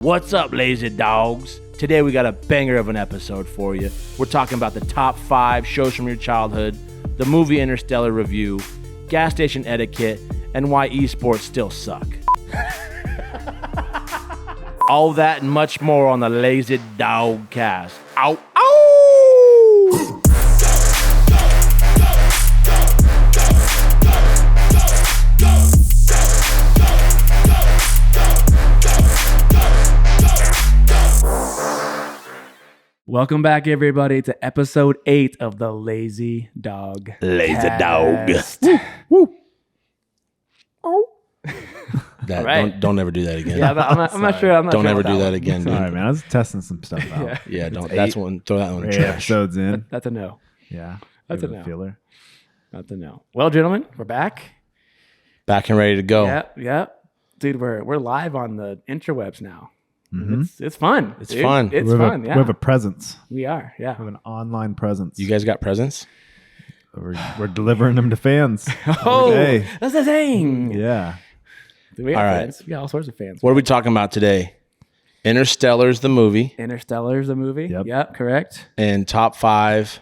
What's up, lazy dogs? Today we got a banger of an episode for you. We're talking about the top 5 shows from your childhood, the movie Interstellar review, gas station etiquette, and why esports still suck. All that and much more on the Lazy Dog Cast. Ow, ow! Welcome back, everybody, to episode 8 of the Lazy Dog Cast. Woo. Oh. That, right. don't ever do that again. Yeah, I'm not sure. Don't ever do that again, dude. All right, man. I was testing some stuff out. Yeah, don't. That's one. Throw that one in the 8 trash. episodes in. That's a no. Yeah. That's give a it no. Feeler. That's a no. Well, gentlemen, we're back. Back and ready to go. Yeah. Dude, we're live on the interwebs now. Mm-hmm. It's fun. It's fun. It's fun. We have a presence. We are. Yeah. We have an online presence. You guys got presents? We're delivering them to fans. Oh, every day. that's the thing. Yeah. We got All right. fans. We got all sorts of fans. What are we talking about today? Interstellar's the movie Interstellar's the movie. Yep. Correct. and top 5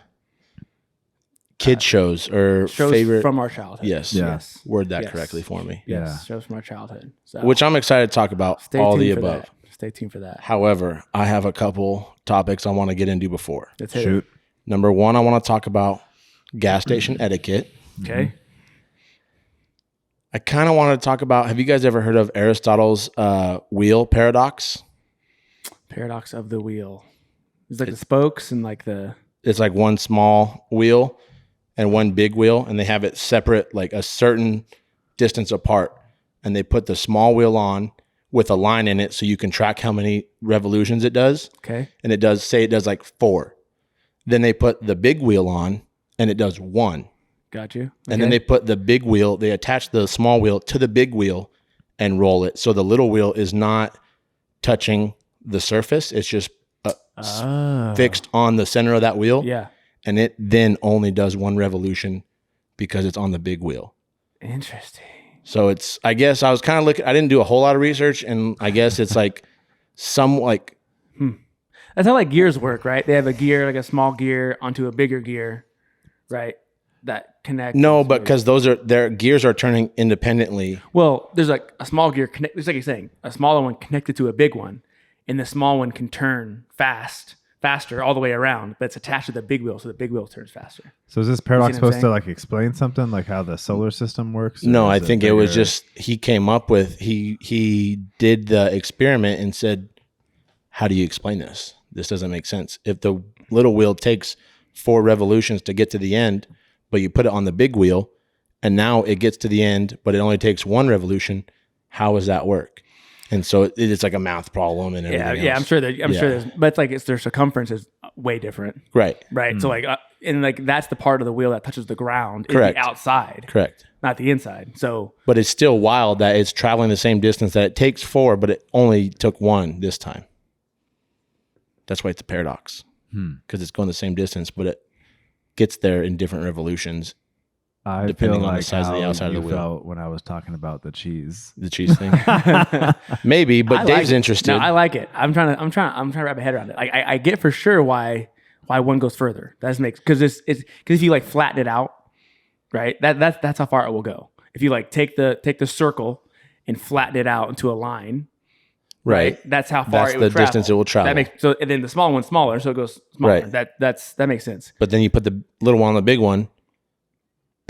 kid shows or Shows favorite. from our childhood. Yes. Yeah. Yes. Word that Yes. correctly for me. Yes. Yeah. Shows from our childhood. So Which I'm excited to talk about. stay All tuned the for above. that. Stay tuned for that. However, I have a couple topics I want to get into before. Let's hit Shoot. Number 1, I want to talk about gas station etiquette. it. Okay. I kind of want to talk about, have you guys ever heard of Aristotle's wheel paradox? Paradox of the wheel. It's like the spokes and like the. It's like one small wheel and one big wheel, and they have it separate, like a certain distance apart. And they put the small wheel on with a line in it so you can track how many revolutions it does. Okay. And it does like 4. Then they put the big wheel on and it does 1. Got you. And then they put the big wheel, they attach the small wheel to the big wheel and roll it. So the little wheel is not touching the surface. It's just fixed on the center of that wheel. Yeah. And it then only does 1 revolution because it's on the big wheel. Interesting. So it's, I guess I was kind of looking, I didn't do a whole lot of research, and I guess it's like That's how like gears work, right? They have a gear, like a small gear onto a bigger gear, right? That connect. no, but because their gears are turning independently. Well, there's like a small gear connect. It's like you're saying, a smaller one connected to a big one, and the small one can turn faster all the way around, but it's attached to the big wheel, so the big wheel turns faster. So is this paradox what I'm supposed to like explain something, like how the solar system works? or No, is I think it was bigger? just he came up with he did the experiment and said, "How do you explain this? This doesn't make sense. If the little wheel takes 4 revolutions to get to the end, but you put it on the big wheel, and now it gets to the end, but it only takes 1 revolution, how does that work?" And so it's like a math problem and everything. Yeah, else. I'm sure there's, but it's their circumference is way different, Right. So like, and like that's the part of the wheel that touches the ground, is Correct. the outside, Correct. not the inside. So But it's still wild that it's traveling the same distance that it takes 4, but it only took 1 this time. That's why it's a paradox. Because it's going the same distance, but it gets there in different revolutions, I depending feel on the like size of the how outside of the you wheel. felt when I was talking about the cheese. the cheese thing. Maybe, but I Dave's like it. interested. No, I like it. I'm trying to wrap my head around it. I get for sure why one goes further. That just makes because because if you like flatten it out, right? That's how far it will go. If you like take the circle and flatten it out into a line, right. That's how far That's it will the travel. distance it will travel. That makes so, and then the small one's smaller, so it goes smaller. Right. That makes sense. But then you put the little one on the big one,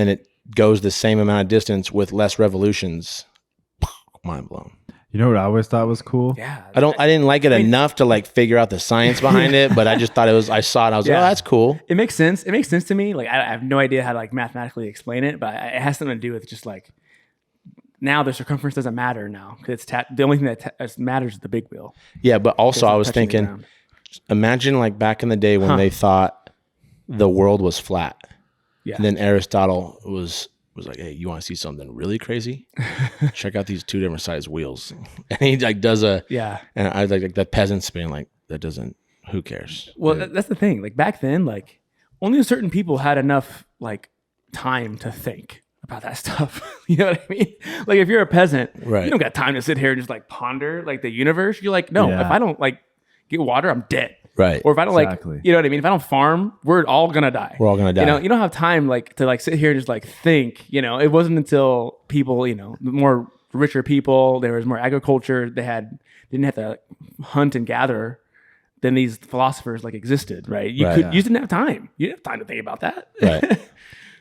and it goes the same amount of distance with less revolutions. Mind blown. You know what I always thought was cool? Yeah, I didn't like it enough to like figure out the science behind it, but I just thought I saw it. I was like, Yeah. oh, that's cool. It makes sense. It makes sense to me. Like I have no idea how to like mathematically explain it, but it has something to do with just like now the circumference doesn't matter now because it's the only thing that matters is the big wheel. Yeah, but also It's I was touching the thinking, ground. imagine like back in the day when they thought the world was flat. Yeah. And then Aristotle was like, hey, you want to see something really crazy? Check out these 2 different size wheels. And he like does and I like the peasants being like, that doesn't, who cares? Well, that's the thing. Like back then, like only certain people had enough like time to think about that stuff. You know what I mean? Like if you're a peasant, Right. you don't got time to sit here and just like ponder like the universe. You're like, no, Yeah. if I don't like get water, I'm dead. Right. Or if I don't Exactly. like, you know what I mean? If I don't farm, we're all gonna die. We're all gonna die. You know, you don't have time like to like sit here and just like think. You know, it wasn't until people, you know, more richer people, there was more agriculture. They didn't have to hunt and gather. Then these philosophers like existed, right? You just didn't have time. You didn't have time to think about that. Right.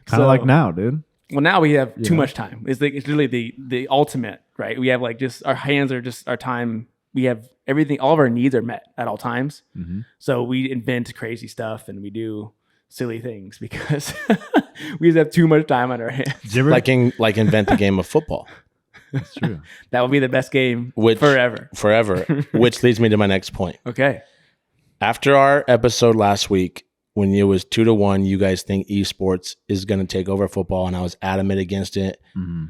Kind of like now, dude. Well, now we have too much time. It's like it's really the ultimate, right? We have like just our hands are just our time. We have everything. All of our needs are met at all times. Mm-hmm. So we invent crazy stuff and we do silly things because we just have too much time on our hands. Did you ever, like invent the game of football. that's true. That would be the best game Which forever. Which leads me to my next point. Okay. After our episode last week, when it was 2-1, you guys think esports is going to take over football, and I was adamant against it. Mm-hmm.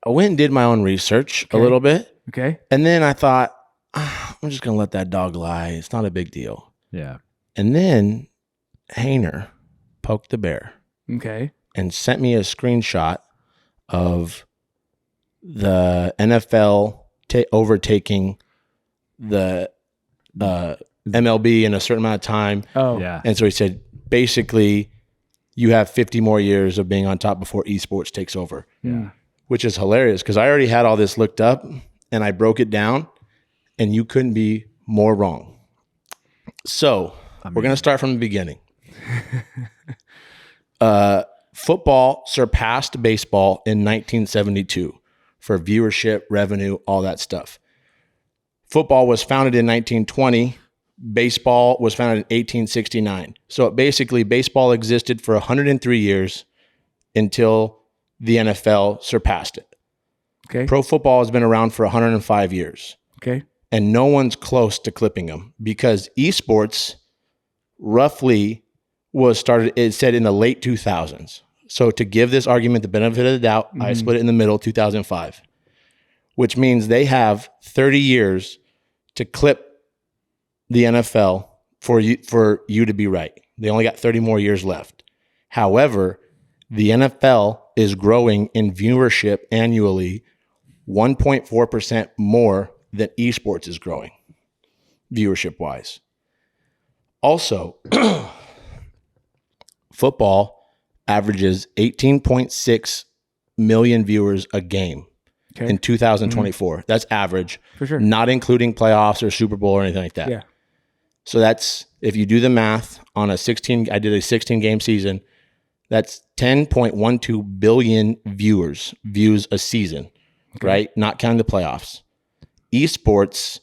I went and did my own research a Okay. little bit, Okay. and then I thought, I'm just going to let that dog lie. It's not a big deal. Yeah. And then Hayner poked the bear Okay. and sent me a screenshot of the NFL overtaking the MLB in a certain amount of time. Oh. Yeah. And so he said, basically, you have 50 more years of being on top before esports takes over, Yeah. which is hilarious because I already had all this looked up and I broke it down, and you couldn't be more wrong. So we're going to start from the beginning. Football surpassed baseball in 1972 for viewership, revenue, all that stuff. Football was founded in 1920. Baseball was founded in 1869. So basically, baseball existed for 103 years until the NFL surpassed it. Okay. Pro football has been around for 105 years, Okay. and no one's close to clipping them because esports roughly was started, it said in the late 2000s. So to give this argument the benefit of the doubt, I split it in the middle, 2005, which means they have 30 years to clip the NFL for you to be right. They only got 30 more years left. However, the NFL is growing in viewership annually 1.4% more than esports is growing viewership wise. Also, football averages 18.6 million viewers a game in 2024. That's average. For sure. Not including playoffs or Super Bowl or anything like that. Yeah. So that's, if you do the math on I did a 16 game season, that's 10.12 billion views a season, right? Not counting the playoffs. Esports,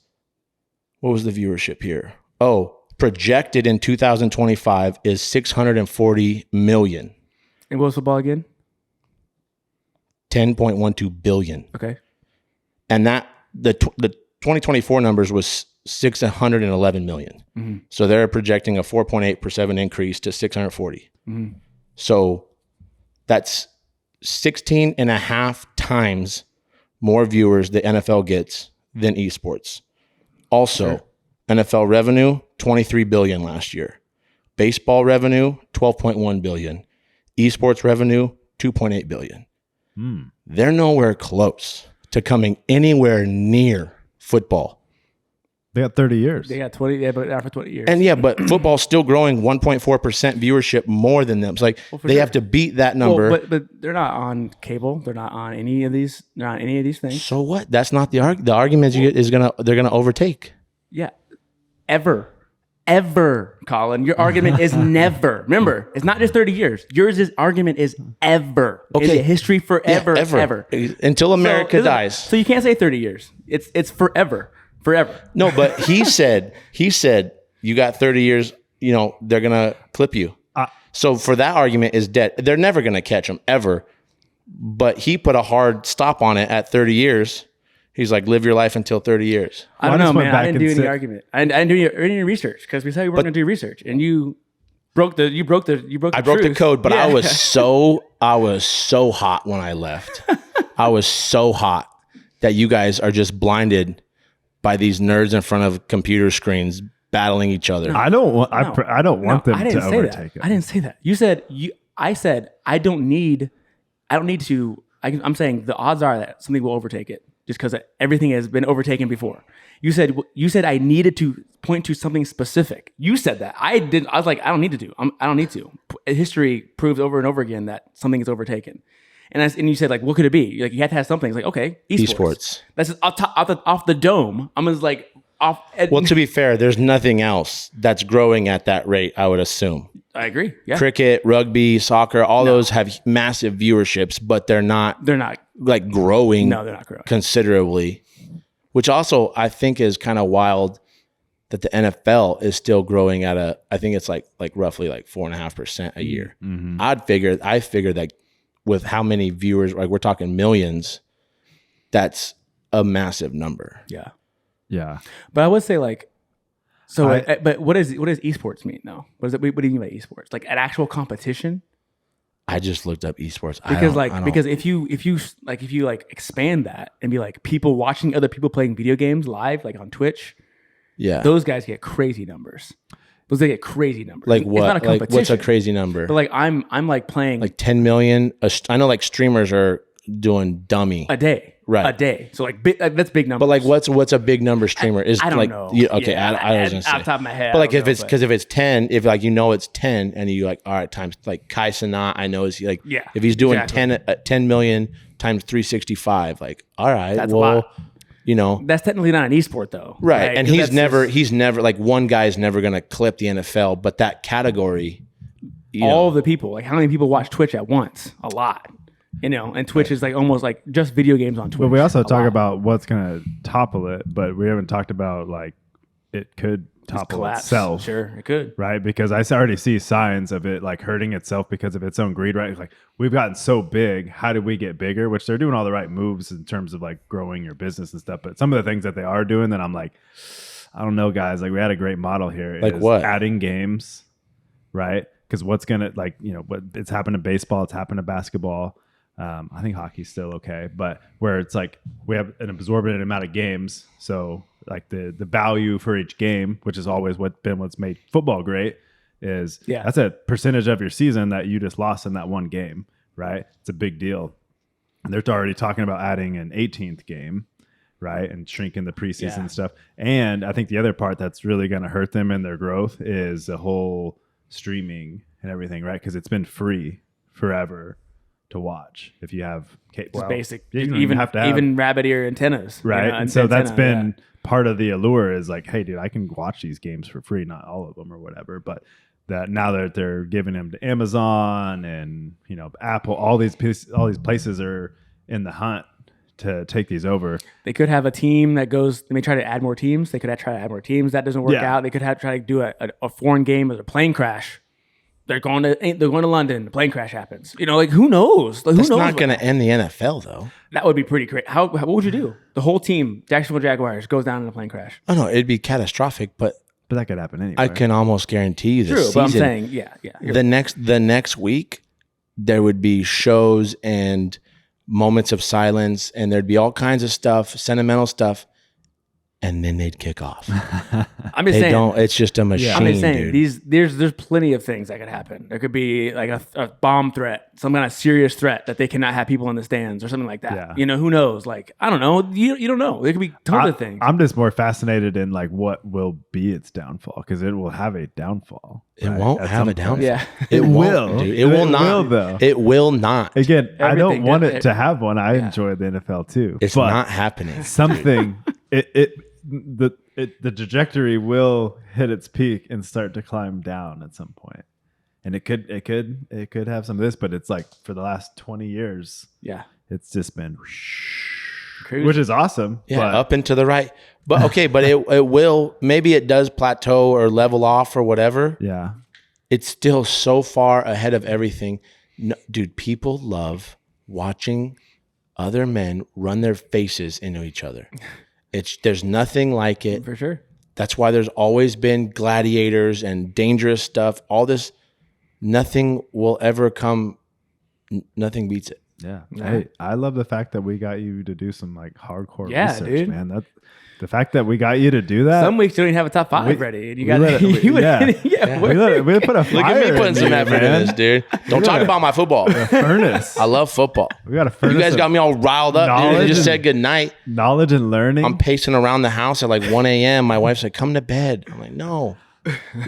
what was the viewership here? Oh, projected in 2025 is 640 million. And what was football again? 10.12 billion. Okay. And that the 2024 numbers was 611 million. Mm-hmm. So they're projecting a 4.8% increase to 640. Mm-hmm. So that's 16 and a half times more viewers the NFL gets than esports. Also, NFL revenue, 23 billion last year. Baseball revenue, 12.1 billion. Esports revenue, 2.8 billion. They're nowhere close to coming anywhere near football. They got 30 years. They got 20. But after 20 years. And yeah, but football's still growing 1.4% viewership more than them. It's like they have to beat that number. Well, but they're not on cable. They're not on any of these. They're not on any of these things. So what? That's not the argument. The argument is they're gonna overtake. Yeah. Ever, Colin. Your argument is never. Remember, it's not just 30 years. Yours argument is ever. Okay. In the history forever, Yeah, ever. Until America dies. So you can't say 30 years. It's forever. Forever. No, but he said you got 30 years, they're going to clip you. So for that argument is dead. They're never going to catch him ever. But he put a hard stop on it at 30 years. He's like, live your life until 30 years. I don't I just know, went man. I back didn't and do any said- argument. I didn't do any research because we said we weren't going to do research, and you broke the. I broke the truth. code, but Yeah. I was so hot when I left. I was so hot that you guys are just blinded by these nerds in front of computer screens battling each other. I don't want. I don't want them I to didn't say overtake that. it. I didn't say that. You said you. I said I don't need I don't need to. I'm saying the odds are that something will overtake it just because everything has been overtaken before. You said I needed to point to something specific. You said that. I didn't. I was like, I don't need to do. I don't need to. History proves over and over again that something is overtaken. And you said, like, what could it be? Like, you had to have something. It's like, okay, esports. That's just off the dome. I'm just like off. Well, to be fair, there's nothing else that's growing at that rate, I would assume. I agree. Yeah. Cricket, rugby, soccer, all those have massive viewerships, but they're not like growing. No, they're not growing considerably. Which also I think is kind of wild that the NFL is still growing at I think it's like roughly like 4.5% a year. Mm-hmm. I figured that with how many viewers, like we're talking millions, that's a massive number. Yeah. Yeah. But I would say like, but what does esports mean though? What do you mean by esports? Like an actual competition? I just looked up esports because if you expand that and be like people watching other people playing video games live, like on Twitch, those guys get crazy numbers. They get crazy numbers. Like what? It's not a competition. Like what's a crazy number? But like I'm like playing like 10 million. I know like streamers are doing dummy a day, right? A day. So like that's big numbers. But like what's a big number streamer? I don't know. Okay, I was gonna say off the top of my head. But like if it's 10, if like it's 10, and you like all right times like Kai Cenat, I know is like if he's doing 10 million times 365, like all right, that's a lot. That's technically not an esport though, right? And he's never like one guy's never gonna clip the NFL, but that category, all of the people, like how many people watch Twitch at once? A lot. And Twitch is like almost like just video games on Twitch. But we also talk about what's going to topple it, but we haven't talked about like it could topple itself. Sure, it could. Right? Because I already see signs of it like hurting itself because of its own greed, right? It's like we've gotten so big. How did we get bigger? Which they're doing all the right moves in terms of like growing your business and stuff. But some of the things that they are doing that I'm like, I don't know, guys. Like we had a great model here. Like what? Adding games, right? Because what's going to what it's happened to baseball. It's happened to basketball. I think hockey's still okay, but where it's like we have an absorbent amount of games, so like the value for each game, which is always what's made football great, is that's a percentage of your season that you just lost in that one game, right? It's a big deal, and they're already talking about adding an 18th game, right, and shrinking the preseason stuff. And I think the other part that's really going to hurt them in their growth is the whole streaming and everything, right? Because it's been free forever to watch if you have basic, even rabbit ear antennas, right? And so that's been part of the allure is like, hey, dude, I can watch these games for free, not all of them or whatever, but that now that they're giving them to Amazon and Apple, all these places are in the hunt to take these over. They could have a team that goes. They may try to add more teams. They could try to add more teams. That doesn't work out. They could try to do a foreign game as a plane crash. They're going to London. The plane crash happens. Like who knows? Like, That's not going to end the NFL though. That would be pretty great. What would you do? The whole team, Jacksonville Jaguars, goes down in a plane crash. Oh no, it'd be catastrophic. But that could happen anyway. I can almost guarantee you this season. But I'm saying, the next week there would be shows and moments of silence, and there'd be all kinds of stuff, sentimental stuff. And then they'd kick off. I'm just saying. It's just a machine. I'm just saying. Dude. There's plenty of things that could happen. There could be like a bomb threat, some kind of serious threat that they cannot have people in the stands or something like that. Yeah. Who knows? Like I don't know. You don't know. There could be tons of things. I'm just more fascinated in like what will be its downfall because it will have a downfall. It won't have a downfall. Yeah. It will. Dude. It will not. Though. It will not. Again, I don't want it to have one. I enjoy the NFL too. It's not happening. Something. The trajectory will hit its peak and start to climb down at some point. And it could have some of this, but it's like for the last 20 years, it's just been crazy. Which is awesome. Yeah, up and to the right. But okay, but it will, maybe it does plateau or level off or whatever. Yeah. It's still so far ahead of everything. No, dude, people love watching other men run their faces into each other. There's nothing like it. For sure. That's why there's always been gladiators and dangerous stuff. All this, nothing will ever come. Nothing beats it. Yeah. Hey, I love the fact that we got you to do some like hardcore research, dude. man. The fact that we got you to do that. Some weeks you don't even have a top 5 ready, and you got we put a fire. Look at me putting some in you, effort man. in this, dude. Don't talk about my football. Furnace. I love football. We got a furnace. You guys got me all riled up, dude. I knowledge just and- said good night. knowledge and learning. I'm pacing around the house at like 1 a.m. My wife's like, come to bed. I'm like, no,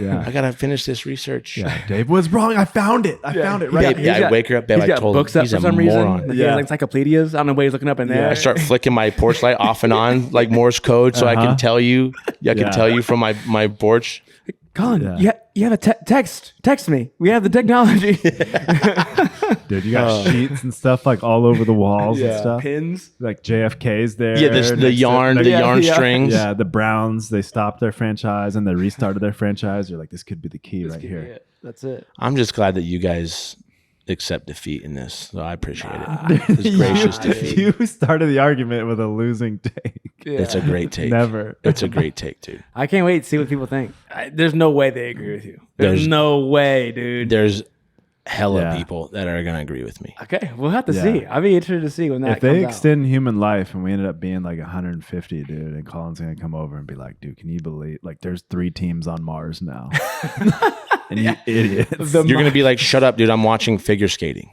yeah. I got to finish this research. Yeah, Dave was wrong. I found it. I found it right Yeah, here. I wake her up, babe. He's I got told him books up he's for a some moron. reason. He Yeah. has encyclopedias. I don't know what he's looking up in there. I start flicking my porch light off and on like Morse code so I can tell you. I can tell you from my porch. Colin, Yeah. you have a text me. We have the technology. Dude, you got sheets and stuff like all over the walls and stuff. Pins. Like JFK's there. Yeah, the next yarn, to- the next- yarn yeah. strings. Yeah, the Browns, they stopped their franchise and they restarted their franchise. You're like, this could be the key right here. That's it. I'm just glad that you guys accept defeat in this. So I appreciate it. It's gracious defeat. You started the argument with a losing take. Yeah. It's a great take. Never. It's a great take, dude. I can't wait to see what people think. There's no way they agree with you. There's There's- no way, dude. There's hella Yeah. people that are gonna agree with me. Okay, we'll have to Yeah. see. I'll be interested to see when that If they comes out. extend human life and we ended up being like 150, dude, and Colin's gonna come over and be like, dude, can you believe like there's 3 teams on Mars now? And you idiots. You're gonna be like, shut up, dude. I'm watching figure skating.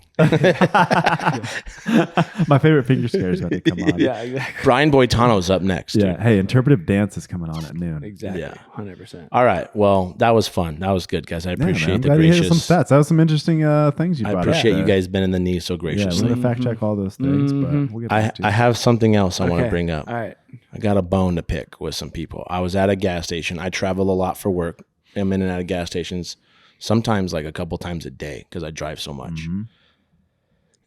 My favorite figure skater is about to come on. Yeah, exactly. Brian Boitano's up next. Yeah. Dude. Hey, interpretive dance is coming on at noon. Exactly. Yeah. 100%. All right. Well, that was fun. That was good, guys. I Yeah, man, appreciate I'm the glad you hit gracious. some stats. That was some interesting things you I brought appreciate up you there. guys bending the knee so Yeah, we're graciously. gonna fact check all those things, but we'll get back to I it. have something else I want to Okay. bring up. All right. I got a bone to pick with some people. I was at a gas station. I travel a lot for work. I'm in and out of gas stations, sometimes like a couple times a day because I drive so much. Mm-hmm.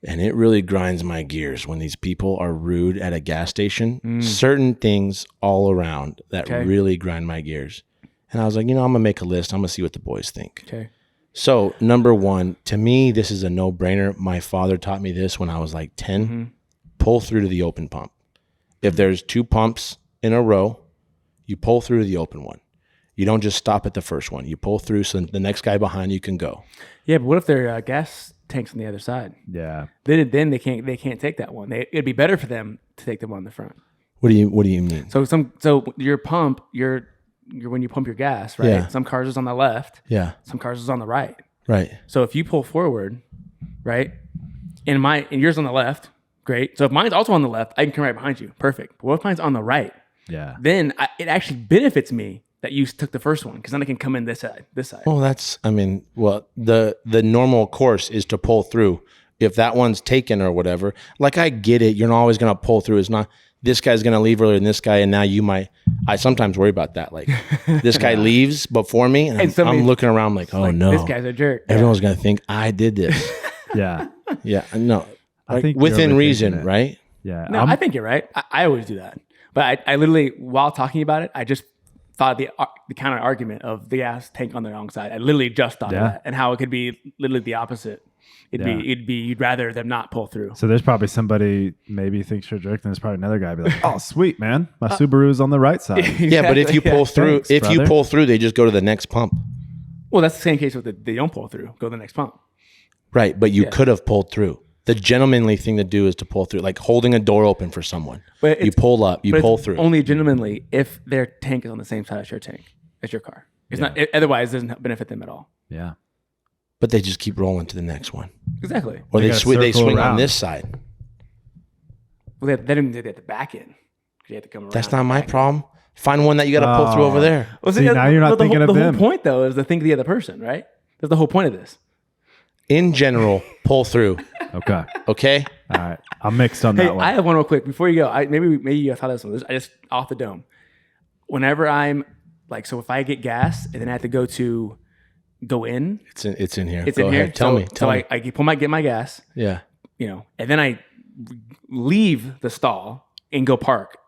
And it really grinds my gears when these people are rude at a gas station. Certain things all around that Okay. really grind my gears. And I was like, I'm going to make a list. I'm going to see what the boys think. Okay. So, number one, to me, this is a no-brainer. My father taught me this when I was like 10. Pull through to the open pump. If there's 2 pumps in a row, you pull through to the open one. You don't just stop at the first one. You pull through so the next guy behind you can go. Yeah, but what if their gas tank's on the other side? Yeah. Then they can't take that one. It'd be better for them to take the one in the front. What do you mean? So your pump, your when you pump your gas, right? Yeah. Some cars is on the left, Yeah, some cars is on the right. right. So if you pull forward, right, and yours on the left, great. So if mine's also on the left, I can come right behind you. Perfect. But what if mine's on the right? Yeah. Then it actually benefits me that you took the first one because then I can come in this side. Well, the normal course is to pull through. If that one's taken or whatever, like I get it. You're not always going to pull through. It's not this guy's going to leave earlier than this guy. And now you might, I sometimes worry about that. Like this guy leaves before me and I'm looking around like, oh no, this guy's a jerk. Everyone's going to think I did this. Yeah. Yeah, no. I Like, think you're within overthinking reason, it. right? Yeah. No, I think you're right. I always do that. But I literally, while talking about it, I just thought the counter argument of the gas tank on the wrong side. I literally just thought of that and how it could be literally the opposite. It'd be you'd rather them not pull through. So there's probably somebody maybe thinks you're a jerk, and there's probably another guy be like, "Oh, sweet man, my Subaru's on the right side." Yeah, but if you pull through, Thanks, brother. they just go to the next pump. Well, that's the same case with they don't pull through. Go to the next pump. Right, but you could have pulled through. The gentlemanly thing to do is to pull through, like holding a door open for someone. But You pull up, you But pull it's through. only gentlemanly if their tank is on the same side as your tank, as your car. It's not. Otherwise, it doesn't benefit them at all. Yeah. But they just keep rolling to the next one. Exactly. Or They they gotta they circle swing on around. this side. Well, they don't have to back in. You have to come around. That's not my problem. Find one that you got to pull through over there. Well, See, now you're not thinking of the them. whole point, though, is to think of the other person, right? That's the whole point of this. In general, pull through. Okay. Okay? All right. I'm mixed on Hey, that one. I have one real quick before you go. Maybe you thought of this one. I just off the dome. Whenever I'm like, so if I get gas and then I have to go in, It's in here. it's Go in here. ahead. Tell me. I get my gas, Yeah. and then I leave the stall and go park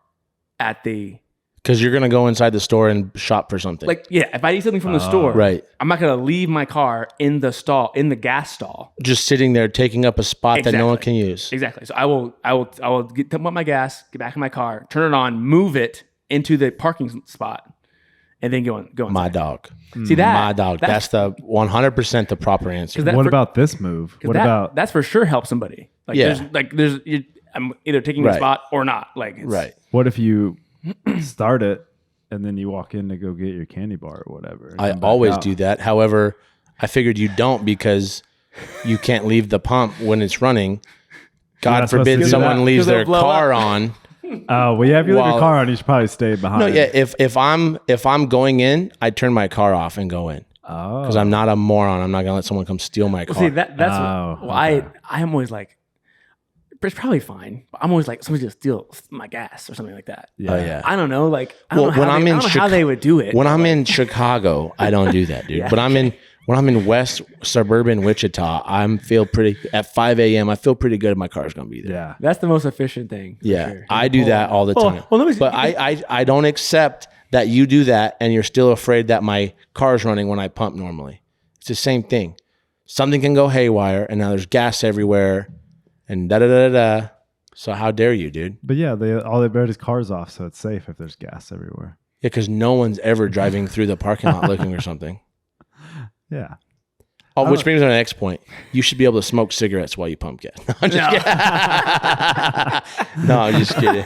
at the Because you're going to go inside the store and shop for something. if I need something from the store, right. I'm not gonna leave my car in the stall, in the gas stall. Just sitting there taking up a spot that no one Exactly. can use. Exactly. So I will get pump my gas, get back in my car, turn it on, move it into the parking spot, and then go inside. My dog. See that? My dog. That's the 100% the proper answer. that- what for- about this move? What about that's for sure help somebody. Yeah. I'm either taking the Right. spot or not. Like it's, Right. what if you start it, and then you walk in to go get your candy bar or whatever. I always do that. However, I figured you don't because you can't leave the pump when it's running. God not supposed to forbid do someone that. leaves 'Cause they'll their blow car up. on. Oh, well, yeah, if you leave While- your car on, you should probably stay behind. No, yeah. If I'm going in, I turn my car off and go in Oh. because I'm not a moron. I'm not gonna let someone come steal my car. Well, see, that's Oh, well, okay. I'm always like, it's probably fine. But I'm always like, somebody's gonna steal my gas or something like that. Yeah. Oh yeah. I don't know. Like, I don't Well, know, when how, I'm they, I in don't know how they would do it. When I'm in Chicago, I don't do that, dude. Yeah, But when I'm in West suburban Wichita, feel pretty at 5 a.m. I feel pretty good. My car's gonna be there. Yeah. That's the most efficient thing. for Yeah, sure. I do that all the Well, time. well, nobody's- but I don't accept that you do that and you're still afraid that my car's running when I pump normally. It's the same thing. Something can go haywire and now there's gas everywhere and da da da da da. So how dare you, dude? But yeah, all they buried is cars off, so it's safe if there's gas everywhere. Yeah, because no one's ever driving through the parking lot looking for something. Yeah. Oh, which brings me to the next point. You should be able to smoke cigarettes while you pump gas. No, I'm just kidding. No, I'm just kidding.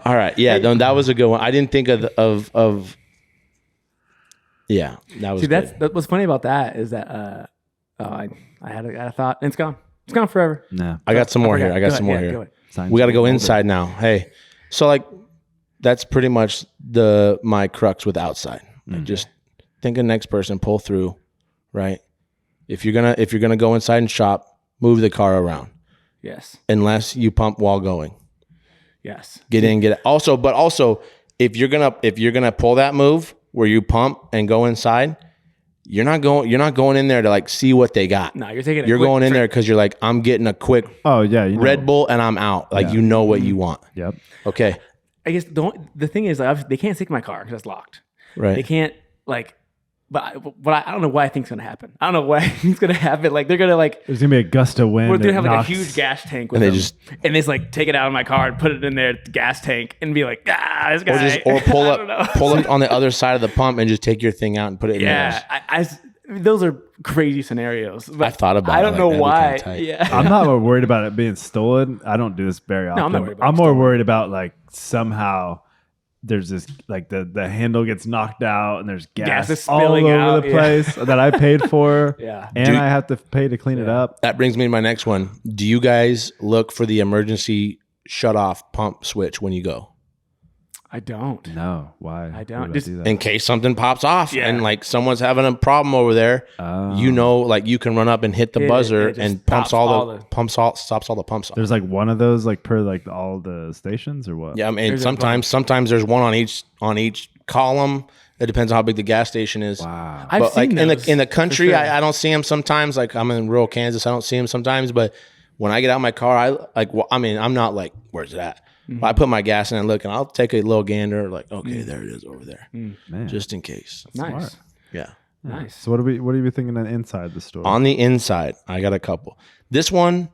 All right. Yeah, that was a good one. I didn't think of yeah, that was See, good. what's funny about that is that I had a thought and it's gone. It's gone forever. No. I got some more here. forgot. I got Go some ahead. more Yeah, here. go ahead. Signs We got to go older. inside now. Hey, so like that's pretty much my crux with outside. Like just think of the next person, pull through, right? If you're gonna go inside and shop, move the car around Yes. unless you pump while going. Yes. Get in, get it. Also, if you're gonna pull that move where you pump and go inside, you're not going in there to like see what they got. No, you're taking. You're going in there because you're like, I'm getting a quick Oh, yeah. You know. Red Bull and I'm out. Like Yeah. you know what you want. Yep. Okay, I guess the thing is, like, they can't take my car because it's locked. right. They can't like. But I don't know what I think is gonna happen. I don't know what I think is gonna happen. Like they're gonna like. There's going to be a gust of wind. We're gonna that have like knocks- a huge gas tank with And they them, just- and they just like take it out of my car and put it in their gas tank and be like, this guy. Or pull I don't know. up on the other side of the pump and just take your thing out and put it in Yeah, theirs. those are crazy scenarios. But I thought about I it, don't like, know that'd be why. kinda tight. Yeah, I'm not worried about it being stolen. I don't do this very often. I'm not worried about I'm it more stolen. worried about like somehow there's this like the handle gets knocked out and there's gas, is all spilling over out, the yeah. place that I paid for. Yeah. And Dude. I have to pay to clean it up. That brings me to my next one. Do you guys look for the emergency shut off pump switch when you go? I don't. No, why? I don't. Would Just- do that? In case something pops off Yeah. and like someone's having a problem over there, you know, like you can run up and hit the Hit it, buzzer and it just and pumps stops all all the the- stops all the pumps off. There's like one of those like per like all the stations or what? Yeah, I mean There's a sometimes there's one on each column. It depends on how big the gas station is. Wow. I've But like seen in those, the for country, sure. I don't see them sometimes. Like I'm in rural Kansas, I don't see them sometimes. But when I get out of my car, I'm not like, where's it at? Mm-hmm. But I put my gas in and look, and I'll take a little gander. Like, okay, there it is over there, Man. just in case. nice, Smart. Yeah. nice. So what are you thinking on inside the store? On the inside, I got a couple. This one,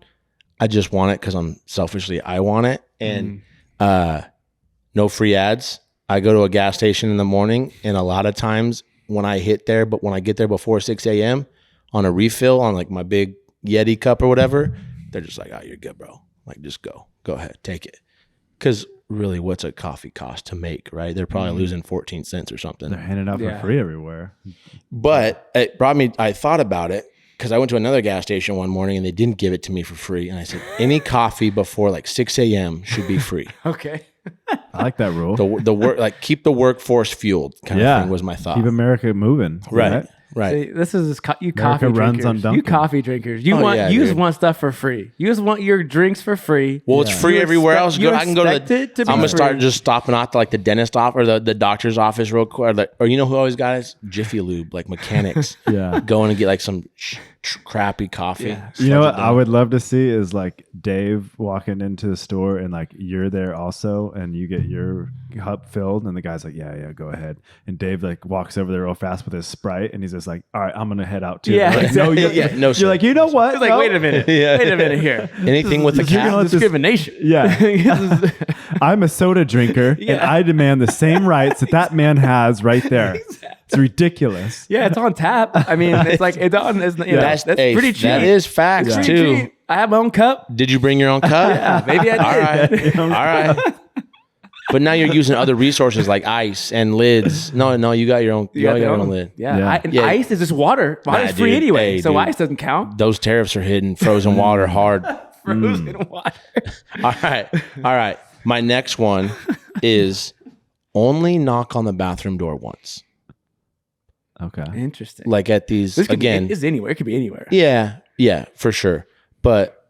I just want it because I want it, and no free ads. I go to a gas station in the morning, and a lot of times when I get there before 6 a.m. on a refill on like my big Yeti cup or whatever, they're just like, "Oh, you're good, bro. Like, just go ahead, take it." Because really, what's a coffee cost to make, right? They're probably losing 14 cents or something. They're handing out Yeah. for free everywhere. But I thought about it because I went to another gas station one morning and they didn't give it to me for free. And I said, any coffee before like 6 a.m. should be free. Okay. I like that rule. The work, like keep the workforce fueled kind of thing was my thought. Keep America moving. Right. See, this is you America coffee runs drinkers. on You Dunkin'. coffee drinkers. You yeah, just dude. want stuff for free. You just want your drinks for free. Well, it's free You everywhere expect- else. you I can go to expect it to be I'm gonna start free. just stopping off to like the dentist office or the doctor's office real quick. Or you know who always got it? Jiffy Lube, like mechanics. Yeah. Going to get like some crappy coffee. Yeah. You know Sludge what it I down. would love to see is like Dave walking into the store and like you're there also and you get your cup filled and the guy's like, yeah, go ahead. And Dave like walks over there real fast with his Sprite and he's just like, all right, I'm going to head out too. Yeah, Like, exactly. you're, Yeah, no, you're sir. like, you know what? It's like, No. wait a minute. Yeah. Wait a minute here. Anything with the You're gonna cap. let this- Discrimination. Yeah. This is- I'm a soda drinker and Yeah. I demand the same rights that man has right there. It's ridiculous. yeah, it's on tap. I mean, it's like it's on. It's, you know, that's hey, pretty cheap. That is facts Pretty too. cheap. I have my own cup. Did you bring your own cup? Yeah, maybe I did. All right. All right. But now you're using other resources like ice and lids. No, you got your own. You got your own lid. Yeah. Yeah. Ice is just water. Water's free dude. anyway, Hey, so dude. ice doesn't count. Those tariffs are hidden. Frozen water, hard. Frozen water. All right. My next one is only knock on the bathroom door once. Okay. Interesting. Like at these This could again. is anywhere. It could be anywhere. Yeah, for sure. But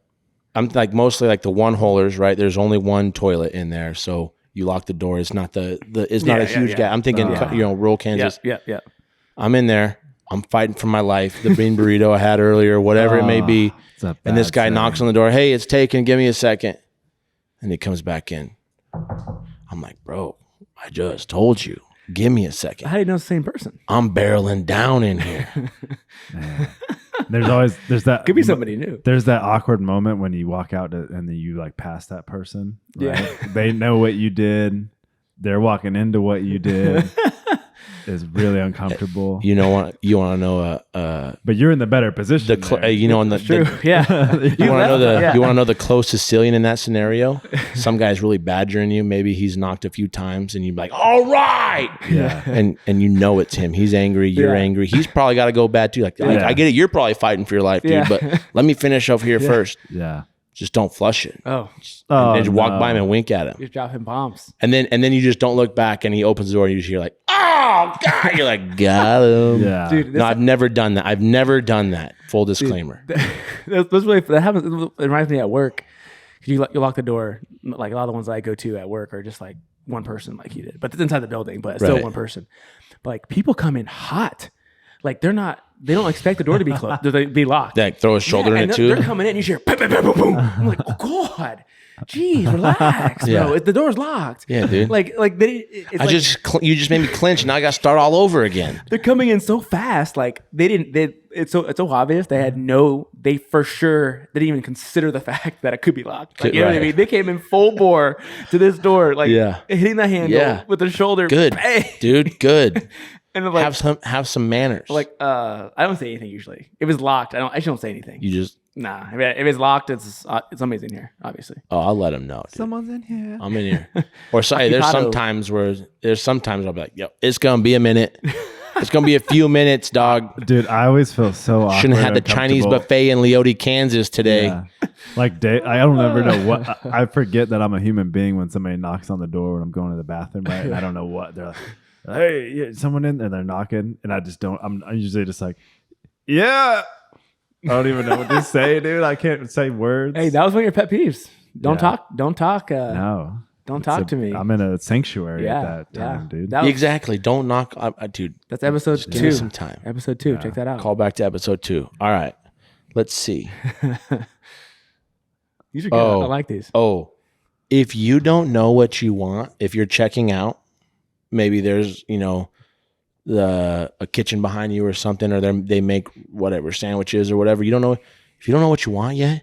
I'm like mostly like the one holers, right? There's only one toilet in there, so you lock the door. It's not it's not a huge gap. I'm thinking, rural Kansas. Yeah. I'm in there. I'm fighting for my life. The bean burrito I had earlier, whatever it may be. And this guy knocks on the door. Hey, it's taken. Give me a second. And he comes back in. I'm like, bro, I just told you. Give me a second. How do you know it's the same person? I'm barreling down in here. There's that Could be somebody new. There's that awkward moment when you walk out and then you like pass that person. Right? Yeah. They know what you did. They're walking into what you did. It's really uncomfortable. You know what? You want to know but you're in the better position. you know, on the True. Yeah. you want to know the closest Sicilian in that scenario? Some guy's really badgering you. Maybe he's knocked a few times, and you're like, "All right," Yeah. and you know it's him. He's angry. You're angry. He's probably got to go bad too. Like, I get it. You're probably fighting for your life, dude. Yeah. But let me finish over here first. Yeah. Just don't flush it. Oh, And then just walk by him and wink at him. you're dropping bombs. And then you just don't look back, and he opens the door, and you just hear like, "Oh God!" You're like, "Got him." Yeah. Dude, No, I've never done that. I've never done that. Full disclaimer. that happens. It reminds me at work. You lock the door. Like a lot of the ones that I go to at work are just like one person, like you did, but it's inside the building, but it's still Right. one person. But like people come in hot. Like they don't expect the door to be closed, to be locked. Like throw a shoulder in and it they're too. coming in, you hear boom, boom, boom, boom, boom. I'm like, oh God, jeez, relax, Yeah. bro. The door's locked. Yeah, dude. Like it's You just made me clinch, and now I got to start all over again. they're coming in so fast. Like it's so obvious. They for sure didn't even consider the fact that it could be locked. Like, you know what I Right. mean? They came in full bore to this door, like Yeah. hitting the handle Yeah. with their shoulder. Good, Bang! dude. Good. And I'm like, have some manners. I don't say anything usually. If it's locked, I just don't say anything. you just. Nah, if it's locked, it's somebody's in here, obviously. Oh, I'll let him know. Dude. Someone's in here. I'm in here. Or sorry, there's sometimes I'll be like, yo, it's gonna be a minute. It's gonna be a few minutes, dog. Dude, I always feel so awkward. Shouldn't have had the Chinese buffet in Leote, Kansas today. Yeah. Like I don't ever know what I forget that I'm a human being when somebody knocks on the door when I'm going to the bathroom, right? And I don't know what they're like. Hey, yeah, someone in, and they're knocking, and I just don't. I'm usually just like, yeah. I don't even know what to say, dude. I can't say words. Hey, that was one of your pet peeves. Don't Yeah. talk. Don't talk. No, Don't talk to me. I'm in a sanctuary Yeah, at that time, dude. That was- Exactly. Don't knock, dude. That's episode Give me 2. some time. Episode 2. Check that out. Call back to episode 2. All right. Let's see. These are good. Oh. I like these. Oh, if you don't know what you want, if you're checking out, maybe there's a kitchen behind you or something, or they make whatever sandwiches or whatever. You don't know if you don't know what you want yet.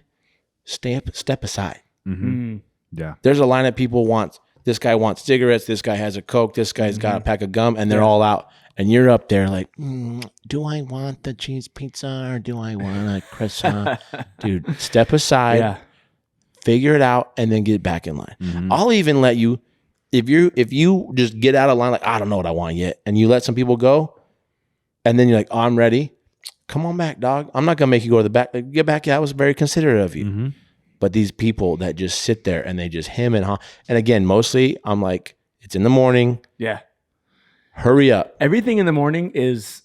Step aside. Mm-hmm. Yeah. There's a line of people want. This guy wants cigarettes. This guy has a Coke. This guy's got a pack of gum, and they're all out. And you're up there like, do I want the cheese pizza or do I want a croissant? Dude, step aside. Yeah. Figure it out, and then get back in line. Mm-hmm. I'll even let you, if you just get out of line, like, I don't know what I want yet, and you let some people go, and then you're like, oh, I'm ready. Come on back, dog. I'm not going to make you go to the back. Like, get back. Yeah, I was very considerate of you. Mm-hmm. But these people that just sit there and they just hem and haw. And again, mostly I'm like, it's in the morning. Yeah. Hurry up. Everything in the morning is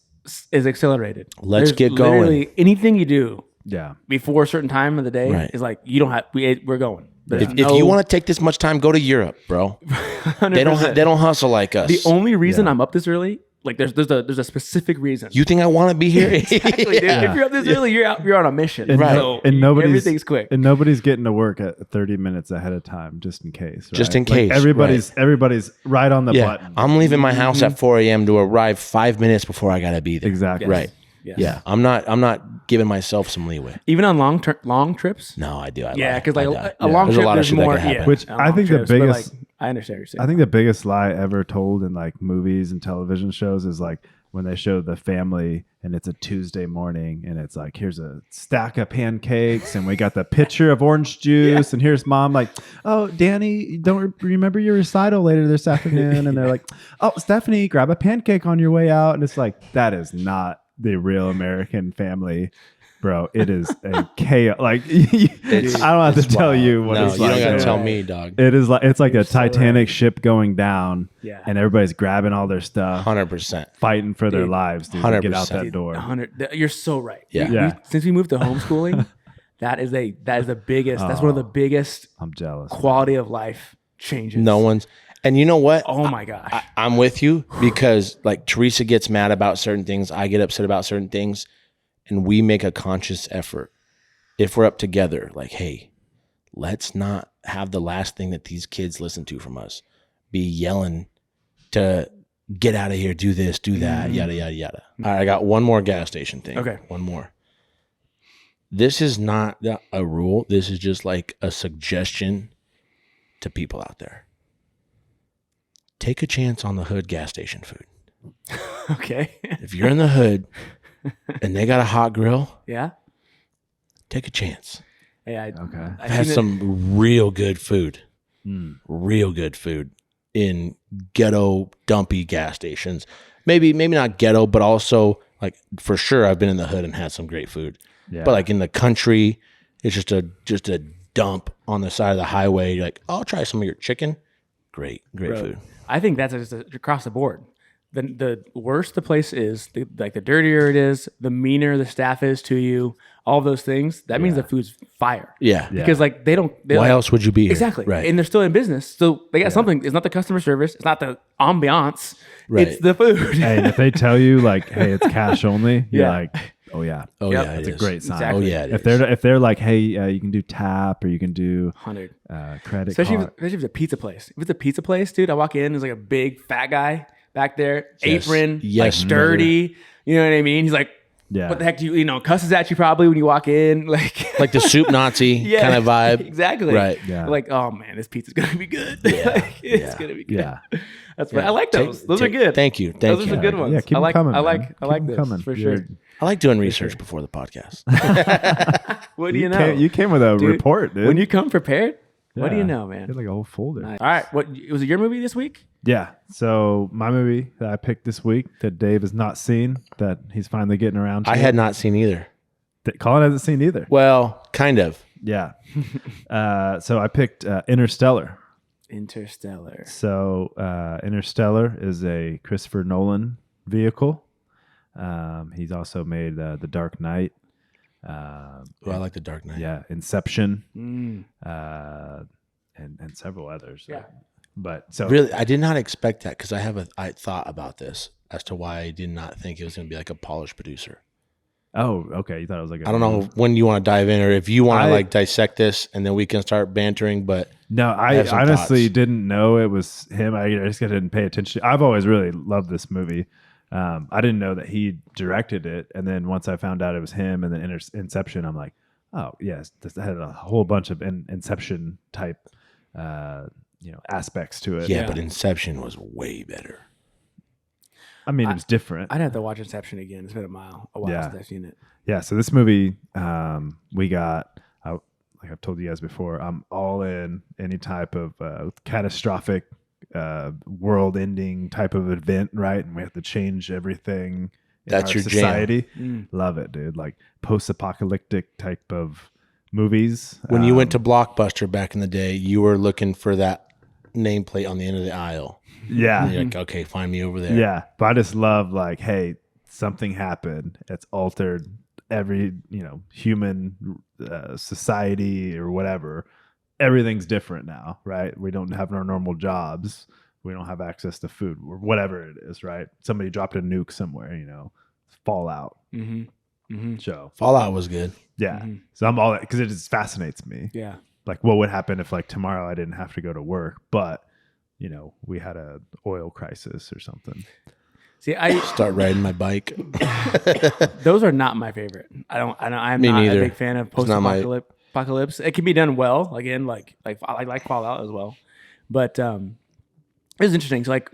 accelerated. Let's get literally going. Anything you do Yeah. before a certain time of the day Right. is like you don't have. We're going. If you want to take this much time, go to Europe, bro. They don't hustle like us. The only reason I'm up this early, like there's a specific reason. You think I want to be here? Exactly, dude. If you're up this early, you're on a mission. And, Right. So and everything's quick. And nobody's getting to work at 30 minutes ahead of time, just in case. Right? Just in Like, case, everybody's right on the Yeah. button. I'm leaving my house at 4 a.m. to arrive 5 minutes before I got to be there. Exactly. Right. Yes. Yeah. I'm not giving myself some leeway. Even on long trips. No, I do. Yeah, because I like lie. a long There's trip, a lot of there's shit that more. can happen. Yeah, Which on I long think the trips, but, biggest I understand what you're saying. I think the biggest lie ever told in like movies and television shows is like when they show the family and it's a Tuesday morning and it's like, here's a stack of pancakes and we got the pitcher of orange juice and here's mom like, oh, Danny, don't remember your recital later this afternoon. And they're like, oh, Stephanie, grab a pancake on your way out. And it's like, that is not the real American family. Bro, it is a chaos. Like, I don't have to tell you what it's like. You don't gotta tell Right. me, dog. It is like it's like You're a so Titanic ship going down, Yeah. and everybody's grabbing all their stuff, 100%. fighting for their Dude, lives, dude, to get out 100%. that door. 100. You're so right. Yeah. Yeah. Since we moved to homeschooling, that is the biggest. That's one of the biggest I'm jealous. quality of life changes. No one's. And you know what? Oh my gosh. I'm with you because like Teresa gets mad about certain things. I get upset about certain things. And we make a conscious effort. If we're up together, like, hey, let's not have the last thing that these kids listen to from us be yelling to get out of here, do this, do that, yada, yada, yada. All right, I got one more gas station thing. Okay. One more. This is not a rule. This is just like a suggestion to people out there. Take a chance on the hood gas station food. Okay. If you're in the hood and they got a hot grill, Yeah. take a chance. Hey, Okay. I've had some real good food, Hmm. real good food in ghetto dumpy gas stations. Maybe not ghetto, but also like for sure I've been in the hood and had some great food. Yeah. But like in the country, it's just a dump on the side of the highway. You're like, I'll try some of your chicken. Great Bro, food. I think that's just across the board. The worse the place is, the dirtier it is, the meaner the staff is to you, all those things. That means the food's fire. Yeah. Because like they Why like, else would you be here? Exactly. Right. And they're still in business. So they got something. It's not the customer service. It's not the ambiance. Right. It's the food. Hey, and if they tell you like, hey, it's cash only, you're Yeah. like, oh yeah, Oh Yep. yeah, that's it a is. great sign. Exactly. Oh yeah, it If is. they're like, hey, you can do tap or you can do 100. credit Especially card. if it's a pizza place. If it's a pizza place, dude, I walk in, there's like a big fat guy back there, Yes. apron, Yes, like dirty. You know what I mean? He's like, Yeah. what the heck do you cusses at you probably when you walk in. Like, Like the soup Nazi yeah, kind of vibe. Exactly. Right. Yeah. Like, oh man, this pizza's going to be good. Yeah. Like, it's Yeah. going to be good. Yeah. That's what I like those. Those are Take- good. Thank you. Those are you. some good ones. Yeah, keep I 'em like, coming, I man. like Keep 'em this coming. for You're- sure. I like doing research before the podcast. What do you know? You came with a Dude, report, dude. When you come prepared, what do you Yeah. know, You man? had like a whole folder. Nice. All right. What was it your movie this week? Yeah. So my movie that I picked this week that Dave has not seen, that he's finally getting around to. I had not seen either. That Colin hasn't seen either. Well, kind of. Yeah. So I picked Interstellar. Interstellar. So Interstellar is a Christopher Nolan vehicle. He's also made The Dark Knight. Well, I like the Dark Knight. Yeah, Inception, Mm. and several others. Yeah. But so Really, I did not expect that because I thought about this as to why I did not think it was going to be like a polished producer. Oh, okay. You thought it was like I don't know when you want to dive in or if you want I- to like dissect this and then we can start bantering. But No, I have some honestly thoughts. didn't know it was him. I just didn't pay attention. I've always really loved this movie. I didn't know that he directed it, and then once I found out it was him, and then Inception, I'm like, oh yes, this had a whole bunch of Inception type, aspects to it. yeah, Yeah. but Inception was way better. I mean, it was different. I'd have to watch Inception again. It's been a while Yeah. since I've seen it. Yeah, so this movie, we got, like I've told you guys before, I'm all in any type of catastrophic, world-ending type of event, right? And we have to change everything in That's our your jam. society. Mm. Love it, dude. Like post-apocalyptic type of movies. When you went to Blockbuster back in the day, you were looking for that nameplate on the end of the aisle. yeah, And you're like, okay, find me over there. yeah. But I just love like, hey, something happened. It's altered every human society or whatever. Everything's different now, right? We don't have our normal jobs. We don't have access to food or whatever it is, right? Somebody dropped a nuke somewhere, Fallout Mm-hmm. Mm-hmm. show. Fallout was good. Yeah. Mhm. So I'm all because it just fascinates me. Yeah. Like what would happen if like tomorrow I didn't have to go to work, but we had a oil crisis or something. See, I Start riding my bike. those are not my favorite. I'm Me not neither. a big fan of It's not my- post-apocalypse. It can be done well. Again, like I like Fallout as well, But it's interesting. So like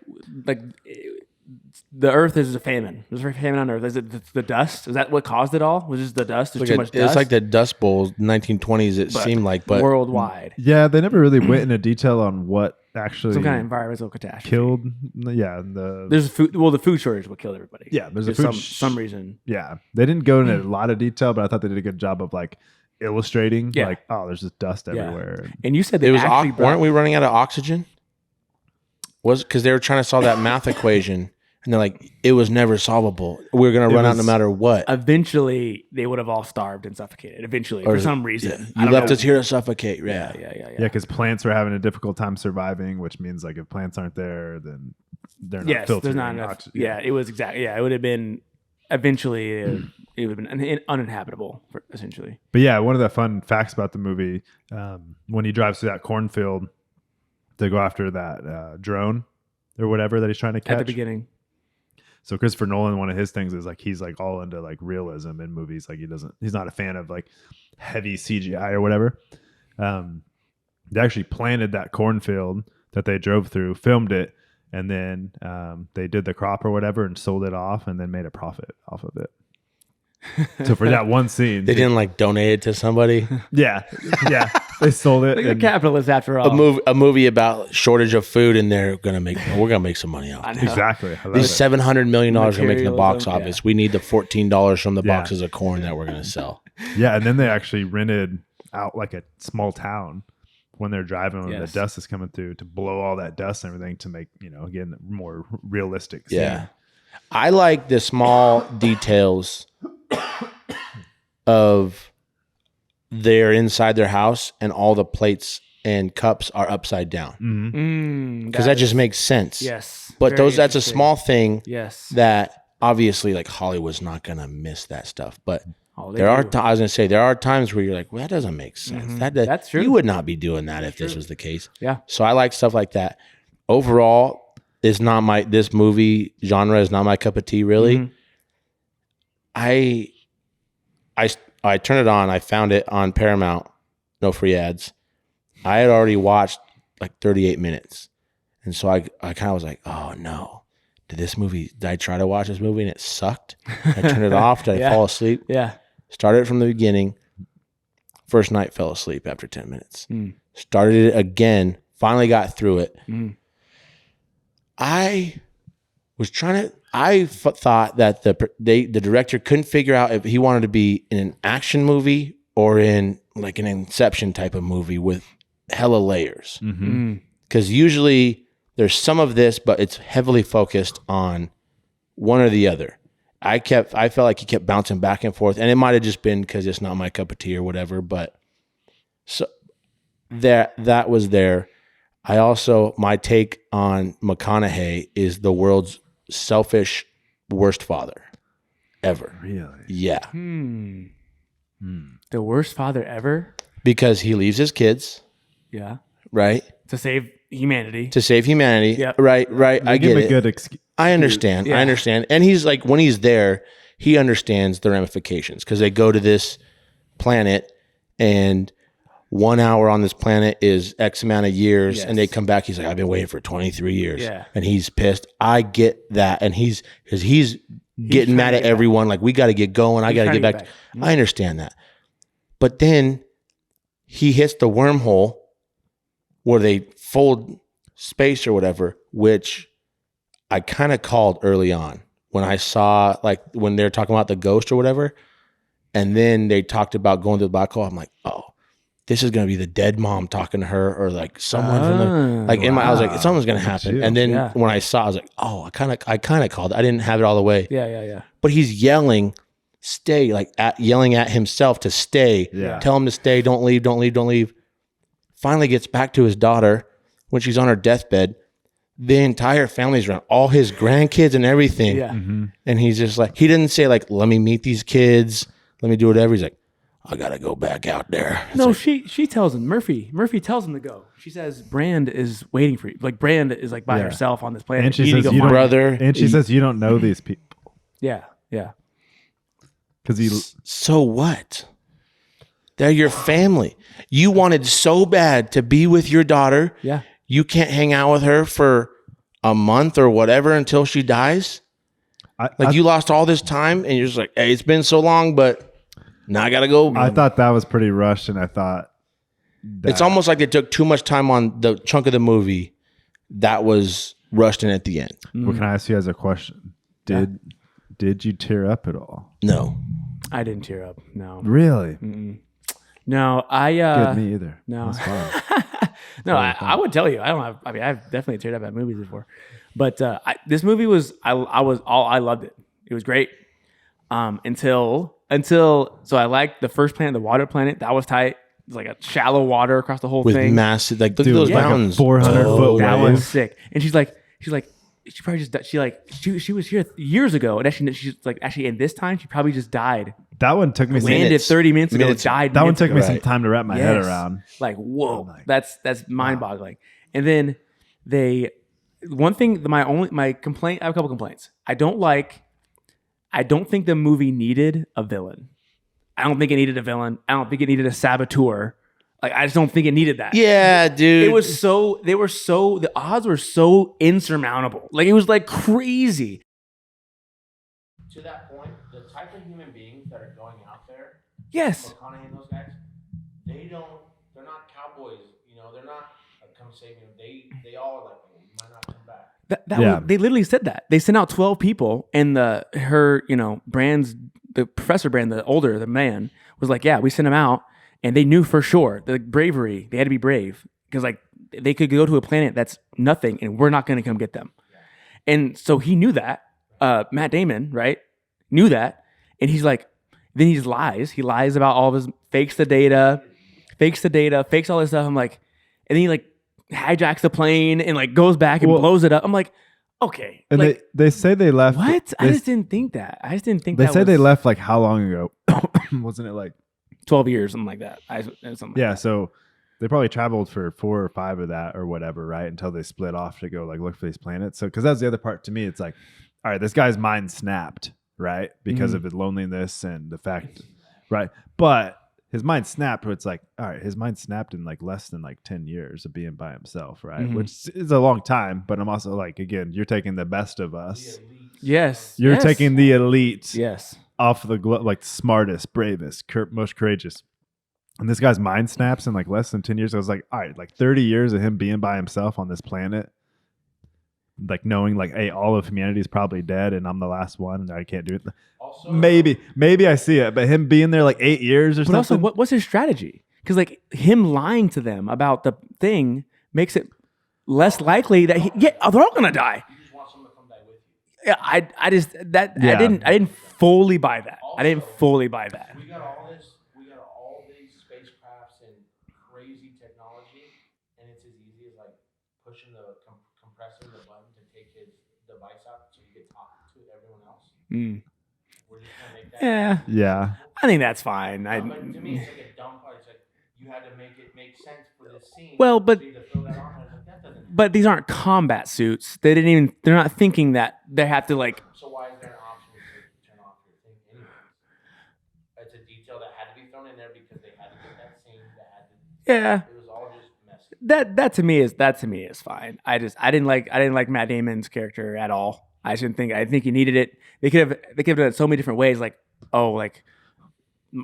the Earth is a famine. There's a famine on Earth. Is it the dust? Is that what caused it all? Was just the dust? There's too much dust. It's like the Dust Bowl, 1920s. It seemed like, but worldwide. Yeah, they never really went into detail on what actually Some kind of environmental catastrophe. killed. Yeah, the There's food. Well, the food shortage is what killed everybody. yeah, there's a For food some reason. Yeah, they didn't go into a lot of detail, but I thought they did a good job of like illustrating. Yeah. Like, oh, there's just dust Yeah. everywhere. And you said they it was. actually Weren't we running out of oxygen? Was because they were trying to solve that math equation, and they're like, it was never solvable. We were going to run out no matter what. Eventually, they would have all starved and suffocated. Eventually, for some reason. I You don't left know. us here to suffocate. Yeah. Yeah, because plants were having a difficult time surviving, which means like if plants aren't there, then they're not Yes, filtering there's not enough. oxygen. Yeah, it was exactly. Yeah, it would have been eventually. It would have been uninhabitable, essentially. But yeah, one of the fun facts about the movie, when he drives through that cornfield to go after that drone or whatever that he's trying to catch. At the beginning. So Christopher Nolan, one of his things is like he's like all into like realism in movies. Like he's not a fan of like heavy CGI or whatever. They actually planted that cornfield that they drove through, filmed it, and then they did the crop or whatever and sold it off and then made a profit off of it. So for that one scene, They didn't like donate it to somebody. yeah, they sold it. They're and- capitalists after all. A movie about shortage of food, and we're gonna make some money off. I know. Exactly. I love These it. $700 million are making the box Materialism, office. We need the $14 from the Yeah. boxes of corn that we're gonna sell. Yeah, and then they actually rented out like a small town when they're driving when Yes. the dust is coming through to blow all that dust and everything to make, again, more realistic scene. Yeah, I like the small details of they're inside their house and all the plates and cups are upside down Mhm. because that just makes sense. Yes. But very that's a interesting. small thing Yes. that obviously like Hollywood's not gonna miss that stuff. But Oh, they there are do. I was gonna say there are times where you're like, well, that doesn't make sense. That's true. You would not be doing that if this was the case. Yeah. So I like stuff like that. Overall, this movie genre is not my cup of tea. Really, Mhm. I turned it on. I found it on Paramount. No free ads. I had already watched like 38 minutes, and so I kind of was like, oh no, did I try to watch this movie and it sucked? I turned it off. Did I Yeah. fall asleep? Yeah. Started it from the beginning. First night, fell asleep after 10 minutes. Mm. Started it again. Finally got through it. Mm. I was thought that the director couldn't figure out if he wanted to be in an action movie or in like an Inception type of movie with hella layers. Mhm. Mm. Because usually there's some of this, but it's heavily focused on one or the other. I felt like he kept bouncing back and forth, and it might have just been because it's not my cup of tea or whatever. But so that was there. I also, my take on McConaughey is the world's selfish worst father ever. Really? Yeah, The worst father ever. because he leaves his kids, Yeah. right, To save humanity. to save humanity. Yep. Right. I Give get him a it. good excuse. I understand. Yeah. I understand. And he's like, when he's there, he understands the ramifications because they go to this planet and 1 hour on this planet is X amount of years. Yes. And they come back. He's like, I've been waiting for 23 years. Yeah. And he's pissed. I get that. And he's getting trying mad to at get everyone. Like, we got to get going. I got to trying get to back. get back. I understand that. But then he hits the wormhole where they fold space or whatever, which I kind of called early on when I saw, like, when they're talking about the ghost or whatever, and then they talked about going to the black hole. I'm like, oh, this is going to be the dead mom talking to her, or like someone from the, like, in my, I was like, something's going to happen. And then Yeah. when I saw, I was like, oh, I kind of called. I didn't have it all the way, Yeah. but he's yelling, stay, like yelling at himself to stay. Yeah. Tell him to stay. Don't leave. Finally gets back to his daughter when she's on her deathbed. The entire family's around, all his grandkids and everything. Yeah. And he's just like, he didn't say like, let me meet these kids. Let me do whatever. He's like, I got to go back out there. It's No, like, she tells him. Murphy tells him to go. She says Brand is waiting for you. Like Brand is like by Yeah. herself on this planet. And she You need to says go you find don't, her. brother. and she says you don't know these people Yeah. because he. So what? They're your family. You wanted so bad to be with your daughter. Yeah. you can't hang out with her for a month or whatever until she dies. You lost all this time and you're just like, hey, it's been so long, but now I gotta go. I thought that was pretty rushed, and I thought it's almost like they took too much time on the chunk of the movie that was rushed in at the end. Well, can I ask you guys a question? Did you tear up at all? No. I didn't tear up. No. Really? No, I Good, me either. no. That's fine. No, I would tell you. I've definitely teared up at movies before, but this movie was I loved it. It was great. Until so I liked the first planet, the water planet. That was tight. It was like a shallow water across the whole With thing. massive, like look at Dude, those like a mountains. 400-foot That wave. was sick. And she's like, she probably just died. She was here years ago, and she's like, actually, in this time, she probably just died. That one took me Landed 30 minutes ago, Minutes. died. That one minutes took ago. me some time to wrap my head Yes. around. Like, whoa, like, that's mind-boggling. And then my complaint. I have a couple complaints. I don't think the movie needed a villain. I don't think it needed a villain. I don't think it needed a saboteur. Like, I just don't think it needed that. Yeah, dude. The odds were so insurmountable. Like, it was like crazy. To that point, the type of human beings that are going out there, Yes. McConaughey and those guys, they're not cowboys. You know, they're not like, come save me. They all are like, well, we might not come back. They literally said that. They sent out 12 people, and the Professor Brand, the man, was like, yeah, we sent him out, and they knew for sure the bravery. They had to be brave because like they could go to a planet that's nothing, and we're not going to come get them. And so he knew that. Matt Damon, right, knew that, and he's like, then he just lies. He lies about all of his, fakes the data, fakes all this stuff. I'm like, and then he like hijacks the plane and like goes back and blows it up. I'm like, okay. And like, they say they left. what? I just didn't think that. They say they left like how long ago? Wasn't it like 12 years, something like that. So they probably traveled for 4 or 5 of that or whatever, right? Until they split off to go like look for these planets. So because that's the other part to me. It's like, all right, this guy's mind snapped, right? Because of his loneliness and the fact, right? But his mind snapped where it's like, all right, his mind snapped in like less than like 10 years of being by himself, right? Which is a long time, but I'm also like, again, you're taking the best of us. Yes. You're yes. taking the elite Yes. off the like smartest, bravest, most courageous. And this guy's mind snaps in like less than 10 years. I was like, all right, like 30 years of him being by himself on this planet, like knowing like, hey, all of humanity is probably dead and I'm the last one and I can't do it. Also, maybe I see it, but him being there like 8 years or but something. also, what's his strategy? Because like him lying to them about the thing makes it less likely that they're all gonna die. You just want someone to come die with you. Yeah, I didn't fully buy that. I didn't fully buy that. We got all these spacecrafts and crazy technology, and it's as easy as like pushing compressing the button to take his device out so you can talk to everyone else. We're just gonna make that. Yeah. I think that's fine. But to me, it's like a dumb part. It's like you had to make it make sense for this scene. Well, but- so you had to throw that on. I was like, that doesn't. But these aren't combat suits. They're not thinking that they have to like. So why is there an option to turn off your thing anyways? It's a detail that had to be thrown in there because they had to get that scene. Yeah. It was all just messy. That to me is fine. I didn't like Matt Damon's character at all. I think he needed it. They could have done it so many different ways. Like,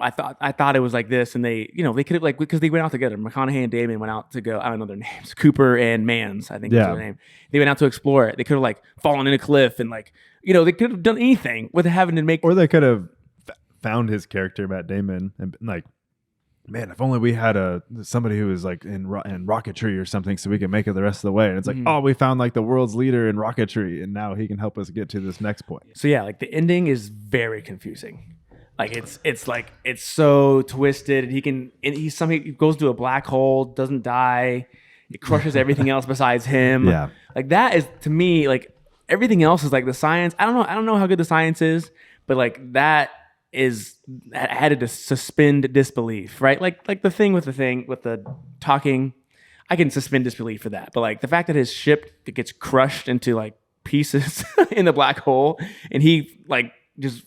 I thought it was like this, and they could have like, because they went out together. McConaughey and Damon went out to go. I don't know their names. Cooper and Mans, I think was their name. They went out to explore it. They could have like fallen in a cliff and like they could have done anything with having to make. Or they could have found his character, Matt Damon, and been like, man, if only we had somebody who was like in rocketry or something so we can make it the rest of the way. And it's like, oh, we found like the world's leader in rocketry and now he can help us get to this next point. So yeah, like the ending is very confusing. Like it's so twisted, and he goes to a black hole, doesn't die, it crushes everything else besides him. Yeah. Like that is, to me, like everything else is like the science. I don't know how good the science is, but like that is added to suspend disbelief, right? Like the thing with the talking, I can suspend disbelief for that. But like the fact that his ship gets crushed into like pieces in the black hole, and he like just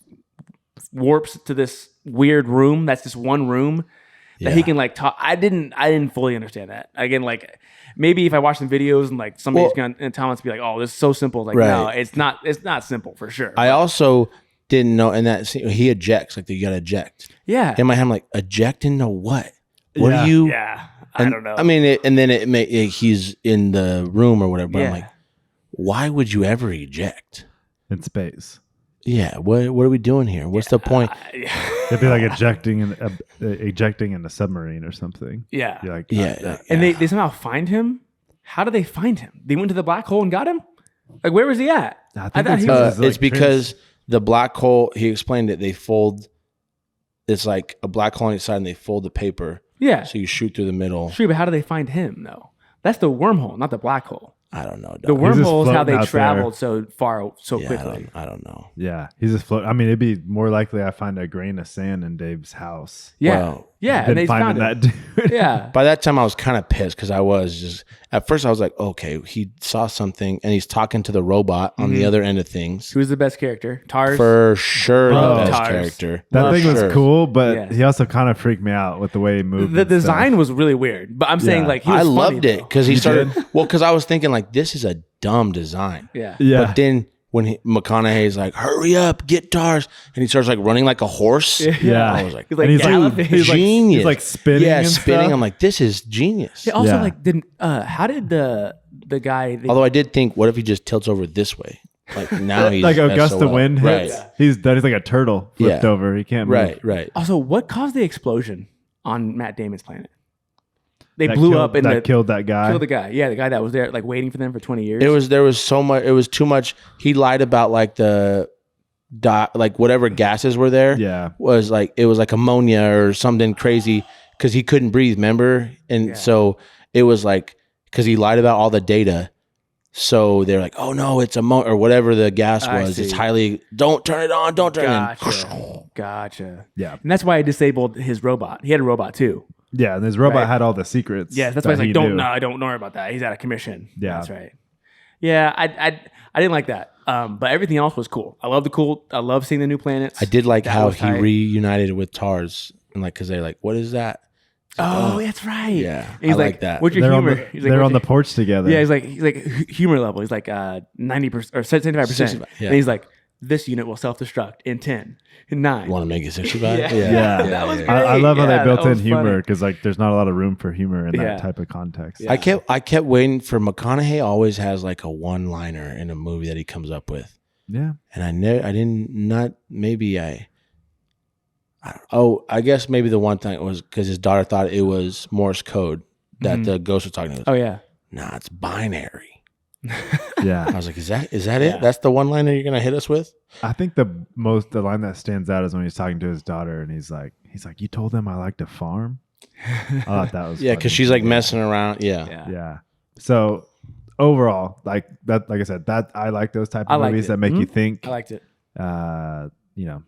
warps to this weird room that's just one room, that he Yeah. can like talk. I didn't fully understand that. Again, like maybe if I watch some videos and like somebody's gonna in the comments be like, "Oh, this is so simple." Like, no, Right. it's not. It's not simple for sure. I also didn't know, and that scene, he ejects, like you got to eject. yeah, In my head, I'm like, eject into what? What Yeah. are you? yeah. I And, don't know. I mean, and then he's in the room or whatever. But I'm Yeah. like, why would you ever eject? In space. Yeah. What are we doing here? What's the point? It'd be like ejecting in a submarine or something. yeah. You're like, Yeah. And they somehow find him. How did they find him? They went to the black hole and got him. Like, where was he at? I think thought it's he because was. it's like it's because the black hole. He explained it. They fold. It's like a black hole on each side, and they fold the paper. Yeah, So you shoot through the middle. sure. But how do they find him though? That's the wormhole, not the black hole. I don't know. The dog. just wormhole is how floating they out traveled so far so Yeah, quickly. I don't know. Yeah, he's just floating. I mean, it'd be more likely I find a grain of sand in Dave's house. Yeah, Well, yeah. And than they found finding him. that dude. Yeah, By that time, I was kind of pissed because I was just at first I was like, okay, he saw something and he's talking to the robot on the other end of things. who's the best character? Tars. For sure, Oh. the best Tars. character. That Love thing was sure. cool, but Yeah. he also kind of freaked me out with the way he moved. The and stuff. design was really weird, but I'm saying Yeah. like he was I funny, loved it though. because he You started. did? Well, because I was thinking like this is a dumb design. Yeah, Yeah, But then when McConaughey's like, "Hurry up, get Tars," and he starts like running like a horse. yeah. I was like, He's like, And he's galloping. like, he's like, genius. he's like spinning. yeah, and spinning. stuff. I'm like, this is genius. Yeah, also, Yeah. like, didn't how did the guy? Although I did think, what if he just tilts over this way? Like now he's like a gust SOL. of wind hits. Right. He's done. He's like a turtle flipped Yeah. over. He can't move. Right. also, what caused the explosion on Matt Damon's planet? They That blew killed- up in that the killed that guy. killed the guy. Yeah, the guy that was there, like waiting for them for 20 years. There was so much. It was too much. He lied about like like whatever gases were there. Yeah. Was like it was like ammonia or something crazy because he couldn't breathe. Remember, and Yeah. so it was like because he lied about all the data. So they're like, oh no, it's ammonia or whatever the gas I was. It's see. highly. Don't turn it on. Don't turn it on. Gotcha. Yeah. And that's why I disabled his robot. He had a robot too. Yeah. And his robot Right. had all the secrets. Yeah, that's why he's that like, he don't knew. don't worry about that. He's out of commission. Yeah. That's right. Yeah, I didn't like that. But everything else was cool. I love seeing the new planets. I did like That how was he tight. reunited with Tars and like because they're like, what is that? Oh, that's right. Yeah, And he's I like that. What's your They're humor? on the, He's like, they're "What's on the your-" porch together. Yeah, he's like humor level. He's like 90% or 75%. 65, yeah. And he's like, this unit will self-destruct in 10, in 9. Want to make it 65? Yeah. Yeah. That was I love how Yeah, they built that in was humor funny. because like there's not a lot of room for humor in Yeah. that type of context. Yeah. I kept waiting for McConaughey. Always has like a one-liner in a movie that he comes up with, Yeah. and I guess maybe the one thing was because his daughter thought it was Morse code that the ghost was talking to. Oh, yeah. Nah, it's binary. Yeah. I was like, is that Yeah. it? That's the one-liner you're gonna hit us with? I think the line that stands out is when he's talking to his daughter and he's like, you told them I like to farm. I thought that was Yeah, funny. because she's like messing around. Yeah. Yeah. Yeah. So overall, like I said, that I like those type I of liked movies it. that make you think. I liked it.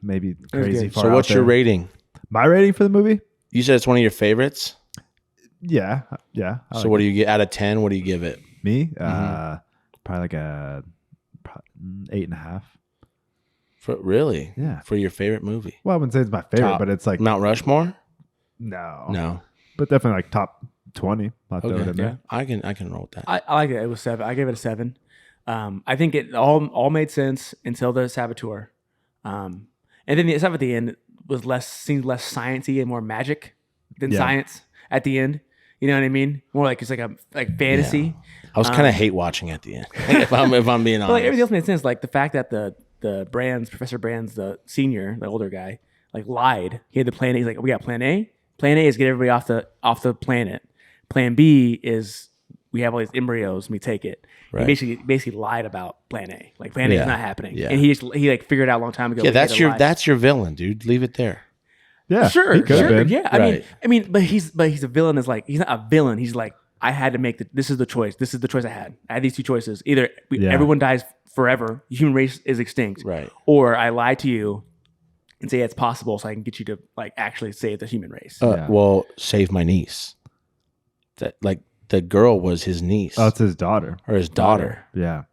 Maybe was crazy good. far. So what's out your there. rating? My rating for the movie? You said it's one of your favorites. Yeah. I So like what do you get out of 10? What do you give it? me? Probably like a 8.5. For really? Yeah. For your favorite movie? Well, I wouldn't say it's my favorite, Top. but it's like Mount Rushmore? no, No. but definitely like top 20. I'll throw it Okay. in there. I can roll with that. I like it. It was 7. I gave it a 7. I think it all made sense until the saboteur. And then the stuff at the end seemed less sciencey and more magic than Yeah. science at the end. You know what I mean? More like it's like a fantasy. I was kind of hate watching at the end. if I'm being honest. But like everything else made sense. Like the fact that the Professor Brands, the senior, the older guy, like lied. He had the plan A. He's like, we got plan A. Plan A is get everybody off the planet. Plan B is we have all these embryos and we take it. Right. He basically lied about plan A. Like plan A Yeah. is not happening. Yeah. And he like figured it out a long time ago. Yeah, but he had to lie. that's your villain, dude. Leave it there. Yeah, Sure, he could have sure, been. yeah. Right. I mean, but he's a villain. Is like he's not a villain. He's like I had to make this is the choice. This is the choice I had. I had these two choices. Either Yeah. everyone dies forever, the human race is extinct, Right. or I lie to you and say it's possible, so I can get you to like actually save the human race. Yeah. Well, save my niece. That like the girl was his niece Oh, it's his daughter. or his daughter. Yeah.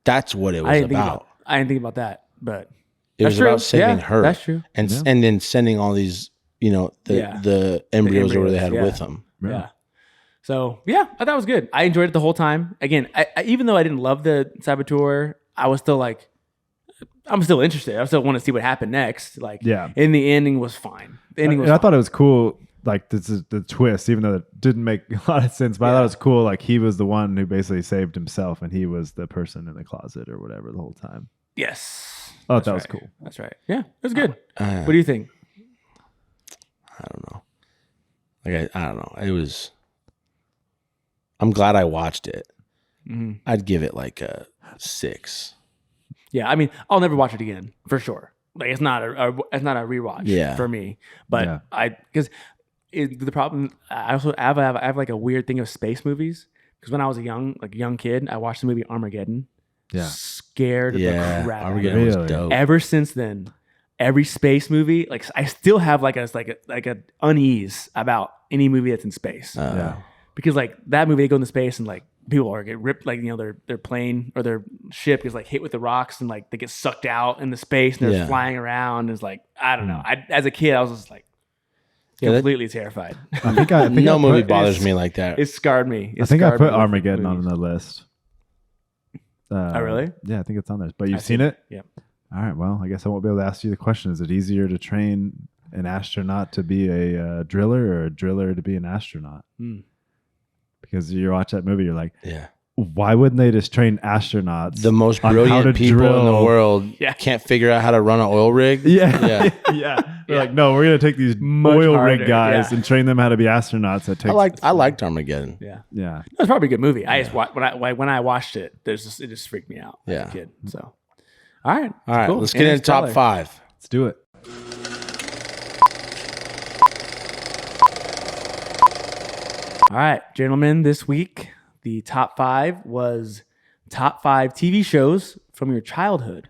That's what it was I didn't about. I didn't think about that, but It was that's true. about saving Yeah, her. that's true. And Yeah. and then sending all these you know, the embryos or whatever they had yeah. with them. Yeah. So yeah, I thought it was good. I enjoyed it the whole time. Again, I even though I didn't love the saboteur, I was still like, I'm still interested. I still want to see what happened next. Like, and the ending was fine. The ending was. I thought it was cool. Like this is the twist, even though it didn't make a lot of sense. But I thought it was cool. Like he was the one who basically saved himself, and he was the person in the closet or whatever the whole time. Yes. I thought that was cool. That's right. Yeah, it was good. What do you think? I don't know. Like I don't know. It was. I'm glad I watched it. Mm-hmm. I'd give it like a 6. Yeah, I mean, I'll never watch it again for sure. Like it's not a rewatch for me. But because the problem, I also have like a weird thing of space movies. Because when I was a young kid, I watched the movie Armageddon. Yeah, scared of the crap. Armageddon was dope. Ever since then, every space movie, like I still have like a unease about any movie that's in space. Because like that movie, they go into space and like people are get ripped, like, you know, their plane or their ship is like hit with the rocks and like they get sucked out into space and they're flying around. It's like, I don't know. As a kid, I was just like completely terrified. I think no movie bothers me like that. It scarred me. I think I put Armageddon on the list. Oh, really? Yeah, I think it's on there. But you've seen it? Yeah. All right. Well, I guess I won't be able to ask you the question. Is it easier to train an astronaut to be a driller or a driller to be an astronaut? Because you watch that movie, you're like, why wouldn't they just train astronauts? The most brilliant people in the world can't figure out how to run an oil rig. Yeah. They're like, no, we're gonna take these oil rig guys and train them how to be astronauts. That takes. I liked Armageddon. Yeah. That's probably a good movie. I just when I watched it, it just freaked me out as a kid. So, all right, cool. Let's get into top 5. Let's do it. All right, gentlemen, this week, the top 5 was top 5 TV shows from your childhood.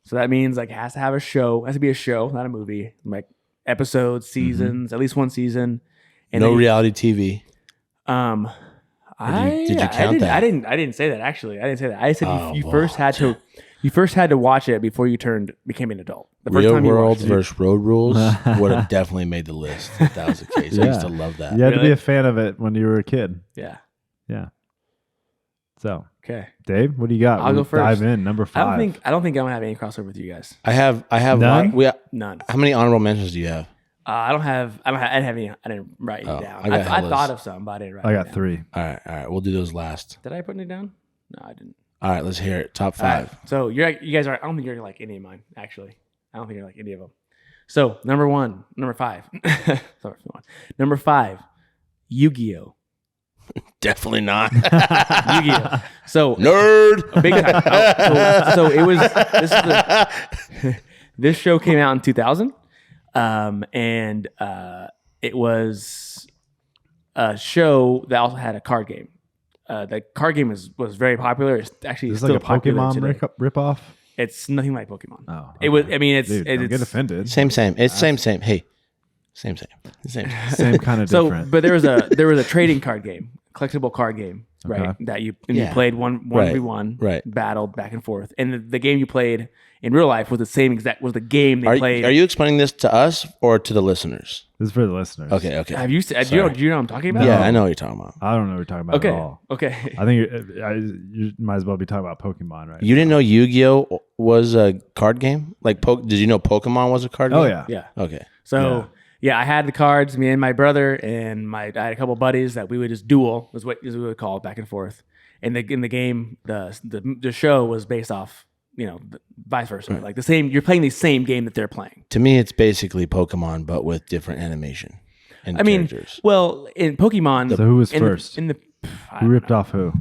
So that means like it has to have a show. It has to be a show, not a movie. Like episodes, seasons, at least one season. And no reality TV. Did you count that? I didn't say that actually. I didn't say that. I said you first had to watch it before you became an adult. The first Real time you World watched it. versus Road Rules would have definitely made the list if that was the case. I used to love that. You had to be a fan of it when you were a kid. Yeah. So, okay, Dave, what do you got? I'll go first. Dive in. Number 5. I don't think I'm gonna have any crossover with you guys. I have none. None. How many honorable mentions do you have? I didn't have any. I didn't write any down. I thought of some, but I didn't write. I got 3. All right. We'll do those last. Did I put any down? No, I didn't. All right, let's hear it. Top 5. Right. So you guys are. I don't think you're gonna like any of mine. Actually, I don't think you're like any of them. So number 5. Sorry, number 5, Yu-Gi-Oh. Definitely not. Yu-Gi-Oh. So nerd. Big time. So it was this show came out in 2000, and it was a show that also had a card game. The card game was very popular. It's actually Is still like a popular Pokemon today. rip-off? It's nothing like Pokemon. Oh, okay. It was. I mean, it's. Dude, don't get offended. Same. It's same. Hey, same. Same kind of different. So, but there was a trading card game, collectible card game, right? Okay. That you played 1v1, right? Battled back and forth, and the game you played in real life was the game they played. Are you explaining this to us or to the listeners? This is for the listeners. Okay. Have you? Do you know what I'm talking about? Yeah, I know what you're talking about. I don't know what you're talking about at all. Okay. I think you might as well be talking about Pokemon, right? You didn't know Yu-Gi-Oh was a card game? Like, did you know Pokemon was a card game? Oh yeah. Yeah. Okay. So I had the cards. Me and my brother and I had a couple buddies that we would just duel. Is what we would call it, back and forth. And in the game, the show was based off. Vice versa. Like the same. You're playing the same game that they're playing. To me, it's basically Pokemon, but with different animation. And characters. Well, in Pokemon, so who was first? Who ripped off who?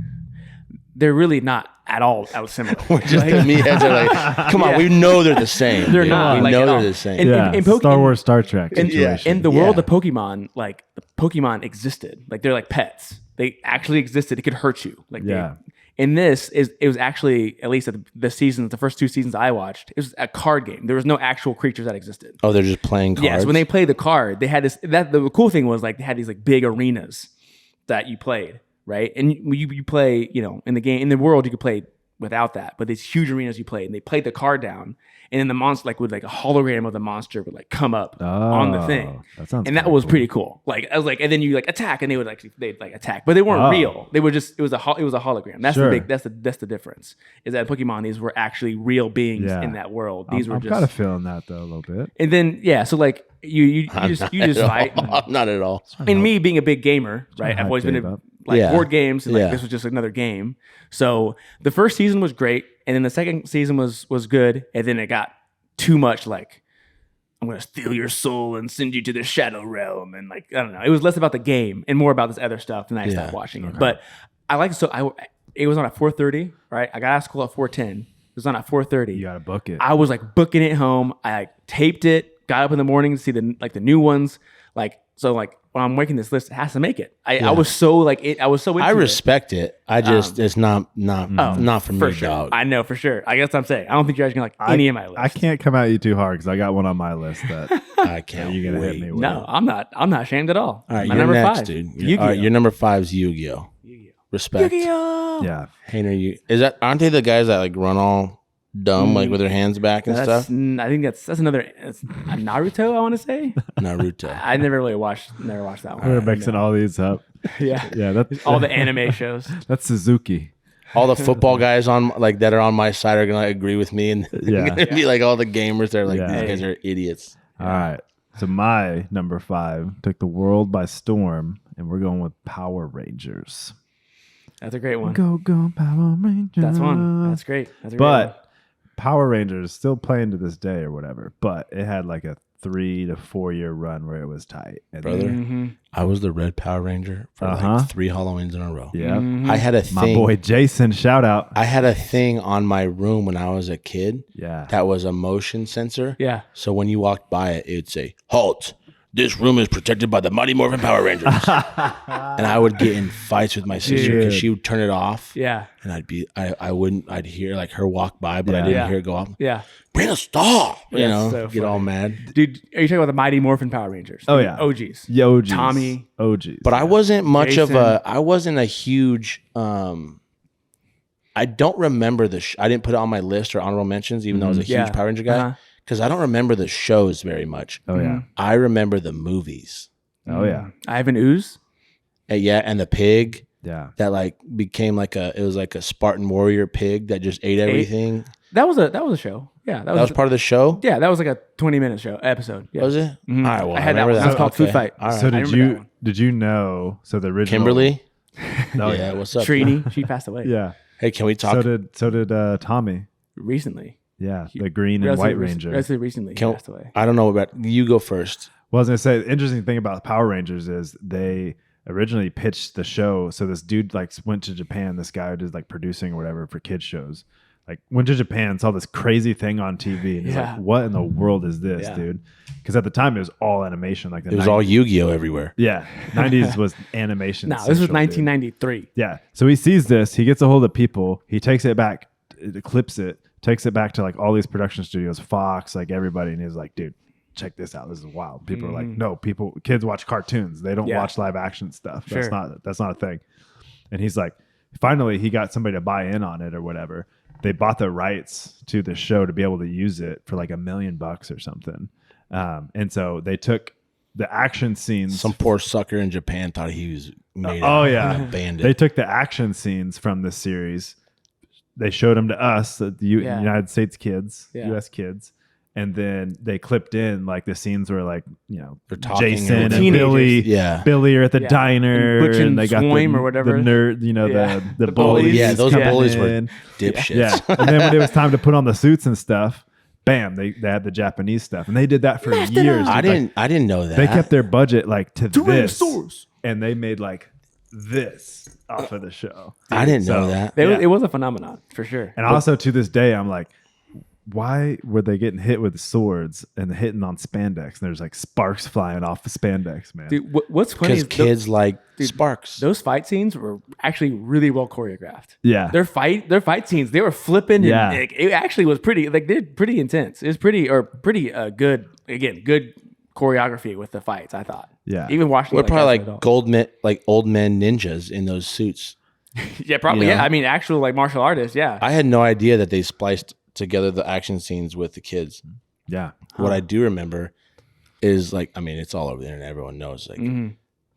They're really not at all similar. We're just the meatheads are like, come on, we know they're the same. They're dude. not. We know at all. they're the same. In Star Wars, Star Trek situation. In the world of Pokemon, like the Pokemon existed. Like they're like pets. They actually existed. It could hurt you. In this, it was actually, at least at the first 2 seasons I watched, it was a card game. There was no actual creatures that existed. Oh, they're just playing cards? Yes, when they played the card, they had this. The cool thing was like they had these like big arenas that you played, right? And you play, in the game, in the world, you could play without that, but these huge arenas you played, and they played the card down, and then the monster like would like a hologram of the monster would like come up on the thing. That sounds and that kinda was cool. pretty cool. Like I was like, and then you like attack, and they'd like attack, but they weren't real. They were just it was a hologram. That's Sure. that's the difference. Is that in Pokemon these were actually real beings in that world. These were I'm just kind of feeling that though a little bit. and then so like you just fight. And, Not at all. and me being a big gamer, right? to I've always hype been Dave a, up. like Yeah. board games, and like Yeah. this was just another game. So the first season was great, and then the second season was good, and then it got too much like I'm gonna steal your soul and send you to the shadow realm, and like I don't know. It was less about the game and more about this other stuff, and I stopped watching it. But I like it was on at 4:30, right? I got out of school at 4:10. It was on at 4:30. You gotta book it. I was like booking it home. I like taped it, got up in the morning to see the new ones. Like so like when I'm making this list, it has to make it. I was so like it. I was so into I it. respect it. I just it's not for me, sure. dog. I know for sure. I guess what I'm saying. I don't think you guys can like any of my list. I can't come at you too hard because I got one on my list that I can't. you're gonna hit wait. me with. No, I'm not ashamed at all. All right, My you're number next, 5, dude. Yu-Gi-Oh. All right, your number 5 is Yu-Gi-Oh. Respect. Yu-Gi-Oh. Yeah, Hainer, aren't they the guys that like run all dumb like with their hands back and That's, stuff? I think that's another it's Naruto. I want to say. Naruto. I never watched that one. we're mixing all these up. Yeah, Yeah, that's all the anime shows. That's Suzuki. All the football guys on like that are on my side are gonna agree with me, and Yeah. gonna be like all the gamers. They're like Yeah. these guys are idiots. All right. So my number 5 took the world by storm, and we're going with Power Rangers. That's a great one. Go Power Rangers. That's one. That's great. That's a great one. But Power Rangers still playing to this day or whatever. But it had like a 3 to 4 year run where it was tight. And Brother, Mm-hmm. I was the Red Power Ranger for Uh-huh. like 3 Halloweens in a row. yeah, I had a my thing. boy Jason, shout out. I had a thing on my room when I was a kid Yeah, that was a motion sensor. Yeah. So when you walked by it, it would say, "Halt! This room is protected by the Mighty Morphin Power Rangers." And I would get in fights with my sister because Dude. she would turn it off. Yeah. And I'd hear like her walk by, but I Yeah. didn't Yeah. hear it go off. Yeah. Brandon, stop! That's so Get all mad. Dude, are you talking about the Mighty Morphin Power Rangers? Oh, yeah. OGs. OGs. Tommy. OGs. But I wasn't much of Jason. I wasn't a huge, I don't remember I didn't put it on my list or honorable mentions, even though I was a huge Yeah. Power Ranger guy. Uh-huh. Because I don't remember the shows very much. Oh yeah. I remember the movies. Oh yeah. Ivan Ooze. And the pig Yeah. that like became it was like a Spartan warrior pig that just ate everything. That was a show. Yeah. That was part of the show? Yeah, that was like a 20-minute show episode. Yeah. Was it? Mhm. All right, well, I had that remember one. It was called Food Fight. All right. So I did remember that one. you know? So the original Kimberly? Oh yeah, what's up? Trini, she passed away Yeah. Hey, can we talk? So did Tommy. recently. Yeah, the green and white ranger. Relatively recently, he Can- passed away. I don't know about you. Go first. Well, I was gonna say the interesting thing about Power Rangers is they originally pitched the show. So this dude like went to Japan. This guy who did like producing or whatever for kids shows. Like went to Japan, saw this crazy thing on TV, and he's Yeah. like, "What in the world is this, Yeah. dude?" Because at the time it was all animation. Like It was all Yu-Gi-Oh everywhere. yeah, 90s was animation. No, this was central, dude. 1993. Yeah. So he sees this, he gets a hold of people, he takes it back, clips it, takes it back to like all these production studios, Fox, like everybody, and he's like, dude, check this out. This is wild. People are like, no, kids watch cartoons. They don't Yeah. watch live action stuff. Sure. That's not a thing. And he's like, finally he got somebody to buy in on it or whatever. They bought the rights to the show to be able to use it for like $1 million or something. And so they took the action scenes. Some poor sucker in Japan thought he was made Oh, a yeah. bandit. They took the action scenes from this series. They showed them to us, the Yeah. United States kids, Yeah. U.S. kids, and then they clipped in like the scenes where like They're talking Jason and Teenagers. Billy, yeah. Billy are at the Yeah. diner, And Butch and they got Swoim or whatever. the nerd, Yeah. the The bullies. bullies. Yeah, those coming bullies were in. dipshits. Yeah, and then when it was time to put on the suits and stuff, bam, they had the Japanese stuff, and they did that for years. I dude. Like, didn't know that. they kept their budget like to this, Tyrannosaurus. and they made like this off of the show. I didn't know So- that. Yeah. It was a phenomenon for sure. And also to this day, I'm like, why were they getting hit with swords and hitting on spandex? And there's like sparks flying off the spandex, man. Dude, what's funny Because is kids like sparks. those fight scenes were actually really well choreographed. Yeah. Their fight scenes, they were flipping. Yeah. And it actually was pretty, like they're pretty intense. It was pretty good. Again, good choreography with the fights. I thought. Yeah. Even watching. We're it, probably as an like adult. old men ninjas in those suits. Yeah, probably. You know? Yeah, I mean, actual like martial artists. Yeah. I had no idea that they spliced together the action scenes with the kids. Yeah. What I do remember is like, I mean, it's all over the internet. Everyone knows. Like, Mm-hmm.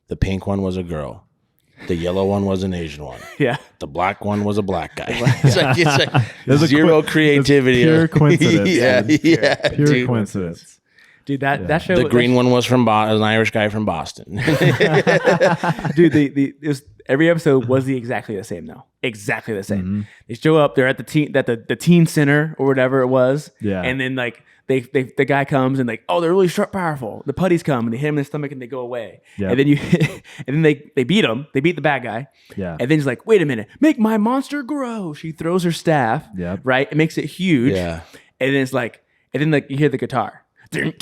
the pink one was a girl, the yellow one was an Asian one, Yeah. the black one was a black guy. it's like There's a zero it's creativity. pure coincidence. yeah, dude. yeah, Pure dude. coincidence. Dude, that show. The green one was from an Irish guy from Boston. Dude, it was, every episode was exactly the same though. Exactly the same. Mm-hmm. They show up. They're at the teen center or whatever it was. Yeah. And then like the guy comes and like, oh, they're really sharp, powerful. The putties come and they hit him in the stomach and they go away. Yeah. And then and then they beat him. They beat the bad guy. Yeah. And then he's like, wait a minute, make my monster grow. She throws her staff. Yep. Right. It makes it huge. Yeah. And then it's like, and then like you hear the guitar. Dude,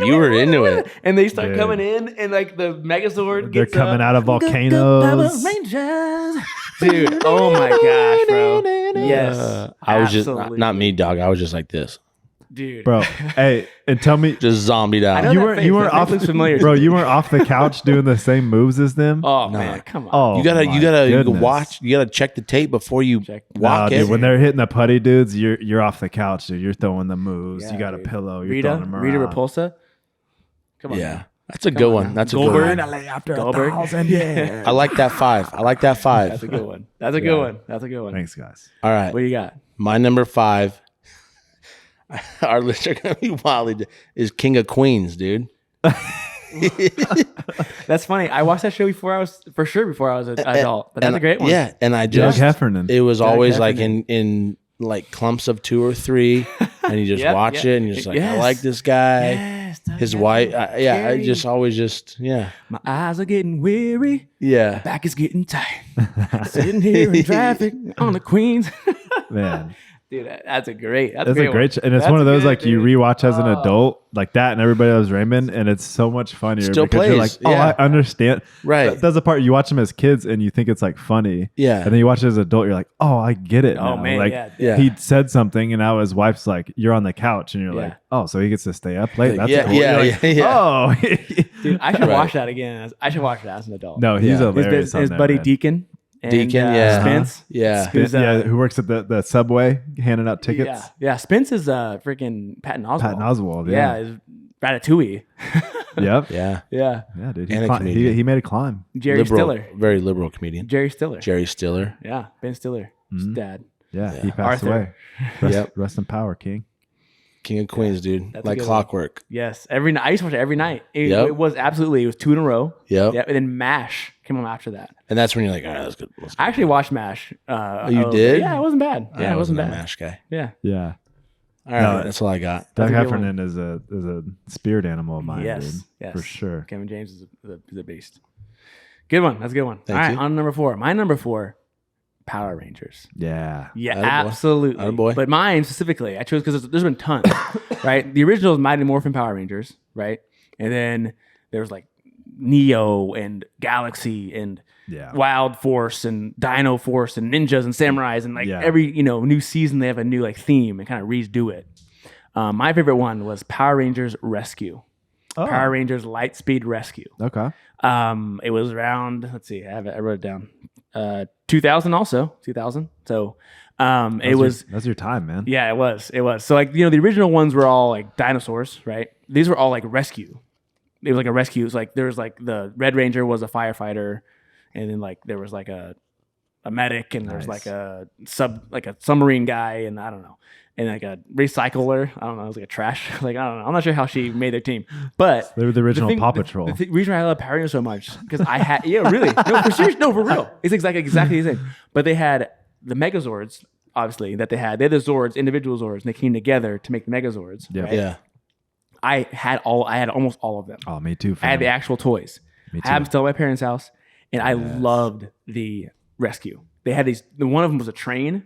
you were into it. And they start Dude. coming in, and like the Megazord They're gets coming out of Go, volcanoes. Power Rangers. Dude, oh my gosh, bro. Yes. I was just Absolutely. not me, dog. I was just like this, Dude. Bro, hey, and tell me, just zombied I know out. you that weren't face. you weren't That face off looks familiar. bro. You weren't off the couch doing the same moves as them. Oh, man. Come on. Oh, You gotta my you goodness. watch. You gotta check the tape before you Check. walk Nah, it. dude, when they're hitting the putty dudes, you're off the couch, dude. You're throwing the moves. Yeah, you got a dude. pillow. You're throwing them Rita around. Repulsa. Come on. yeah, man. that's a good one. That's a good Goldberg. one. after Goldberg. Yeah. I like that 5. I like that 5. That's a good one. That's a good one. That's a good one. Thanks, guys. All right, What do you got? my number 5. Our list are gonna be wildly. Is King of Queens, dude. That's funny. I watched that show before I was an adult. But that's a great one. Yeah, and I Doug just Heffernan. it was always like Heffernan. in like clumps of 2 or 3, and you just Yep, watch yep. it, and you're just like, I Yes. like this guy. Yes, His wife, I Carrie. just always just My eyes are getting weary. yeah. Back is getting tight. Sitting here in traffic on the Queens. Man, Dude, that's a great. That's that's a great, and it's That's one of those good, like you dude. rewatch as an adult, like that, and Everybody Loves Raymond, and it's so much funnier Still because you're like, plays, oh, yeah. I understand. Right. That's the part you watch them as kids, and you think it's like funny. Yeah. And then you watch it as an adult, you're like, oh, I get it. Oh, now. man, like yeah. he said something, and now his wife's like, you're on the couch, and you're Yeah. like, oh, so he gets to stay up late. That's Yeah, cool. yeah, You're like, yeah. Oh, Dude, I should Right. watch that again. I should watch it as an adult. no, he's Yeah. hilarious. on his there, buddy man. Deacon. And, Deacon, yeah. Spence. Yeah. Who's, Yeah, who works at the subway handing out tickets? Yeah, yeah. Spence is freaking Patton Oswalt. Patton Oswalt. Yeah, Yeah. is Ratatouille. Yep. Yeah. Yeah, Yeah, dude. And a He comedian. he made a climb. Jerry Liberal, Stiller. very liberal comedian. Jerry Stiller. Jerry Stiller. Yeah, Ben Stiller. His dad. Yeah, he passed Arthur. away. Rest, Yep. rest in power, King. King of Queens, dude. That's a Like good clockwork. Yes, every night. I used to watch it every night. It, Yep. it was absolutely. It was 2 in a row. Yep. Yeah, and then MASH came on after that. And that's when you're like, all right, let's go. Let's go. I actually watched MASH. You did? Yeah, it wasn't bad. Yeah, I it wasn't a bad. MASH guy. Yeah. Yeah. All right, No, that's all I got. Doug a good Heffernan is a spirit animal of mine, Yes. dude. Yes. For sure. Kevin James is a beast. Good one. That's a good one. Thank All right, you. on number 4. My number 4, Power Rangers. Yeah. Yeah, Attaboy. absolutely. Attaboy. But mine specifically, I chose because there's been tons, right? The original is Mighty Morphin Power Rangers, right? And then there was like Neo and Galaxy and Yeah. Wild Force and Dino Force and Ninjas and Samurais and like Yeah. every new season they have a new like theme and kind of redo it. My favorite one was Power Rangers Rescue. Oh. Power Rangers Lightspeed Rescue. Okay. It was around, let's see, I wrote it down. 2000 also, 2000. So That's your time, man. yeah, it was. So like, the original ones were all like dinosaurs, right? These were all like rescue. It was like a rescue. It was like, there was like the Red Ranger was a firefighter, and then like there was like a medic, and there was Nice. like a submarine guy, and I don't know. And like a recycler, I don't know, it was like a trash. Like, I don't know. I'm not sure how she made their team. But They were the original thing- Paw Patrol. The reason I love Power Rangers so much because I had really no for real. It's exactly the same. But they had the Megazords, obviously that they had the Zords, individual Zords, and they came together to make the Megazords. Yeah. right? Yeah. I had almost all of them. Oh, me too. I had fam. the actual toys. Me I had them too. still at my parents' house, and I loved the rescue. They had these. One of them was a train,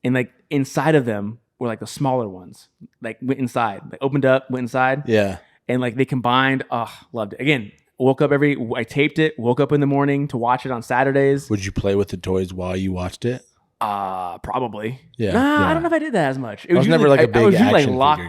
and like inside of them were like the smaller ones. Like went inside, like opened up, went inside. Yeah. And like they combined. Oh, loved it. Again, woke up I taped it. Woke up in the morning to watch it on Saturdays. Would you play with the toys while you watched it? Probably. Yeah. Nah, Yeah. I don't know if I did that as much. It was never, like, a I was big usually like action locked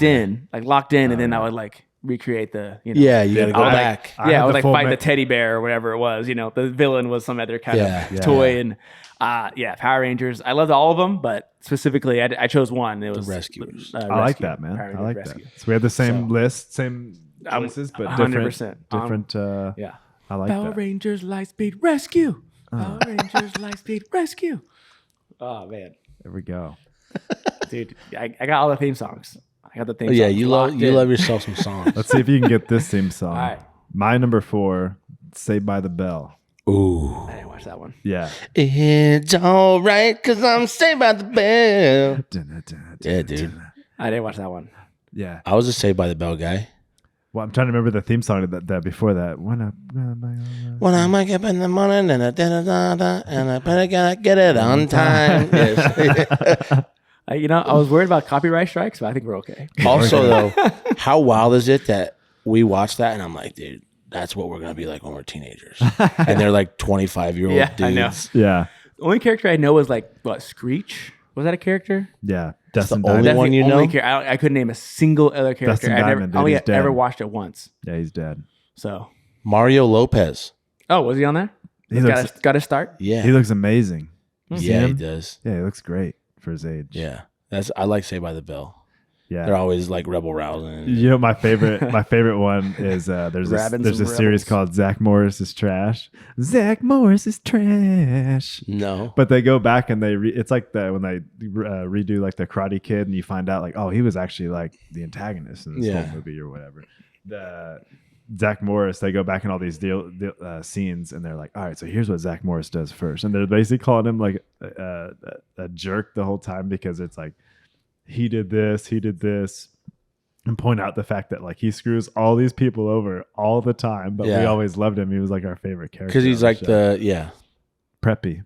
figure in, and then I would like recreate the Yeah, you got to go I- back. I yeah, had or the like full fight ma- the teddy bear or whatever it was. The villain was some other kind Yeah. of Yeah. toy. And Power Rangers. I loved all of them, but specifically, I chose one. It was Rescuers. I like Rescue. that, man. Power I Rangers like Rescue. that. So we had the same So- list, same choices, but 100%. different. Yeah. I like Power that. Rangers Lightspeed Rescue. Power Rangers Lightspeed Rescue. Oh man, There we go. dude, I got all the theme songs. I got the theme. Yeah, songs you locked in. love yourself some songs. Let's see if you can get this theme song. All right. My number 4, Saved by the Bell. Ooh. I didn't watch that one. Yeah. It's all right because I'm saved by the bell. Yeah, dude. I didn't watch that one. Yeah. I was a Saved by the Bell guy. Well, I'm trying to remember the theme song that before that. When I wake up in the morning and I better get it on time. Yes. I was worried about copyright strikes, but I think we're okay. Also, though, how wild is it that we watch that and I'm like, dude, that's what we're going to be like when we're teenagers. And they're like 25-year-old Yeah, dudes. I know. Yeah. The only character I know was like what Screech. Was that a character? Yeah. That's Dustin the only Diamond. one you know? I couldn't name a single other character. Dustin Diamond, dude, I only he's dead. ever watched it once. Yeah, he's dead. So, Mario Lopez. oh, was he on there? He looks, Got to start. Yeah. he looks amazing. You see Yeah, he him? does. Yeah, he looks great for his age. Yeah. I like Saved by the Bell. Yeah. They're always like rebel rousing. You know, my favorite one is there's Grabbing a some series rebels. called Zach Morris is Trash. Zach Morris is trash. No. But they go back and it's like when they redo like the Karate Kid and you find out like, oh, he was actually like the antagonist in this whole movie or whatever. The Zach Morris, they go back in all these scenes and they're like, all right, so here's what Zach Morris does first. And they're basically calling him like a jerk the whole time because it's like, he did this, and point out the fact that like he screws all these people over all the time, but we Yeah. always loved him. He was like our favorite character. Because he's on like show. Preppy.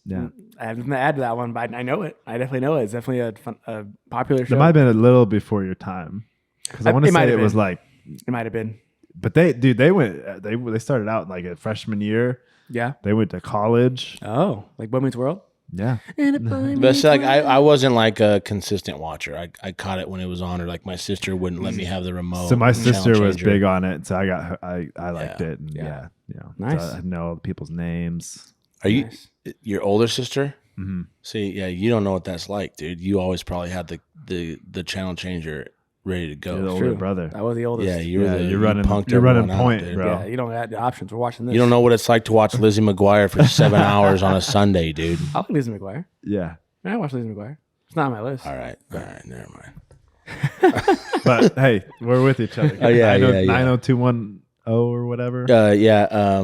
Yeah. I have nothing to add to that one, but I know it. I definitely know it. It's definitely a popular show. It might have been a little before your time. Because I want to It might say have it was been. like, It might have been. but they went, they started out like a freshman year. Yeah. They went to college. Oh, like Boy Meets World. Yeah. But see, like I wasn't like a consistent watcher. I caught it when it was on, or like my sister wouldn't let me have the remote. So my channel sister was changer. big on it. So I liked it. And Yeah. Nice. Nice. So I know all the people's names. Are you Nice. your older sister? Mm-hmm. See, yeah, you don't know what that's like, dude. You always probably had the channel changer ready to go. You're the older True. brother. That was the oldest. Yeah, you're running punked you're running everyone out, point, dude. bro. Yeah, you don't have the options. We're watching this. You don't know what it's like to watch Lizzie McGuire for 7 hours on a Sunday, dude. I like Lizzie McGuire. Yeah. I watch Lizzie McGuire. It's not on my list. All right, never mind. But hey, we're with each other. Oh, yeah, yeah, yeah. 90210 or whatever. Yeah.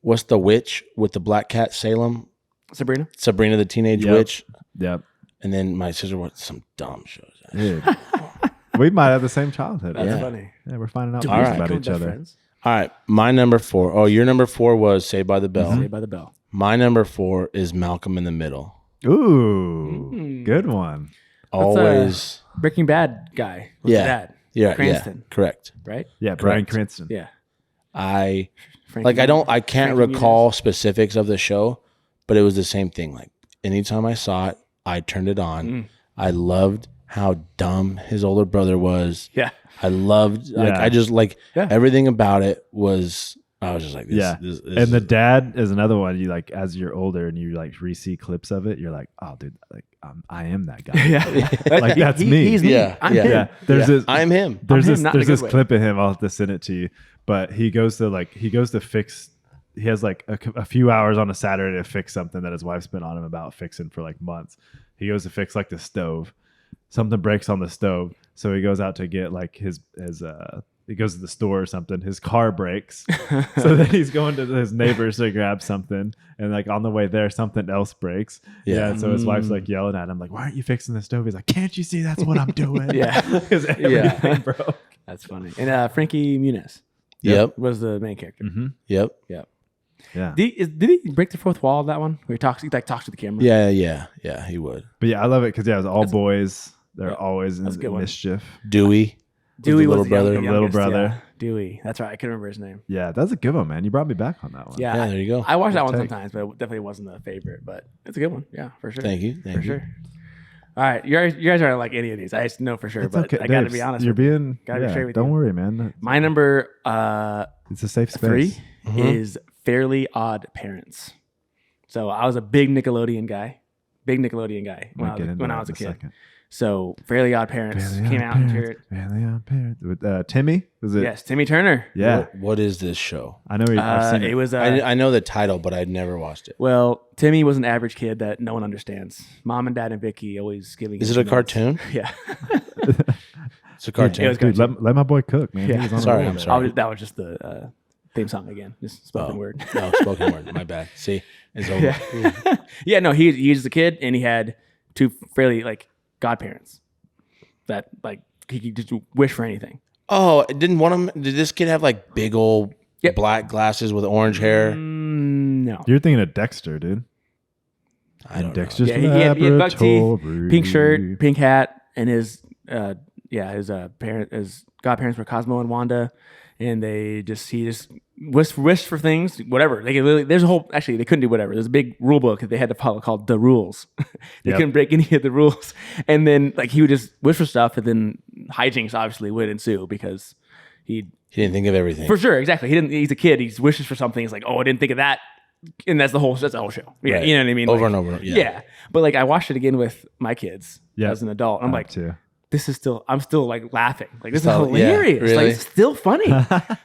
What's the witch with the black cat? Salem, Sabrina. Sabrina the Teenage Yep. Witch, Yep. and then my sister watched some dumb shows. Dude. We might have the same childhood. That's Yeah. funny. Yeah, we're finding out Do things we All right. about become each best other. friends? All right, my number 4. Oh, your number 4 was Saved by the Bell. Saved by the Bell. My number 4 is Malcolm in the Middle. Ooh, good one. Always, Breaking Bad guy. Was Yeah. the dad. yeah, Cranston. yeah, correct. Right? Yeah, Bryan Correct. Cranston. Yeah. I Frankie I can't Frankie recall specifics of the show, but it was the same thing. Like anytime I saw it, I turned it on. Mm. I loved how dumb his older brother was. Yeah. I loved like Yeah. I just like Yeah. everything about it was. I was just like, this, Yeah. this And the is- dad is another one. You like as you're older and you like re-see clips of it, you're like, oh, dude, like I am that guy. Yeah. Like, that's me. He's me. Yeah, I'm yeah. him. Yeah. There's Yeah, this. I'm him. There's him, this. not in a There's good this way. clip of him. I'll have to send it to you. But he goes to fix. He has like a few hours on a Saturday to fix something that his wife's been on him about fixing for like months. He goes to fix like the stove. Something breaks on the stove, so he goes out to get like his he goes to the store or something. His car breaks, so then he's going to his neighbors to grab something, and like on the way there, something else breaks. Yeah. And so his wife's like yelling at him, like, "Why aren't you fixing the stove?" He's like, "Can't you see that's what I'm doing?" Yeah. because everything broke. That's funny. And Frankie Muniz Yep. was the main character. Mm-hmm. Yep. Yep. Yeah, Did he break the fourth wall of that one? Where he talks to the camera. Yeah. He would. but yeah, I love it because it was all boys. They're Yeah, always in that's a good one. mischief. Dewey. Dewey was little the brother. youngest, Little brother. yeah. Dewey. That's right. I couldn't remember his name. Yeah, that's a good one, man. You brought me back on that one. Yeah. Yeah, there you go. I watch that one Good take. sometimes, but it definitely wasn't a favorite. But it's a good one. Yeah, for sure. Thank you. For Thank you. sure. All right, you guys aren't like any of these. I just know for sure, It's but okay. I got to Dave, be honest. You're with you. being. Gotta be straight with don't you. worry, man. My number It's a safe space. 3 Mm-hmm. is Fairly Odd Parents. So I was a big Nickelodeon guy when I was a kid. Second. So Fairly Odd Parents Fairly came Odd out and Parents, Fairly Odd Parents. With Timmy, was it? yes, Timmy Turner. Yeah, What is this show? I know. I've seen it. It was I know the title, but I'd never watched it. well, Timmy was an average kid that no one understands. Mom and Dad and Vicky always giving. Is him it a peanuts. cartoon? Yeah. It's a cartoon. It was Dude, let my boy cook, man. Yeah. He was on a Sorry, roll I'm there. sorry. That was just the theme song again, just spoken word. No, spoken word. My bad. See, it's over. Yeah. Yeah, no, he was a kid and he had 2 fairly like godparents that like he could just wish for anything. Oh, didn't one of them? Did this kid have like big old Yep. black glasses with orange hair? No. You're thinking of Dexter, dude. I don't know. Dexter's Yeah, he had buck teeth, Laboratory. pink shirt, pink hat, and his godparents were Cosmo and Wanda, and he just wished for things, whatever. They could there's a whole actually they couldn't do whatever. There's a big rule book that they had to follow called the rules. They Yep. couldn't break any of the rules, and then like he would just wish for stuff, and then hijinks obviously would ensue because he He didn't think of everything. for sure exactly he's a kid. He wishes for something. He's like, oh, I didn't think of that. And that's the whole show. Yeah, Right. you know what I mean? Over Like, and over. Yeah. Yeah. But like I watched it again with my kids Yeah. as an adult. I'm like, too. I'm still like laughing. Like this is Oh, yeah, hilarious. really? Like it's still funny.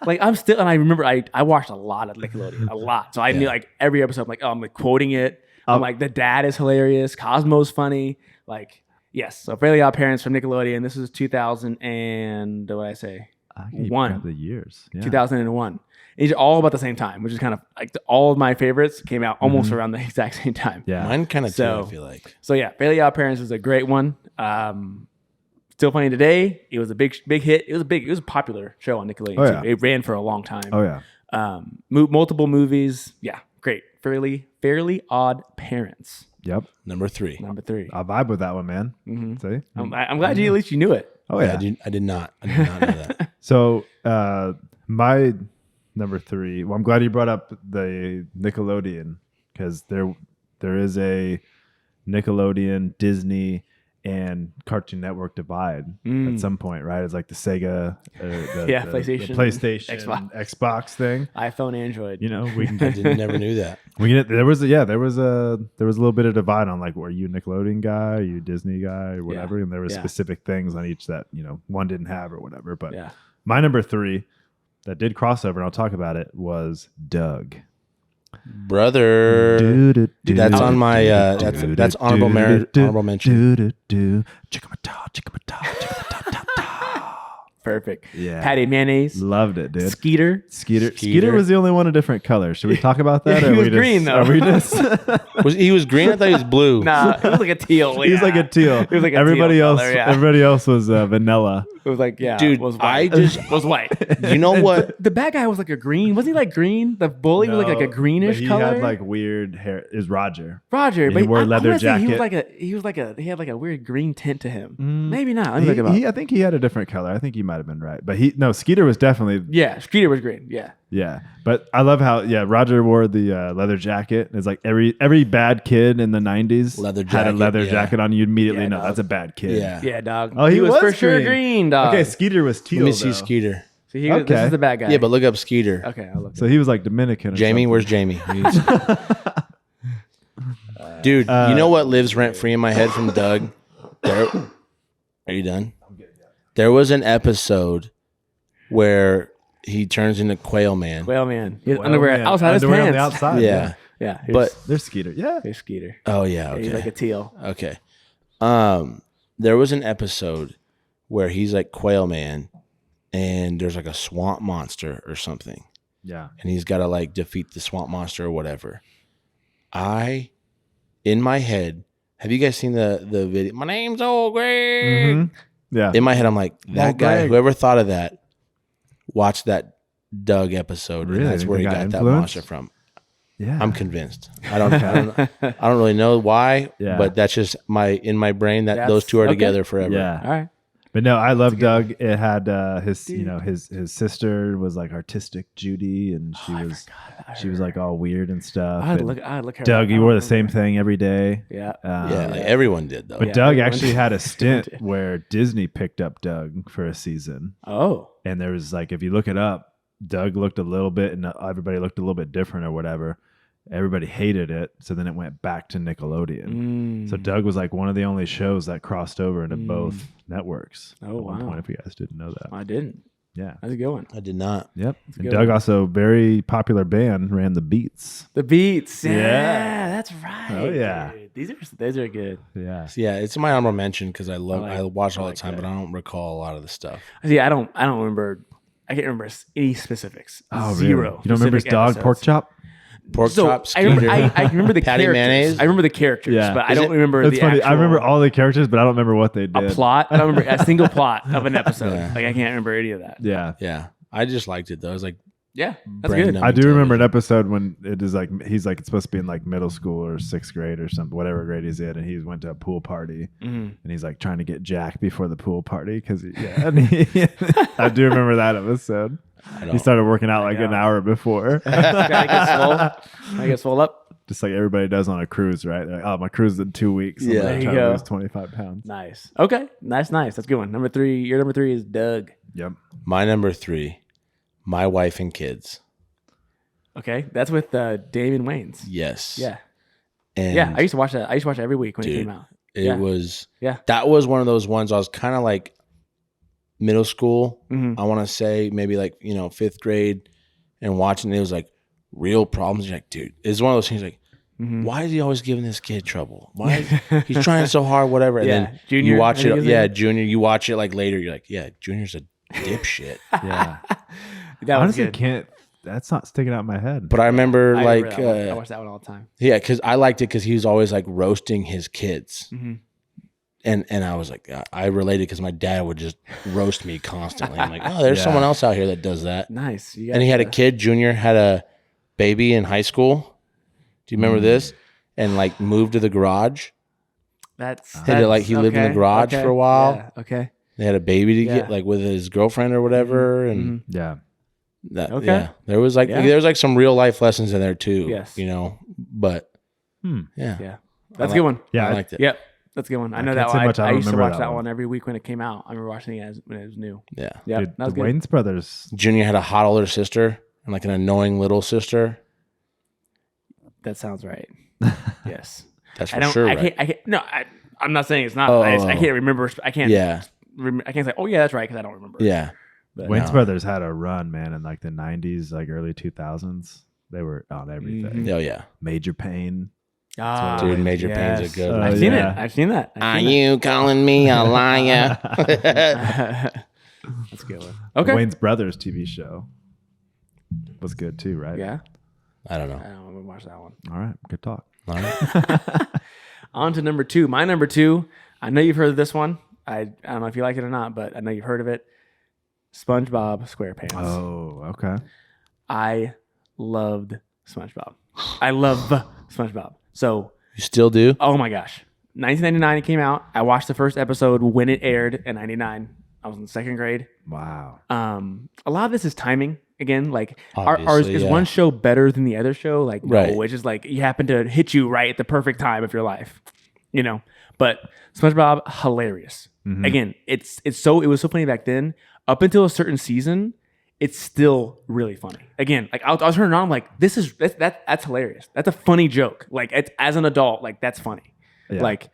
Like I'm still, and I remember I watched a lot of Nickelodeon, a lot. So I knew like every episode. I'm like, oh, I'm like quoting it. I'm like, the dad is hilarious. Cosmo's funny. Like, yes. So Fairly Odd Parents from Nickelodeon. This is 2000 and what did I say? You One. got the years. Yeah. 2001. These are all about the same time, which is kind of like all of my favorites came out almost around the exact same time. Yeah. Mine kind of So- too, I feel like. So yeah, Fairly Odd Parents is a great one. Still funny today. It was a big hit. It was a popular show on Nickelodeon Oh, too. yeah. It ran for a long time. Oh yeah. Multiple movies. Yeah, great. Fairly Odd Parents. Yep. Number 3. Number 3. I vibe with that one, man. See? I'm glad you at least you knew it. Oh Yeah, yeah. I did not know that. So my number 3. Well, I'm glad you brought up the Nickelodeon because there is a Nickelodeon, Disney, and Cartoon Network divide at some point, right? It's like the Sega, PlayStation, the PlayStation, Xbox thing. iPhone, Android. You know, we can I never knew that. there was a little bit of divide on like, were you a Nickelodeon guy, are you a Disney guy, or whatever, and there was Yeah. specific things on each that one didn't have or whatever. But Yeah. my number 3 that did crossover, and I'll talk about it, was Doug. Brother. That's on my that's honorable mention. Perfect. Yeah. Patty Mayonnaise. Loved it, dude. Skeeter. Skeeter was the only one a different color. Should we talk about that? Yeah, or he are was we green, though. Are we just? He was green? I thought he was blue. Nah, it was like a teal. He was like a teal. It was like a everybody teal else. color, yeah. Everybody else was vanilla. It was like, yeah, Dude, was I white. just was white. you know what? The bad guy was like a green. Wasn't he like green? The bully was like a greenish but he color. had like weird hair. Is Roger? Roger, he but wore a I leather wanna say he jacket. he had like a weird green tint to him. Maybe not. Let me look him up. I think he had a different color. I think you might have been right, but Skeeter was definitely Yeah, Skeeter was green. Yeah. yeah. But I love how Roger wore the leather jacket. It's like every bad kid in the '90s Leather had a jacket, leather yeah. jacket on. You immediately Yeah, know dog. that's a bad kid. Yeah. Yeah, dog. Oh, he was was for sure green. green, dog. Okay, Skeeter was teal. Let me see though. Skeeter. So this Okay. is the bad guy. Yeah, but look up Skeeter. okay, I'll look. So he was like Dominican. Or Jamie, something. where's Jamie? Dude, you know what lives rent free in my head from Doug? Are you done? There was an episode where he turns into Quail Man. Well, man, his Well, underwear man, outside his underwear pants. on the outside. Yeah. Yeah, But There's Skeeter. Yeah. here's Skeeter. oh yeah, He's like a okay. teal. Okay. There was an episode where he's like Quail Man and there's like a swamp monster or something. Yeah. And he's got to like defeat the swamp monster or whatever. In my head, have you guys seen the video? My name's Old Greg. Mm-hmm. Yeah. In my head, I'm like, that Old guy, Greg. whoever thought of that, watched that Doug episode. Really? And that's Think where they he got got that influenced? monster from. Yeah. I'm convinced. I don't really know why, Yeah. but that's just in my brain that those two are okay. together forever. Yeah. All right. But no, I love Doug. It had his his sister was like artistic Judy, and she was like all weird and stuff. I And look her Doug, up. you wore the same thing every day. Yeah. Like everyone did though. But Yeah, Doug everyone actually did. had a stint where Disney picked up Doug for a season. Oh. And there was like, if you look it up, Doug looked a little bit and everybody looked a little bit different or whatever. Everybody hated it. So then it went back to Nickelodeon. So Doug was like one of the only shows that crossed over into both networks. Oh, at one wow. point, if you guys didn't know that. I didn't. Yeah. That's a good one. I did not. Yep. a And good Doug one. also, very popular band, ran the Beats. The Beats. Yeah, Yeah. that's right. Oh, yeah. Dude. These are good. Yeah. Yeah, it's my honorable mention because I watch all like the time, that. but I don't recall a lot of the stuff. See, I don't remember. I can't remember any specifics. Oh, Zero. really? You don't remember his specific dog, episodes. Pork Chop? Pork So chop, I remember, Skeeter. I remember the Patty characters. mayonnaise? I remember the characters, Yeah. but I Is don't it- remember That's the funny. actual, I remember all the characters, but I don't remember what they did. a plot. I don't remember a single plot of an episode. Yeah. Like I can't remember any of that. Yeah. Yeah, I just liked it though. I was like, Yeah, that's Brandon. good. I do television. remember an episode when it is like he's like it's supposed to be in like middle school or sixth grade or something, whatever grade he's in, and he went to a pool party Mhm. and he's like trying to get Jack before the pool party because I do remember that episode. I He don't. started working out like an know. hour before, Gotta get swole up. just like everybody does on a cruise, right? They're like, oh, my cruise is in 2 weeks. I'm Yeah. gonna There you try to go. lose 25 pounds. Nice. Okay. Nice. That's a good one. Number 3. Your number 3 is Doug. Yep. My number 3, My Wife and Kids. Okay, that's with Damon Wayans. Yes. Yeah. And Yeah. I used to watch that. I used to watch it every week when it Dude, came out. it Yeah. was. Yeah. That was one of those ones. I was kind of like middle school. Mhm. I want to say maybe like 5th grade, and watching it was like real problems. You're like, dude, it's one of those things like. Mhm. Why is he always giving this kid trouble? Why is he's trying so hard, whatever. And Yeah, then Junior, you watch I think it. his Yeah, name. Junior. You watch it like later. You're like, yeah, Junior's a dipshit. Yeah. That was Honestly, good. can't. That's not sticking out in my head. But I remember I like, remember that one. I watched that one all the time. yeah, because I liked it because he was always like roasting his kids, Mhm. and I was like, I related because my dad would just roast me constantly. I'm like, oh, there's Yeah. someone else out here that does that. Nice. You And he had a got kid. Junior had a baby in high school. Do you remember this? And like moved to the garage. That's He lived in the garage for a while. Yeah, okay. They had a baby to Yeah. get like with his girlfriend or whatever, and Yeah. that Okay. yeah, there was like Yeah. there was like some real life lessons in there too. Yes. But Hmm. yeah, Yeah. That's a good one. Yeah. I liked it. Yep. That's a good one. I know can't that say one. much. I I don't used to remember watch that that one. one every week when it came out. I remember watching it when it was new. Yeah. Yeah. Dude, That was the good. Wayans brothers. Junior had a hot older sister and like an annoying little sister. That sounds right. Yes. That's I for don't. sure. I Right? can't. No. I'm not saying it's not. Oh, I can't remember. I can't. Yeah, I can't say. Oh yeah, that's right because I don't remember. yeah. But, Wayans no. brothers had a run, man, in like the 90s, like early 2000s. They were on everything. Oh yeah, Major Pain. Ah, dude. Major yes. Pain's a good. Oh, I've one. seen yeah. it. I've seen that. Are you calling me a liar? That's a good one. Okay. Wayans brothers TV show was good too, right? Yeah. I don't I know. don't want to watch that one. All right. Good talk. All right. On to number 2. My number 2. I know you've heard of this one. I don't know if you like it or not, but I know you've heard of it. SpongeBob SquarePants. Oh, okay. I loved SpongeBob. I love SpongeBob. So, You still do? oh my gosh. 1999 it came out. I watched the first episode when it aired in 99. I was in 2nd grade. Wow. A lot of this is timing. Again, like Obviously, is yeah. one show better than the other show? Like no, Right. it's just like you happen to hit you right at the perfect time of your life, you know. But SpongeBob, hilarious. Mhm. Again, it was so funny back then. Up until a certain season, it's still really funny. Again, like I was turning on, I'm like, that's hilarious. That's a funny joke. Like as an adult, like that's funny. Yeah. Like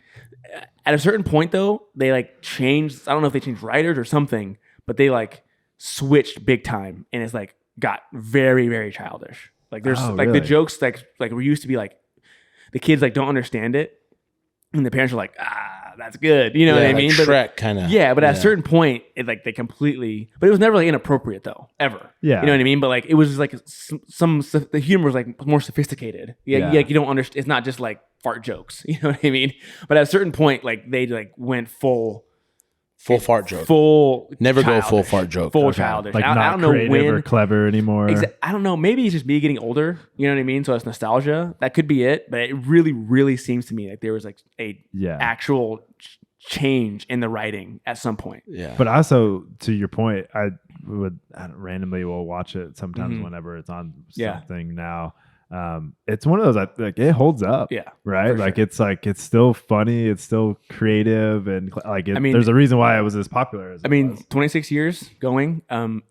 at a certain point though, they like changed. I don't know if they changed writers or something, but they like switched big time, and it's like got very very childish. Like there's Oh, like really? the jokes like we used to be like the kids like don't understand it, and the parents are like that's good, you know what I like mean? Shrek kind of. Yeah, but at a certain point, it like they completely. But it was never like inappropriate though, ever. Yeah. you know what I mean. But like it was just like the humor was like more sophisticated. Yeah, Yeah. like you don't understand. It's not just like fart jokes. You know what I mean? But at a certain point, like they like went full fart joke. childish. Never go full fart joke. Full Okay. childish. Like I not don't know creative when. or clever anymore. I don't know. Maybe it's just me getting older. You know what I mean? So it's nostalgia. That could be it. But it really, really seems to me like there was like a Yeah. actual change in the writing at some point. Yeah. But also, to your point, I randomly will watch it sometimes whenever it's on something now. It's one of those like it holds up. Yeah, right. Like it's still funny. It's still creative, and like there's a reason why it was as popular as. 26 years going.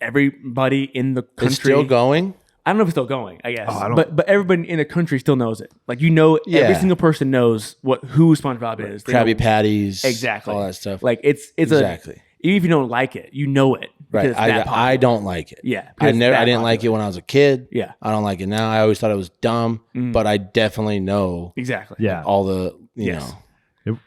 Everybody in the country It's still going. I don't know if it's still going, I guess. But everybody in the country still knows it. Like, every single person knows who SpongeBob is. They Krabby know, Patties. Exactly. All that stuff. Like, it's exactly. Even if you don't like it, you know it. Right. I don't like it. Yeah. I didn't like it when I was a kid. Yeah. I don't like it now. I always thought it was dumb, but I definitely know exactly. Yeah. all the, you know,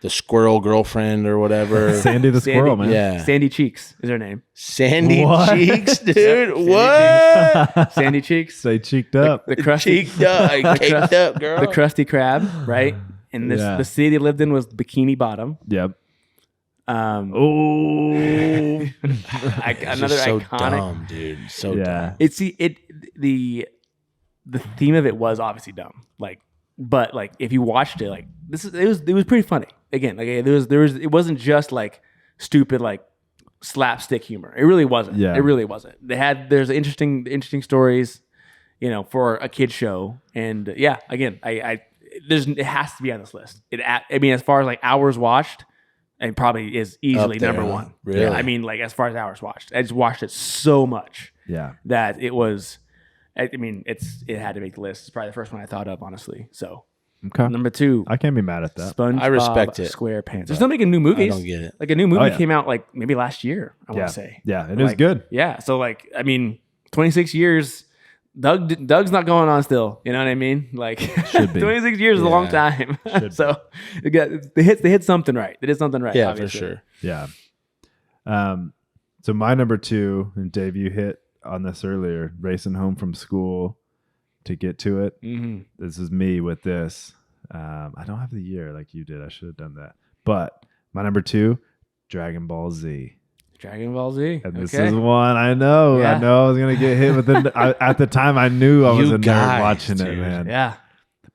the squirrel girlfriend or whatever. Sandy the squirrel, man. Yeah. Sandy Cheeks is her name. Sandy What? Cheeks, dude. Sandy What? Sandy Cheeks. Say cheeked up. The crusty, Cheeked up. Caked up, girl. the Krusty Krab, right? And the city they lived in was Bikini Bottom. Yep. Another so iconic. dumb, dude. So dumb. The theme of it was obviously dumb. But if you watched it, it was pretty funny. Again, it wasn't just like stupid slapstick humor. It really wasn't. Yeah. It really wasn't. There's interesting stories, for a kid show. And again, it has to be on this list. As far as hours watched, it probably is easily there, number huh? one. Really? Yeah, as far as hours watched, I just watched it so much that it was. It had to make the list. It's probably the first one I thought of, honestly. So, okay. Number 2, I can't be mad at that. SpongeBob I respect it. SquarePants. They're still making new movies. I don't get it. A new movie came out maybe last year. I want to say. Yeah, it is good. Yeah. So 26 years. Doug's not going on still. You know what I mean? Should be. 26 years is a long time. So they hit something right. They did something right. Yeah, obviously. for sure. Yeah. So my number 2, and Dave, you hit on this earlier, racing home from school to get to it. Mm-hmm. This is me with this. I don't have the year like you did. I should have done that. But my number 2, Dragon Ball Z. Dragon Ball Z. And this is one I know. Yeah. I know I was going to get hit with it. At the time, I knew I was a nerd watching it, dude. man. Yeah.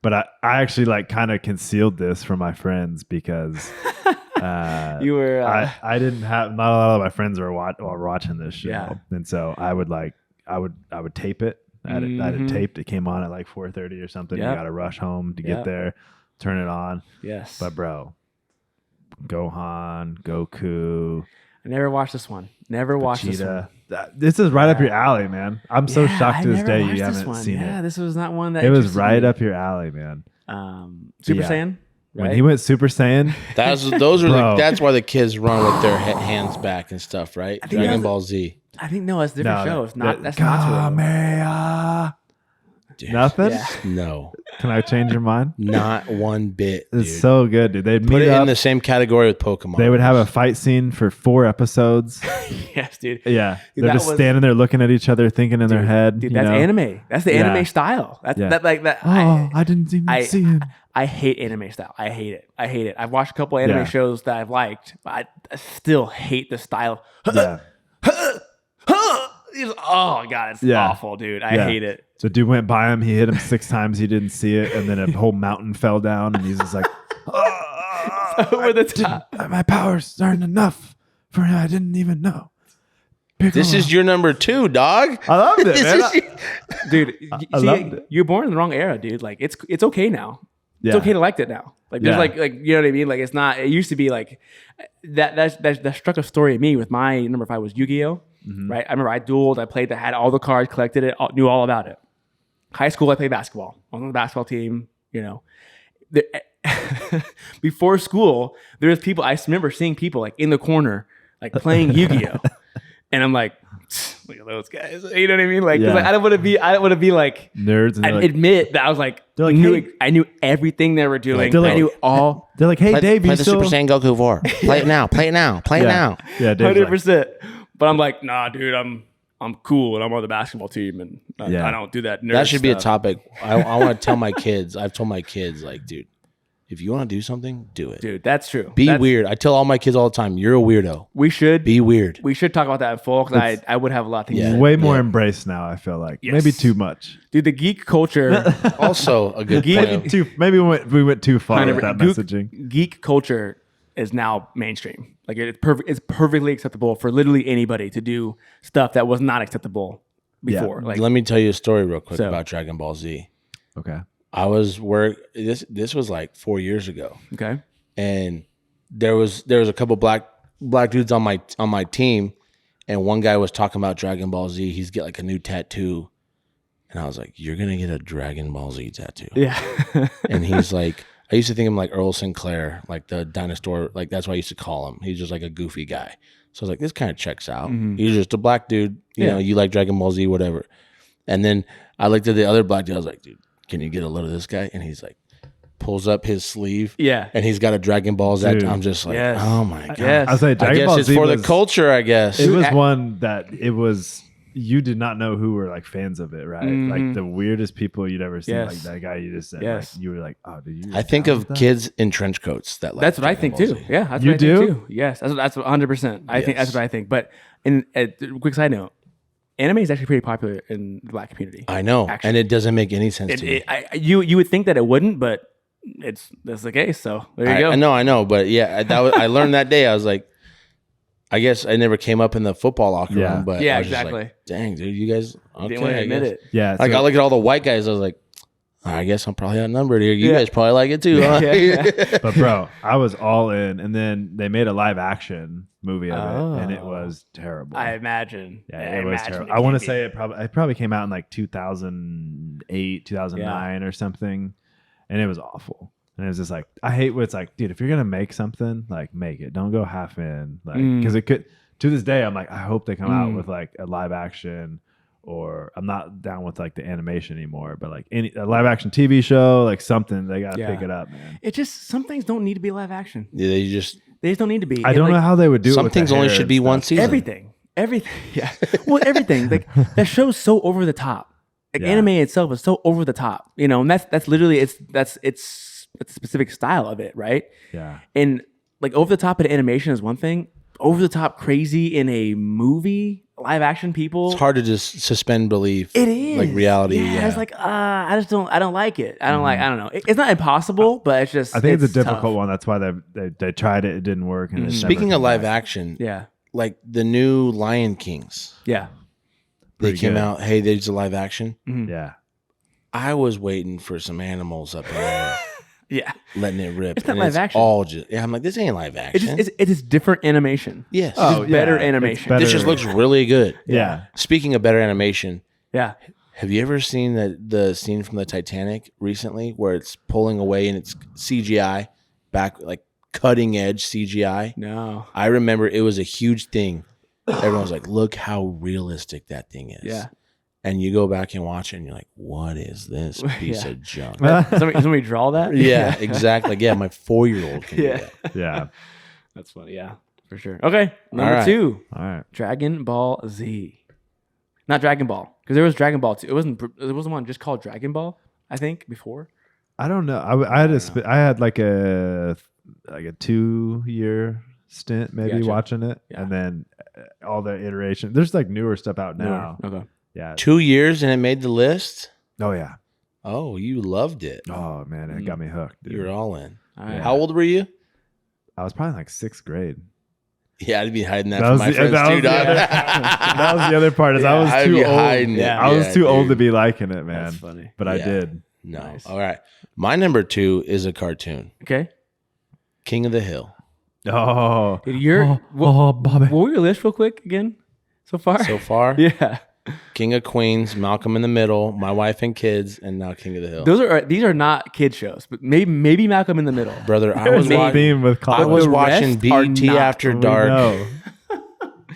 But I actually kind of concealed this from my friends because You were. I didn't have, not a lot of my friends were watching this show. Yeah. And so I would tape it. I had it taped. It came on at 4:30 or something. Yep. You got to rush home to Yep. get there, turn it on. Yes. But bro, Gohan, Goku, I never watched this one. Never watched this one. Vegeta. This is right up your alley, man. I'm so shocked to this never day watched you this haven't one. seen Yeah, it. this was not one that It was interested right me. up your alley, man. Super Yeah. Saiyan. When right? he went Super Saiyan, Bro. That's why the kids run with their hands back and stuff, right? I think Dragon that's- Ball Z. I think no, it's a different show. It's not. That's Kamehameha. Dude, Nothing. Yeah. No, Can I change your mind? not one bit. It's Dude. so good, dude. They'd Put meet it up. in the same category with Pokemon. They would have a fight scene for 4 episodes. Yes, dude. Yeah, Dude, they're that just was- standing there looking at each other, thinking in their head. Dude, you that's know? anime. That's the Yeah. anime style. That's Yeah. that. Oh, I didn't even see him. I hate anime style. I hate it. I've watched a couple anime Yeah. shows that I've liked, but I still hate the style. Yeah, Oh god, it's Yeah. awful, dude. I Yeah. hate it. the dude went by him. He hit him 6 times. He didn't see it, and then a whole mountain fell down, and he's just like, Over the top. "My powers aren't enough for him. I didn't even know." This is your number 2, dog. I loved it, This man. is your- Dude, I loved it. you're born in the wrong era, dude. It's okay now. It's Yeah. okay to like it now. There's Yeah. like you know what I mean? It's not. It used to be that struck a story in me with my number 5 was Yu-Gi-Oh. Mm-hmm. Right? I remember I dueled. I played. I had all the cards, collected it, knew all about it. High school, I played basketball. I was on the basketball team. Before school, there was people. I remember seeing people in the corner playing Yu-Gi-Oh, and I'm like, look at those guys. You know what I mean? 'Cause, Yeah. I don't want to be. I don't want to be Nerds, and I they're like, admit that I was They're like, knew, hey. I knew everything they were doing. They're like- I knew all. they're like, "Hey, Dave, play you the still?" Super Saiyan Goku 4. Play it now. Play it now. Play it now. Yeah, Dave's like, 100%. But I'm like, nah, dude, I'm cool and I'm on the basketball team and Yeah. I don't do that nerd That should be a stuff. topic. I want to tell my kids. I've told my kids, dude, if you want to do something, do it. Dude, that's true. Be That's- weird. I tell all my kids all the time, you're a weirdo. We should Be weird. talk about that in full because I would have a lot of things to Yeah. say. way more embraced now. I feel like Yes. maybe too much. Dude, the geek culture, Also, a good Geek- point. Maybe we went too far with that Geek- messaging. geek culture is now mainstream. Like it's perfectly acceptable for literally anybody to do stuff that was not acceptable before. Like, let me tell you a story real quick So- about Dragon Ball Z. Okay. I was this was like 4 years ago, okay, and there was a couple black dudes on my team, and one guy was talking about Dragon Ball Z. He's get like a new tattoo, and I was like, "You're gonna get a Dragon Ball Z tattoo?" yeah, And he's like, I used to think of him like Earl Sinclair, like the dinosaur, like that's what I used to call him. He's just like a goofy guy. So I was like, this kind of checks out. He's just a black dude. You know, you like Dragon Ball Z, whatever. And then I looked at the other black dude. I was like, dude, can you get a load of this guy? And he's like, pulls up his sleeve. yeah. And he's got a Dragon Ball Z. Dude. I'm just like, Yes. oh my God. Yes. I was like, I Dragon guess Ball it's Z for was, the culture, I guess. It was one that it was. You did not know who were like fans of it, right? Like the weirdest people you'd ever seen. Yes. Like that guy you just said. Yes. Like, you were like, oh, do you? I think of kids in trench coats that like That's what I Dragon think Ball too. Z. Yeah, that's You what I think do? too. Yes, that's 100%. I think that's Yes. what I think. But quick side note, anime is actually pretty popular in the black community. I know. Actually. And it doesn't make any sense to me. You would think that it wouldn't, but that's the case. So there you go. I know. But yeah, I learned that day. I was like, I guess I never came up in the football locker Yeah. room, but Yeah, I was just exactly. like, dang, dude, you guys okay, Didn't want to I admit guess. it. Yeah. Like so- I look at all the white guys, I was like, I guess I'm probably outnumbered here. You Yeah. guys probably like it too, huh? Yeah. But bro, I was all in, and then they made a live action movie of it, and it Oh. was terrible. I imagine. Yeah, it was terrible. I want to say it probably came out in like 2008, 2009 or something, and it was awful. And it was just like, I hate what it's like, dude, if you're gonna make something, like make it. Don't go half in, like, because it could. To this day, I'm like, I hope they come out with like a live action, or I'm not down with like the animation anymore, but like a live action TV show, like something they gotta Yeah. pick it up, man. It just some things don't need to be live action. Yeah, they just They just don't need to be. I don't know how they would do it. some with the things only hair should and be one stuff. season. everything. Yeah. Well, everything. Like that show's so over the top. Like Yeah. anime itself is so over the top. You know, and that's literally it's a specific style of it, right? Yeah. And like over the top in animation is one thing. Over the top crazy in a movie, live action people. It's hard to just suspend belief. It is like reality. Yeah, It's like I don't like it. I don't know. It's not impossible, but it's just. I think it's a tough. difficult one. That's why they tried it. It didn't work. And it's Speaking never of come live back. action, Yeah, like the new Lion Kings, yeah, they Pretty came good. out. Hey, there's a live action. Yeah. I was waiting for some animals up in there, yeah. letting it rip. It's not and live action. All just I'm like, this ain't live action. It is different animation. yes. Oh, It's better yeah. animation. It's better. This just looks really good. Yeah. Speaking of better animation, Yeah, have you ever seen the scene from the Titanic recently where it's pulling away and it's CGI back, like cutting edge CGI? no, I remember it was a huge thing. Everyone was like, look how realistic that thing is. yeah. And you go back and watch it and you're like, what is this piece Yeah. of junk? Somebody draw that. Yeah, exactly. Yeah, my 4-year-old can do Yeah. that. Yeah. That's funny. Yeah, for sure. Okay, number All right. 2, All right. Dragon Ball Z. Not Dragon Ball, because there was Dragon Ball 2. It wasn't one just called Dragon Ball. I think before. I don't know. I had like a 2-year stint maybe Gotcha. watching it, Yeah. and then all the iteration. There's like newer stuff out now. Okay. Yeah. 2 years and it made the list? Oh yeah. Oh, you loved it. Oh man, it got me hooked. Dude. You were all in. All right. How old were you? I was probably like 6th grade. Yeah, I'd be hiding that, That from was my the- friends that too, was the dog. other- That was the other part. Is I was I'd too be old. hiding it. Yeah. I was too old dude. to be liking it, man. That's funny. But I Yeah. did. No. Nice. All right. My number 2 is a cartoon. Okay. King of the Hill. Oh. Dude, you're Bobby. what were your list real quick again? So far. So far, Yeah. King of Queens, Malcolm in the Middle, My Wife and Kids, and now King of the Hill. These are not kid shows, but maybe Malcolm in the Middle. Brother, I There's was a watching. theme with I college. was The watching rest are BET not. After We Dark know.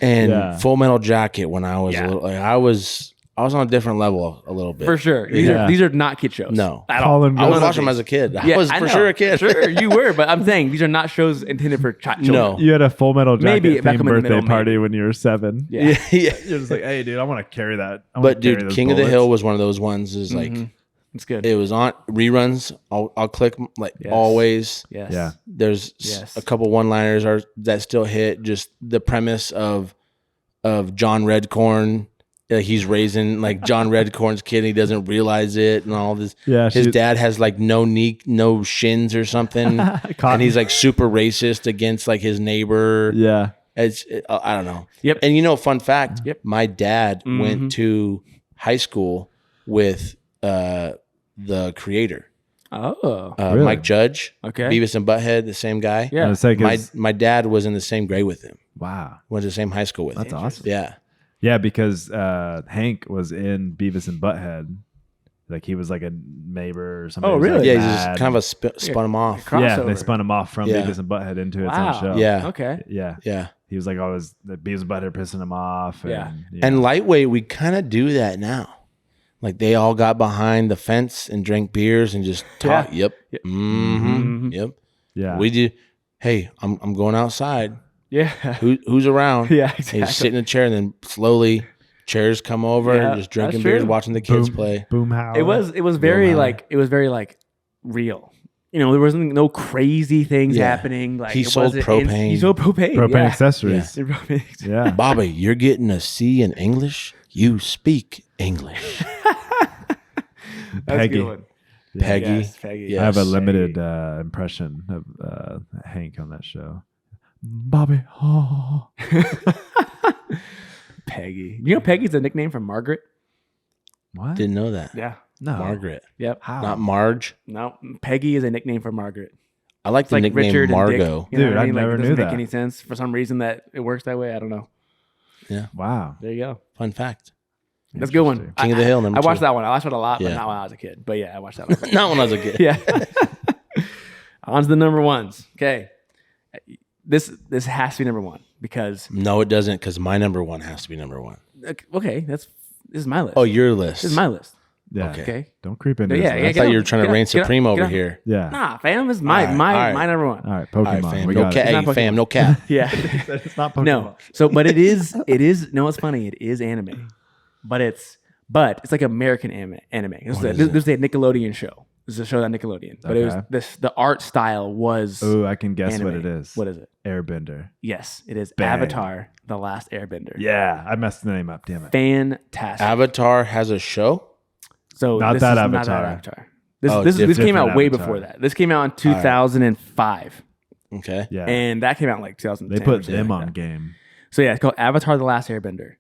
and Yeah. Full Metal Jacket when I was Yeah. a little. Like, I was on a different level a little bit. For sure. Yeah. These are not kid shows. No. At all. Colin I was None of watching them as a kid. I Yeah, was I for know. sure a kid. Sure, you were, but I'm saying these are not shows intended for children. No. You had a Full Metal Jacket Maybe themed Malcolm in the birthday Middle, party maybe. when you were 7. Yeah. yeah. You're just like, hey, dude, I want to carry that. I wanna But carry dude, those King of the bullets. Hill was one of those ones. Is like It's good. it was on reruns. I'll click like Yes. always. Yes. Yeah. There's Yes. a couple one-liners that still hit. Just the premise of John Redcorn he's raising like John Redcorn's kid and he doesn't realize it and all this. Yeah, his dad has like no shins or something, and he's like super racist against like his neighbor. Yeah. I don't know. Yep. And fun fact, Yep. my dad went to high school with the creator. Oh. Really? Mike Judge, Okay. Beavis and Butthead, the same guy. Yeah. It's like My dad was in the same grade with him. wow. Went to the same high school with That's him. awesome. Yeah. Yeah, because Hank was in Beavis and Butthead. Like he was like a neighbor or something. Oh, really? Yeah, he just kind of spun him off. Yeah, crossover. they spun him off from Yeah. Beavis and Butthead into its Wow. own show. Yeah. Okay. Yeah. Yeah. He was like always the Beavis and Butthead pissing him off. Yeah. And lightweight, we kind of do that now. Like they all got behind the fence and drank beers and just talk. Yeah. Yep. Mm-hmm. Yep. yeah. We do. Hey, I'm going outside. Yeah. Who's around? Yeah, And exactly. you sit in a chair and then slowly chairs come over Yeah, and just drinking that's beers, true. watching the kids Boom, play. Boomhauer. It was very Wow. like real. There wasn't no crazy things Yeah. happening. Like He it sold wasn't propane. He sold propane. propane yeah. accessories. Propane. Yeah. Bobby, you're getting a C in English. You speak English. That's a Peggy. good one. Peggy. Yes, Peggy. Yeah. I have a Yes. limited impression of Hank on that show. Bobby. Oh. Peggy. Peggy's a nickname for Margaret? What? Didn't know that. Yeah. no. Margaret, Yep. How? not Marge. No, Peggy is a nickname for Margaret. I like It's the like nickname Richard Margot. and Dick. You know Dude, what I mean? never it doesn't knew make that. any sense. For some reason that it works that way. I don't know. Wow. There you go. Fun fact. That's a good one. Interesting. King of the Hill, number I watched two. that one. I watched it a lot, but Yeah. not when I was a kid. But yeah, I watched that one. Not when I was a kid. Yeah. On to the number ones. Okay. This has to be number one because No, it doesn't, because my number one has to be number one. okay, this is my list. Oh, your list. This is my list. Yeah. Okay. Okay. Don't creep into Yeah, this yeah, I list. thought get you were on, trying to get on, reign get on, supreme get over on. here. Yeah. Nah, fam, this is my All right, my all right. my number one. All right. All Pokemon. right, fam. We No got cat, it. not hey, fam. Pokemon. No cat. Yeah. It's not Pokemon. No. So, but it is. No, what's funny? It is anime, but it's like American anime. This is a Nickelodeon show. This is a show on Nickelodeon, but it was Okay. the art style was. Oh, I can guess anime. what it is. What is it? Airbender. Yes, it is Bang. Avatar: The Last Airbender. Yeah. I messed the name up. Damn it. Fantastic. Avatar has a show? So Not this that is Avatar. Not that Avatar. This Oh, this came different out way Avatar. before that. This came out in 2005, Okay. Yeah. and that came out in like 2010. They or put something them like on that. game. So yeah, it's called Avatar: The Last Airbender,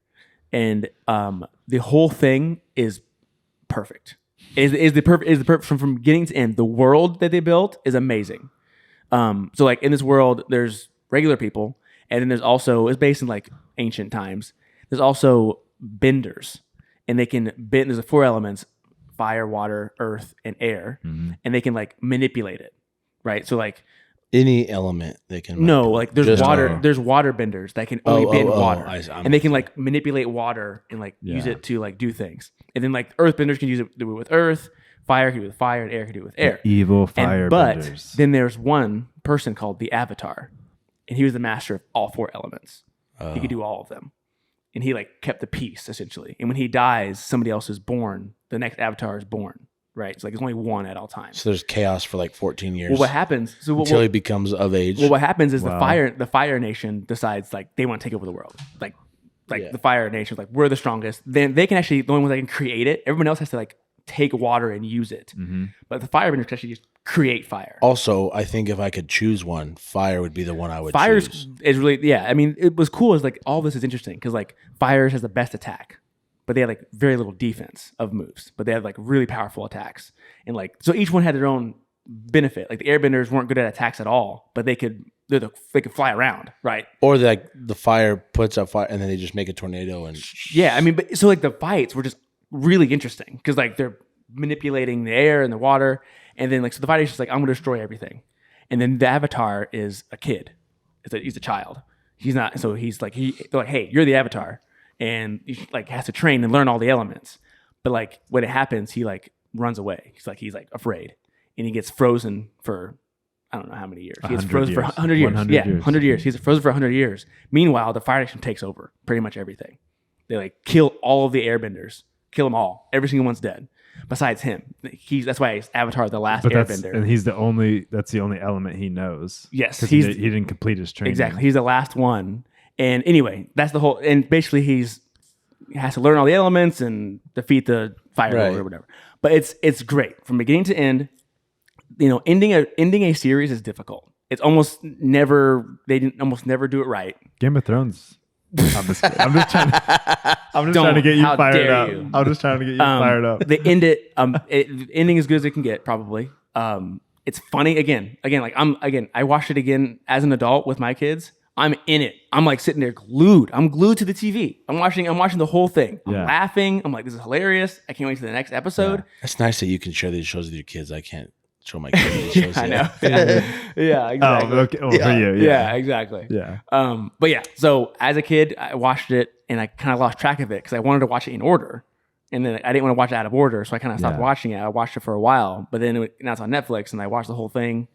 and the whole thing is perfect. Is the perfect from beginning to end. The world that they built is amazing. So like in this world, there's regular people, and then there's also, it's based in like ancient times. There's also benders, and they can bend. There's 4 elements: fire, water, earth, and air, and they can like manipulate it, right? So like Any element they can. no, like there's Just- water. oh. There's water benders that can only bend water, I'm and they can like manipulate water and like use Yeah. it to like do things. And then like earth benders can use it do it with earth, fire can do it with fire, and air can do it with air. Evil And, but firebenders. then there's one person called the Avatar, and he was the master of all 4 elements. He could do all of them, and he like kept the peace essentially. And when he dies, somebody else is born. The next Avatar is born. Right, it's like there's only one at all times. So there's chaos for like 14 years. Well, what happens? So until he becomes of age. well, what happens is Wow. the Fire Nation decides like they want to take over the world. Like Yeah. the Fire Nation's like we're the strongest. Then they can actually the only ones that can create it. Everyone else has to like take water and use it. But the Firebenders can actually just create fire. Also, I think if I could choose one, fire would be the one I would Fire choose. is really I mean, it was cool. Is like all this is interesting because like Fires has the best attack, but they had like very little defense of moves. But they had like really powerful attacks, and like so each one had their own benefit. Like the Airbenders weren't good at attacks at all, but they could fly around, right? Or like the fire puts out fire and then they just make a tornado and Yeah, I mean, but so like the fights were just really interesting because like they're manipulating the air and the water, and then like so the fighter's just like I'm gonna destroy everything, and then the Avatar is a kid, he's a child. He's not, so he's like they're like, hey, you're the Avatar, and he like has to train and learn all the elements, but like when it happens, he like runs away. He's like afraid, and he gets frozen for I don't know how many years. He gets 100 frozen for years. 100 years. 100 Yeah, years. 100 years. He's frozen for 100 years. Meanwhile, the Fire Nation takes over pretty much everything. They like kill all of the airbenders. Kill them all. Every single one's dead. Besides him. That's why he's Avatar: The Last But Airbender. and that's the only element he knows. Yes, 'Cause he's- he didn't complete his training. Exactly. He's the last one. And anyway, that's the whole. And basically, he's has to learn all the elements and defeat the fire Right. lord or whatever. But it's great from beginning to end. You know, ending a series is difficult. It's almost never almost never do it right. Game of Thrones. I'm just kidding. I'm just trying to get you How fired dare up. you. I'm just trying to get you fired up. They end it. The ending as good as it can get, probably. It's funny again. Like I watched it again as an adult with my kids. I'm in it. I'm like sitting there glued. I'm glued to the TV. I'm watching the whole thing. I'm Yeah. laughing. I'm like, this is hilarious. I can't wait to the next episode. That's nice that you can share these shows with your kids. I can't show my kids these shows. I know. yet. Yeah, exactly. Oh, okay. Well, for you. Yeah, exactly. Yeah. But yeah, so as a kid, I watched it and I kind of lost track of it because I wanted to watch it in order. And then I didn't want to watch it out of order. So I kind of stopped Yeah. watching it. I watched it for a while, but then now it's on Netflix and I watched the whole thing.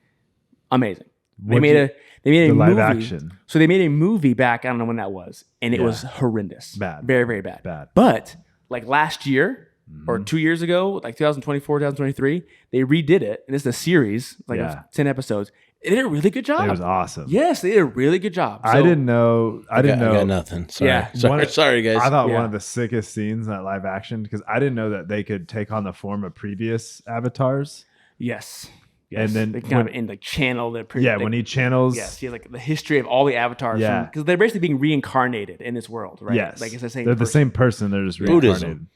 Amazing. They made a the movie. live action. So they made a movie back, I don't know when that was. And it Yeah. was horrendous. Bad. Very, very bad. Bad. But like last year or 2 years ago, like 2024, 2023, they redid it. And it's a series, like it was Yeah. 10 episodes. They did a really good job. It was awesome. Yes, they did a really good job. I didn't know. I didn't know. I got nothing. Sorry. Yeah. Sorry, guys. I thought Yeah. one of the sickest scenes in that live action because I didn't know that they could take on the form of previous avatars. Yes. And then they kind of in the channel that when he channels. yes, he has like the history of all the avatars. Yeah. Because they're basically being reincarnated in this world, right? Yes. Like it's the same. They're the person. same person. They're just Buddhism. reincarnated.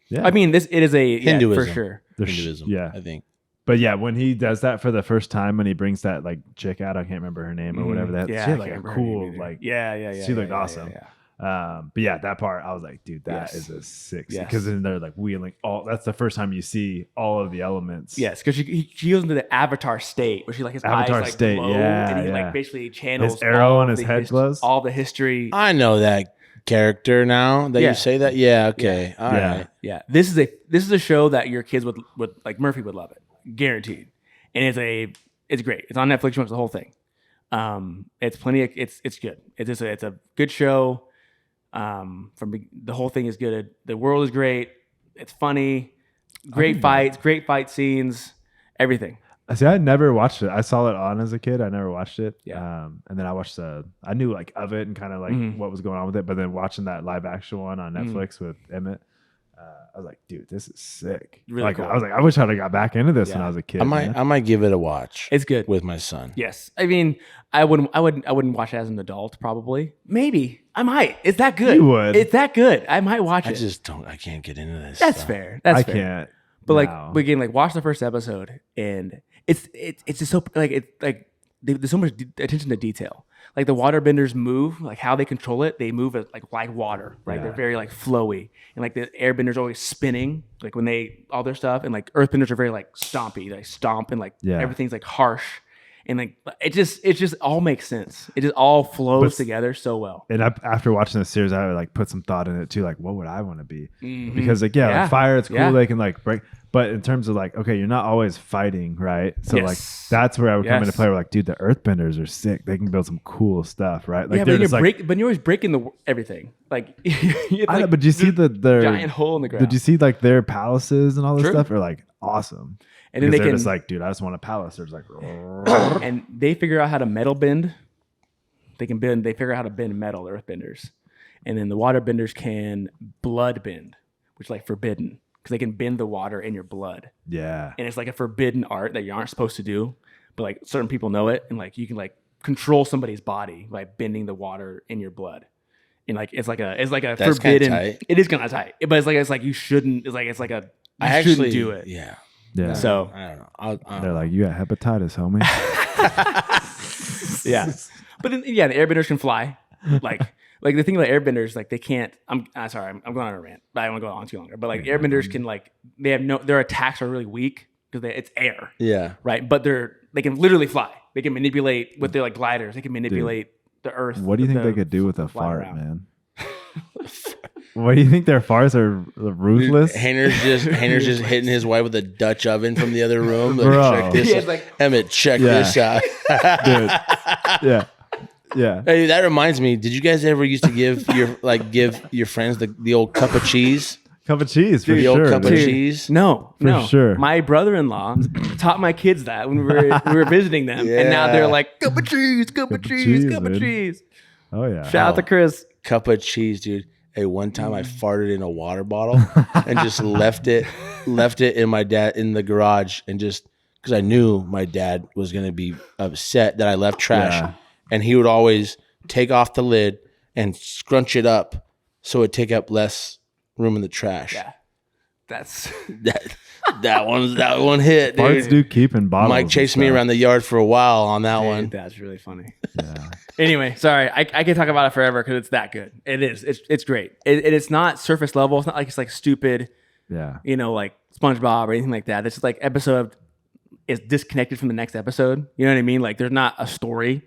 Yeah. I mean, it is a Hinduism. for sure. They're Hinduism. yeah. I think. But yeah, when he does that for the first time, when he brings that like chick out, I can't remember her name or whatever. That Yeah, she I had like can't a remember her cool name either. like yeah. she looked yeah, awesome. yeah. But yeah, that part I was like, dude, that Yes. is a sick Yes. because then they're like wheeling all. That's the first time you see all of the elements. Yes, because she goes into the avatar state where she like his Avatar eyes like state, glow, yeah, and he yeah. like basically channels His arrow all on of his the head glows? all the history. I know that character now that Yeah. you say that. Yeah. Okay. All right. Yeah. Yeah, this is a show that your kids would like. Murphy would love it, guaranteed. And it's great. It's on Netflix. You watch the whole thing. It's plenty. It's good. It's a good show. The whole thing is good. The world is great. It's funny. Great fights. Great fight scenes. Everything. See, I never watched it. I saw it on as a kid. I never watched it. Yeah. And then I watched I knew like of it and kind of like what was going on with it. But then watching that live action one on Netflix with Emmett, I was like, dude, this is sick. Really like, cool. I was like, I wish I'd have got back into this when Yeah. I was a kid. I might give it a watch. It's good. With my son. Yes. I mean, I wouldn't watch it as an adult. Probably. Maybe. I might. It's that good. You would. It's that good. I might watch I it. just don't. I can't get into this. That's stuff. fair. That's I fair. can't. But now. like, again, like watch the first episode, and it's just so like it's like there's so much attention to detail. Like the waterbenders move, like how they control it. They move as, like water, right? Yeah. They're very like flowy, and like the airbenders always spinning, like when they all their stuff, and like earthbenders are very like stompy, like stomp, and like Yeah. everything's like harsh, and like it just all makes sense. It just all flows But- together so well. And after watching this series, I would like put some thought in it too. Like, what would I want to be? Mhm. Because like, yeah, Yeah. like fire, it's cool. Yeah. They can like break. But in terms of like, okay, you're not always fighting, right? So like, Yes. that's where I would come into Yes. play. Where like, dude, the earthbenders are sick. They can build some cool stuff, right? Like, Yeah, they're but just like, but you're always breaking everything. Like, I know, but you see the giant hole in the ground. Did you see like their palaces and all this True. stuff are like awesome. And then Because they they're can, just like, dude, I just want a palace. There's like, and they figure out how to metal bend. They figure out how to bend metal, the earthbenders. And then the waterbenders can blood bend, which is like forbidden because they can bend the water in your blood. yeah, And it's like a forbidden art that you aren't supposed to do, but like certain people know it. And like you can like control somebody's body by bending the water in your blood. And like it's like a That's kinda forbidden. tight. It is kind of tight, but it's like you shouldn't. It's like a you I shouldn't actually do it. Yeah. yeah. So I don't know. I'll They're like, you got hepatitis, homie. yeah, but then yeah, the airbenders can fly. Like the thing about airbenders, like they can't. I'm sorry, I'm going on a rant, but I don't want to go on too longer. But like airbenders can like they have no their attacks are really weak because it's air, yeah. right? But they can literally fly. They can manipulate with their like gliders. They can manipulate the earth. What do you think the- they could do with a fly fart, around. man? What do you think their farts are ruthless? Hayner's just hitting his wife with a Dutch oven from the other room. Like, Bro. check this He out. has, like- Emmett, check Yeah. this out. Dude. Yeah. Yeah. Hey, that reminds me. Did you guys ever used to give your friends the old cup of cheese? Cup of cheese for The old sure. cup of dude. cheese? No, no. sure. My brother-in-law taught my kids that when we were visiting them, and now Yeah. they're like cup of cheese, cup of cheese, cup of dude. cheese. Oh yeah. Shout out to Chris. Cup of cheese, dude. Hey, one time I farted in a water bottle and just left it in the garage, and just because I knew my dad was going to be upset that I left trash, and he would always take off the lid and scrunch it up so it'd take up less room in the trash. Yeah. That's that one hit, dude. Farts do keep in bottles. Mike chased me around the yard for a while on that one. That's really funny. Yeah. Anyway, sorry, I can talk about it forever because it's that good. It is. It's great. It's not surface level. It's not like it's like stupid. Yeah. Like SpongeBob or anything like that. It's just like episode is disconnected from the next episode. You know what I mean? Like there's not a story.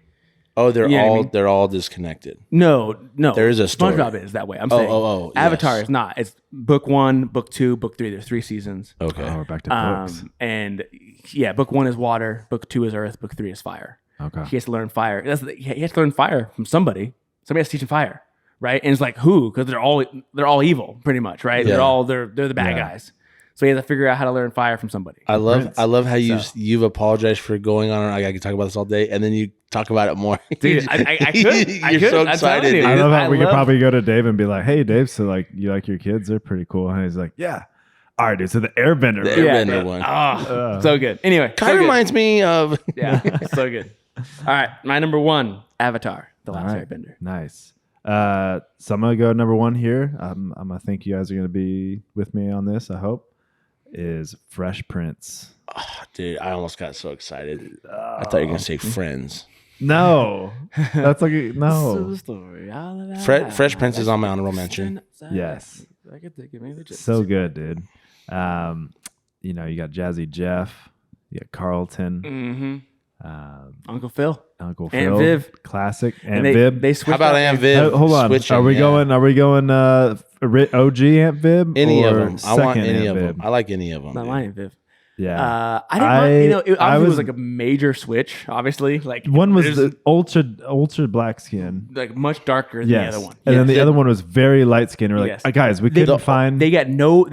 Oh, You know what I mean? they're all disconnected. No. There is a story. SpongeBob is that way. I'm saying. Avatar yes. is not. It's book 1, book 2, book 3. There's 3 seasons. Okay. Oh, we're back to books. And yeah, book 1 is water, book 2 is earth, book 3 is fire. Okay. He has to learn fire. He has to learn fire from somebody. Somebody has to teach him fire, right? And it's like who? Because they're all evil, pretty much, right? Yeah. They're the bad guys. So he has to figure out how to learn fire from somebody. I love how you've apologized for going on. I can talk about this all day, and then you talk about it more. Dude, I could. You're so excited, dude. I love how we could probably go to Dave and be like, "Hey, Dave, so like you like your kids? They're pretty cool." And he's like, "Yeah." All right, dude. So the Airbender. The Airbender one. Oh, so good. Anyway, Kind of reminds me of. Yeah, so good. All right, my number 1, Avatar: The Last Airbender. Nice. So I'm gonna go number 1 here. I'm gonna think you guys are gonna be with me on this. I hope is Fresh Prince. Oh, dude, I almost got so excited. I thought you were gonna say Friends. No, that's like no. Story. Fresh Prince is on my honorable mention. Yes, I could think of maybe just so good, dude. You got Jazzy Jeff, you got Carlton, Uncle Phil, Uncle Aunt Phil, Viv. classic, and Aunt Viv. They switched. How about up Aunt Viv? Hold on, Switching, are we yeah. going? Are we going? OG Aunt Viv? Any or of them? I want second any Aunt of Viv? them. I like any of them. Not dude. my Aunt Viv. Yeah, I didn't mind, it obviously was was like a major switch. Obviously, like one was there's, the ultra black skin. like much darker than Yes, the other one. and then Yes. the other one was very light skinned. We're like, Yes. guys, we couldn't find. They got no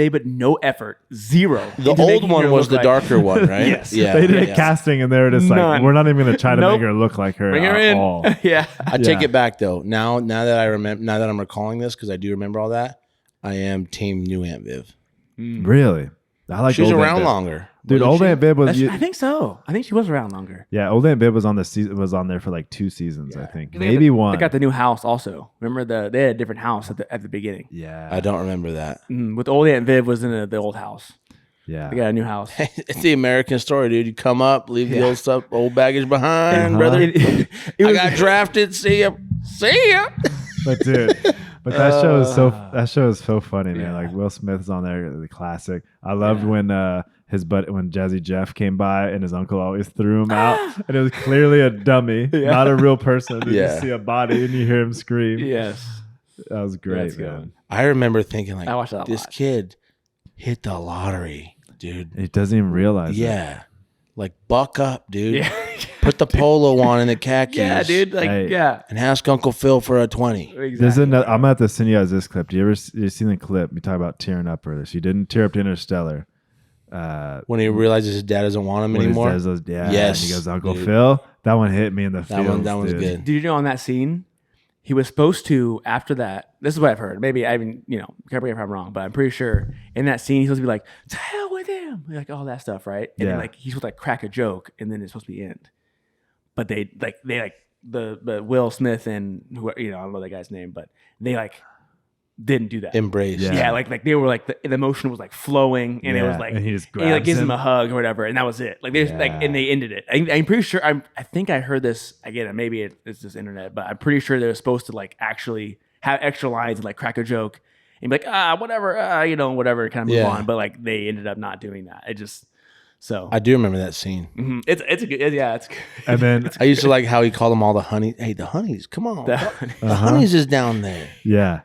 effort, zero. The into old making one her was look the like- darker one, right? Yes. Yeah. They did yeah. casting, and they were just like, None. we're not even going to try to Nope. make her look like her Bring her at in. all. Yeah. I take Yeah. it back though. Now that I remember, now that I'm recalling this, because I do remember all that, I am team new Aunt Viv. Really, I like. She was old Aunt around Viv. longer, dude. wasn't Old she? Aunt Viv was. I think so. I think she was around longer. Yeah, old Aunt Viv was on the season. Was on there for like 2 seasons, I think, They maybe one. They got the new house also. Remember they had a different house at the beginning. Yeah, I don't remember that. With old Aunt Viv was in the old house. yeah. They got a new house. It's the American story, dude. You come up, leave the old stuff, old baggage behind, brother. It I was- got drafted. See ya. See ya. But dude, that show is so funny, man. Like Will Smith's on there, the classic. I loved when when Jazzy Jeff came by and his uncle always threw him out, and it was clearly a dummy, not a real person. You Yeah. just see a body and you hear him scream. Yes. That was great, That's good. man. I remember thinking like, I watched that a this lot. kid hit the lottery, dude. He doesn't even realize it. Yeah. Like buck up, dude. Yeah. Put the polo on and the khakis. Yeah, dude. Like, Hey. yeah. And ask Uncle Phil for a 20. Exactly. There's another, I'm gonna have to send you guys this clip. You seen the clip? We talk about tearing up earlier. So you didn't tear up to Interstellar. When he realizes his dad doesn't want him When his anymore. dad goes, yeah, Yes, and he goes, Uncle dude. Phil. That one hit me in the That feels, one was dude. good. Did you know on that scene, he was supposed to, after that, this is what I've heard. Maybe I even, correct me if I'm wrong, but I'm pretty sure in that scene, he's supposed to be like, to hell with him. Like all that stuff, right? And then Yeah. like he's supposed to like crack a joke and then it's supposed to be end. But they the Will Smith and who, I don't know that guy's name, but they like didn't do that. Embraced. Yeah. Yeah, like they were like the emotion was like flowing, and it was Yeah, like and he just like gives grabs him a him. hug or whatever, and that was it. Like there's like, and they ended it. I'm pretty sure. I think I heard this again. And maybe it's just internet, but I'm pretty sure they were supposed to like actually have extra lines and like crack a joke and be like whatever whatever, and kind of move Yeah. on. But like they ended up not doing that. It just so I do remember that scene. it's a good it's good. And then I used to like how he called them all the honey. Hey, the honeys, come on. The honeys is down there. yeah,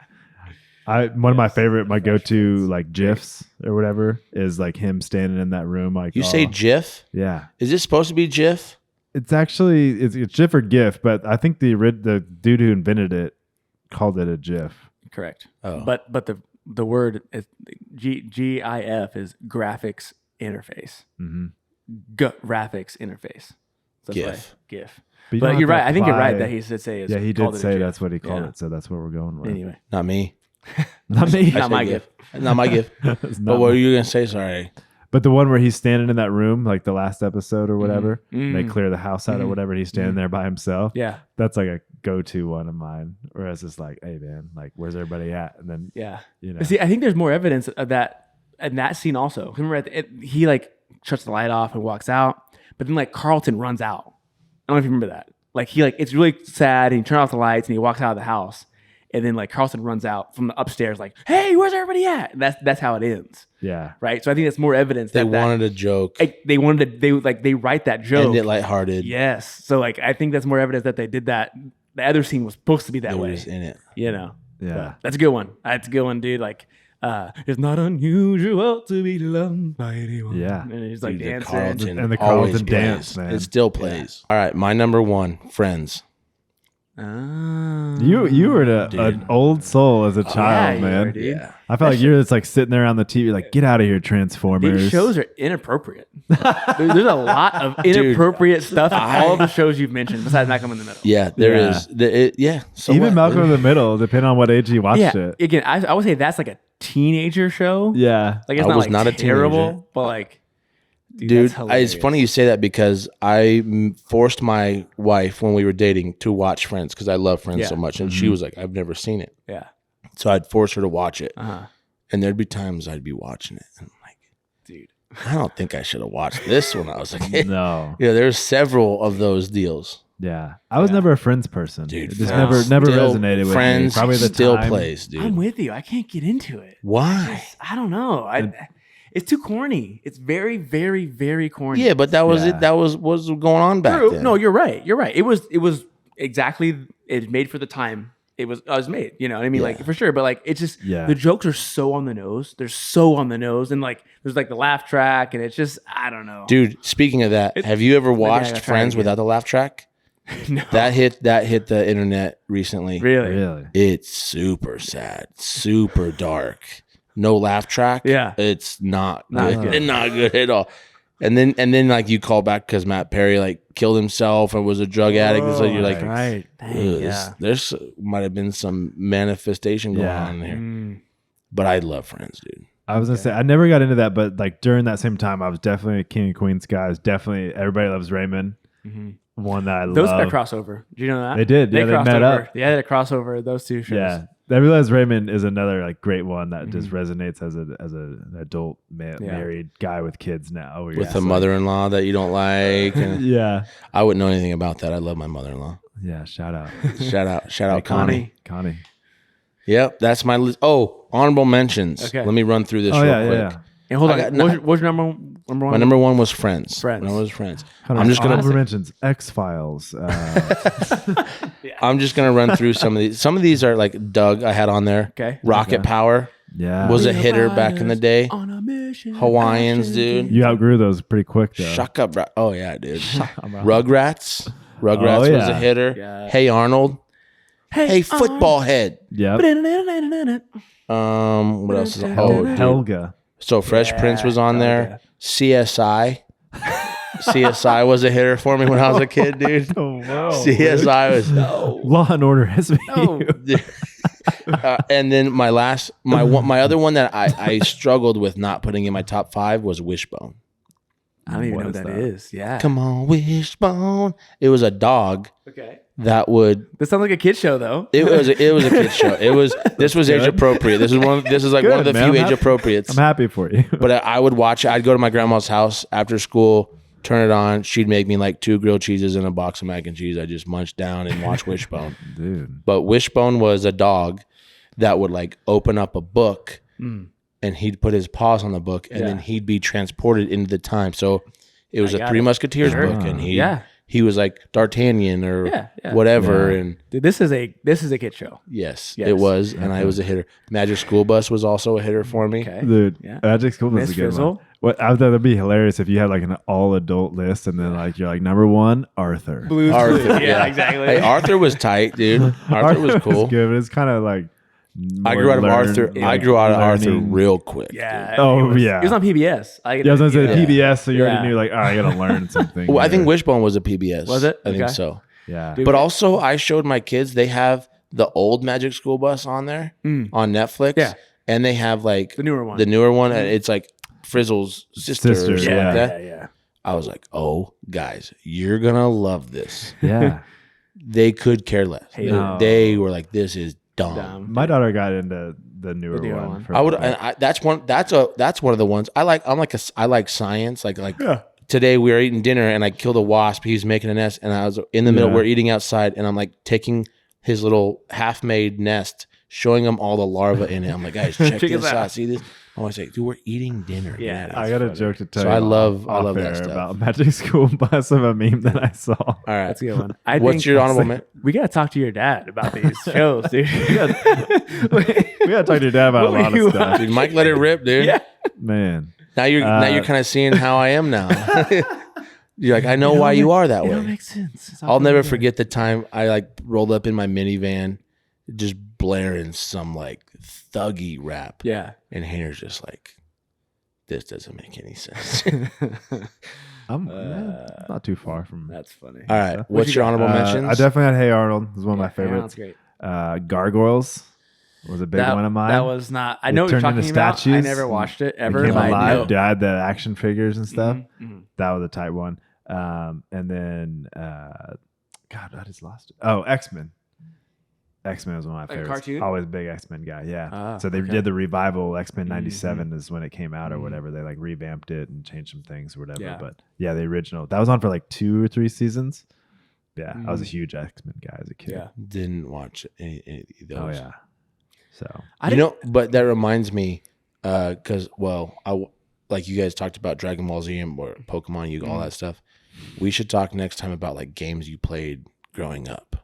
one of my favorite, my go-to like gifs or whatever is like him standing in that room. Like You say GIF? yeah. Is this supposed to be GIF? It's actually it's GIF or GIF, but I think the dude who invented it called it a GIF. Correct. Oh. But the word is GIF is graphics interface. Mm-hmm. Graphics interface. So that's GIF. why GIF. you But don't you're have to right. I think you're right apply- that he did say. Yeah, he called did it a say GIF. that's what he called Yeah. it. So that's what we're going with. Anyway, Not me. Not me. Not my gift. Not my gift. It's But not what my- were you gonna say? Sorry. But the one where he's standing in that room, like the last episode or whatever, Mhm. they clear the house out or whatever, and he's standing there by himself. Yeah. That's like a go-to one of mine. Whereas it's like, hey man, like where's everybody at? And then Yeah. you know, But see, I think there's more evidence of that in that scene also. Remember, he like shuts the light off and walks out, but then like Carlton runs out. I don't know if you remember that. Like he like it's really sad, and he turns off the lights and he walks out of the house, and then like Carlton runs out from the upstairs, like, "Hey, where's everybody at?" And that's how it ends, yeah, right? So I think that's more evidence They that wanted a joke. they wanted to they write that joke. End it lighthearted. Yes. So like I think that's more evidence that they did that. The other scene was supposed to be that They were way. just in it. You know. yeah. But that's a good one. That's a good one, dude. Like, it's not unusual to be loved by anyone. Yeah. And he's like Dude, the dancing. Carlton And the always Carlton dance, plays. man. It still plays. All right, my number one, Friends. Ah. You were an Dude. old soul as a child, you man. were, dude. Yeah. I felt like you're just like sitting there on the TV, like, get out of here, Transformers. These shows are inappropriate. There's a lot of inappropriate stuff in all the shows you've mentioned, besides Malcolm in the Middle. Yeah, there Yeah. is. Yeah. So Even what? Malcolm in the Middle, depending on what age you watched Yeah. it. Again, I would say that's like a teenager show. Yeah. Like it's I not was like not a terrible, teenager. but like, dude, Dude, that's hilarious. it's funny you say that because I forced my wife when we were dating to watch Friends because I love Friends Yeah. so much. And she was like, I've never seen it. Yeah. So I'd force her to watch it. Uh-huh. And there'd be times I'd be watching it. And I'm like, Dude. I don't think I should have watched this when I was a kid. No. Yeah, there's several of those deals. Yeah. I was never a Friends person. Dude, It just Friends never still- resonated with Friends me. Probably the still time. plays, dude. I'm with you. I can't get into it. Why? I don't know. It's too corny. It's very, very, very corny. Yeah, but that was Yeah. it. That was what was going on back True. then. No, you're right. You're right. It was exactly made for the time it was made. You know what I mean? Yeah. Like for sure. But like it's just Yeah. the jokes are so on the nose. They're so on the nose, and like there's like the laugh track, and it's just I don't know, Dude, speaking of that, have you ever I watched gotta try it Friends again. without the laugh track? No, That hit the internet recently. really. Really? It's super sad, super dark. No laugh track. Yeah. It's not Not good. good. Not good at all. And then like you call back because Matt Perry like killed himself and was a drug addict. And so you're like, right? "Ugh, Dang, yeah. there's might have been some manifestation going Yeah. on here. Mm. But I love Friends, dude. I was gonna say I never got into that, but like during that same time, I was definitely a King and Queens guy. I was definitely Everybody Loves Raymond. Mhm. One that I Those love. got crossover. Do you know that? They did. Yeah, they crossed met over. up. Yeah, they had a crossover. Those two shows. Yeah, Everybody Loves Raymond is another like great one that just Mm-hmm. resonates as an adult married guy with kids now. where you're With just a like- mother-in-law that you don't like. And Yeah, I wouldn't know anything about that. I love my mother-in-law. yeah. Shout out, Shout out Connie. Connie. Yep, that's my list. Oh, honorable mentions. Okay. Let me run through this Oh real yeah, quick. yeah. And hold I on. got- no- What's your number one? My number one was Friends. Friends. My number was Friends. I'm just gonna Classic. mentions X Files. I'm just gonna run through some of these. Some of these are like Doug. I had on there. Okay. Rocket Okay. Power Yeah, was a hitter back in the day. On a mission. Hawaiians, dude. you outgrew those pretty quick though. Shuck up. Oh yeah, dude. Rugrats. Rugrats Oh, was yeah. a hitter. Yeah. Hey Arnold. Hey football head. Yep. What else is on? Oh, dude. Helga. So Fresh Prince was on there. CSI. CSI was a hitter for me when I was a kid, dude. Oh wow. CSI was Law and Order SVU. and then my other one that I struggled with not putting in my top 5 was Wishbone. I don't even What know what is that that? is. Yeah. Come on, Wishbone. It was a dog Okay. that would. This sounds like a kid show though. It was a kid show. This was age appropriate. This is like one of the Good, few man. age appropriates. I'm happy for you. But I would watch it. I'd go to my grandma's house after school, turn it on. She'd make me like 2 grilled cheeses and a box of mac and cheese. I just munch down and watch Wishbone. Dude. But Wishbone was a dog that would like open up a book and he'd put his paws on the book and then he'd be transported into the time. So it was I a got Three it. Musketeers Sure. book and Yeah. he was like D'Artagnan or Yeah, yeah. whatever. Yeah. And Dude, this is a kid show. yes, Yes. it was. And I was a hitter. Magic School Bus was also a hitter for me. Okay. Dude, Yeah. Magic School Bus is Miss a good Frizzle. one. What I thought that'd be hilarious if you had like an all adult list and then like you're like number 1, Arthur. Blues Arthur, Clues. yeah. exactly. Hey, Arthur was tight, dude. Arthur was cool. good, but it's kind of like I grew out of Arthur. I grew out of Arthur learning. real quick. yeah. dude. Oh, yeah. It was on PBS. Yeah, I was gonna say Yeah. PBS, so you Yeah. already knew like, oh, I gotta learn something. Well, I think here. Wishbone was a PBS. Was it? I think Okay. so. Yeah. Dude, But also, I showed my kids they have the old Magic School Bus on there on Netflix. Yeah. And they have like The newer one. and it's like Frizzle's sister or something like that. Yeah. I was like, oh, guys, you're going to love this. Yeah. They could care less. No. They were like, this is dumb. My daughter got into the newer one. I would. That's one of the ones I like. I like science. Like today we were eating dinner and I killed a wasp. He was making a nest and I was in the middle. We're eating outside and I'm like taking his little half-made nest, showing him all the larvae in it. I'm like, guys, check this out. See this? I was like, dude, we're eating dinner. Yeah, I got a joke to tell So you. I love off that air stuff. about Magic School Bus of a meme that I saw. All right, That's a good one. What's your honorable mention? We gotta talk to your dad about these shows, dude. We gotta talk to your dad about a lot of stuff. Dude, Mike, let it rip, dude. Yeah. Man. Now you're kind of seeing how I am now. You're like, I know why you are that It way. don't make sense. I'll never forget the time I like rolled up in my minivan, just blaring some like thuggy rap. Yeah. And Hayner's just like, this doesn't make any sense. I'm not too far from That's funny. All right. What's your honorable mentions? I definitely had Hey Arnold. It was one of my favorites. That's great. Gargoyles was a big one of mine. That was not. I They know what you're turned talking into about. I statues never watched it ever. Became but I alive. know. They had the action figures and stuff. Mhm. That was a tight one. And then, God, I just lost it. Oh, X-Men. X-Men was one of my Like a favorites. cartoon? Always a big X-Men guy. Yeah. Ah, So they okay. did the revival. X-Men 97 is when it came out or Mhm. whatever. They like revamped it and changed some things or whatever. Yeah. But yeah, the original. That was on for like 2 or 3 seasons. Yeah. I was a Mhm. huge X-Men guy as a kid. Yeah. Didn't watch any of those. Oh, yeah. So. But that reminds me, because like you guys talked about Dragon Ball Z and or Pokemon, all that stuff. We should talk next time about like games you played growing up.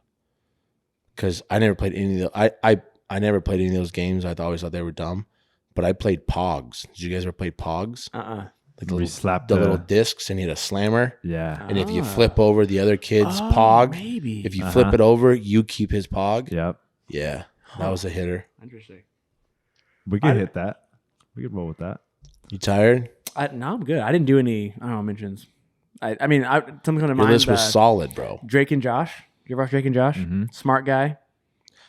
Because I never played any of the I never played any of those games. I always thought they were dumb. But I played Pogs. Did you guys ever play Pogs? Like Where you slap the the- little discs and hit a slammer. Yeah. And if you flip over the other kid's Pog, maybe. if you flip it over, you keep his Pog. Yep. Yeah, that was a hitter. Interesting. We could hit that. We could roll with that. You tired? No, I'm good. I didn't do any. I don't know mentions. Something come to Your mind. list was solid, bro. Drake and Josh. You ever watch Drake and Josh? Smart guy.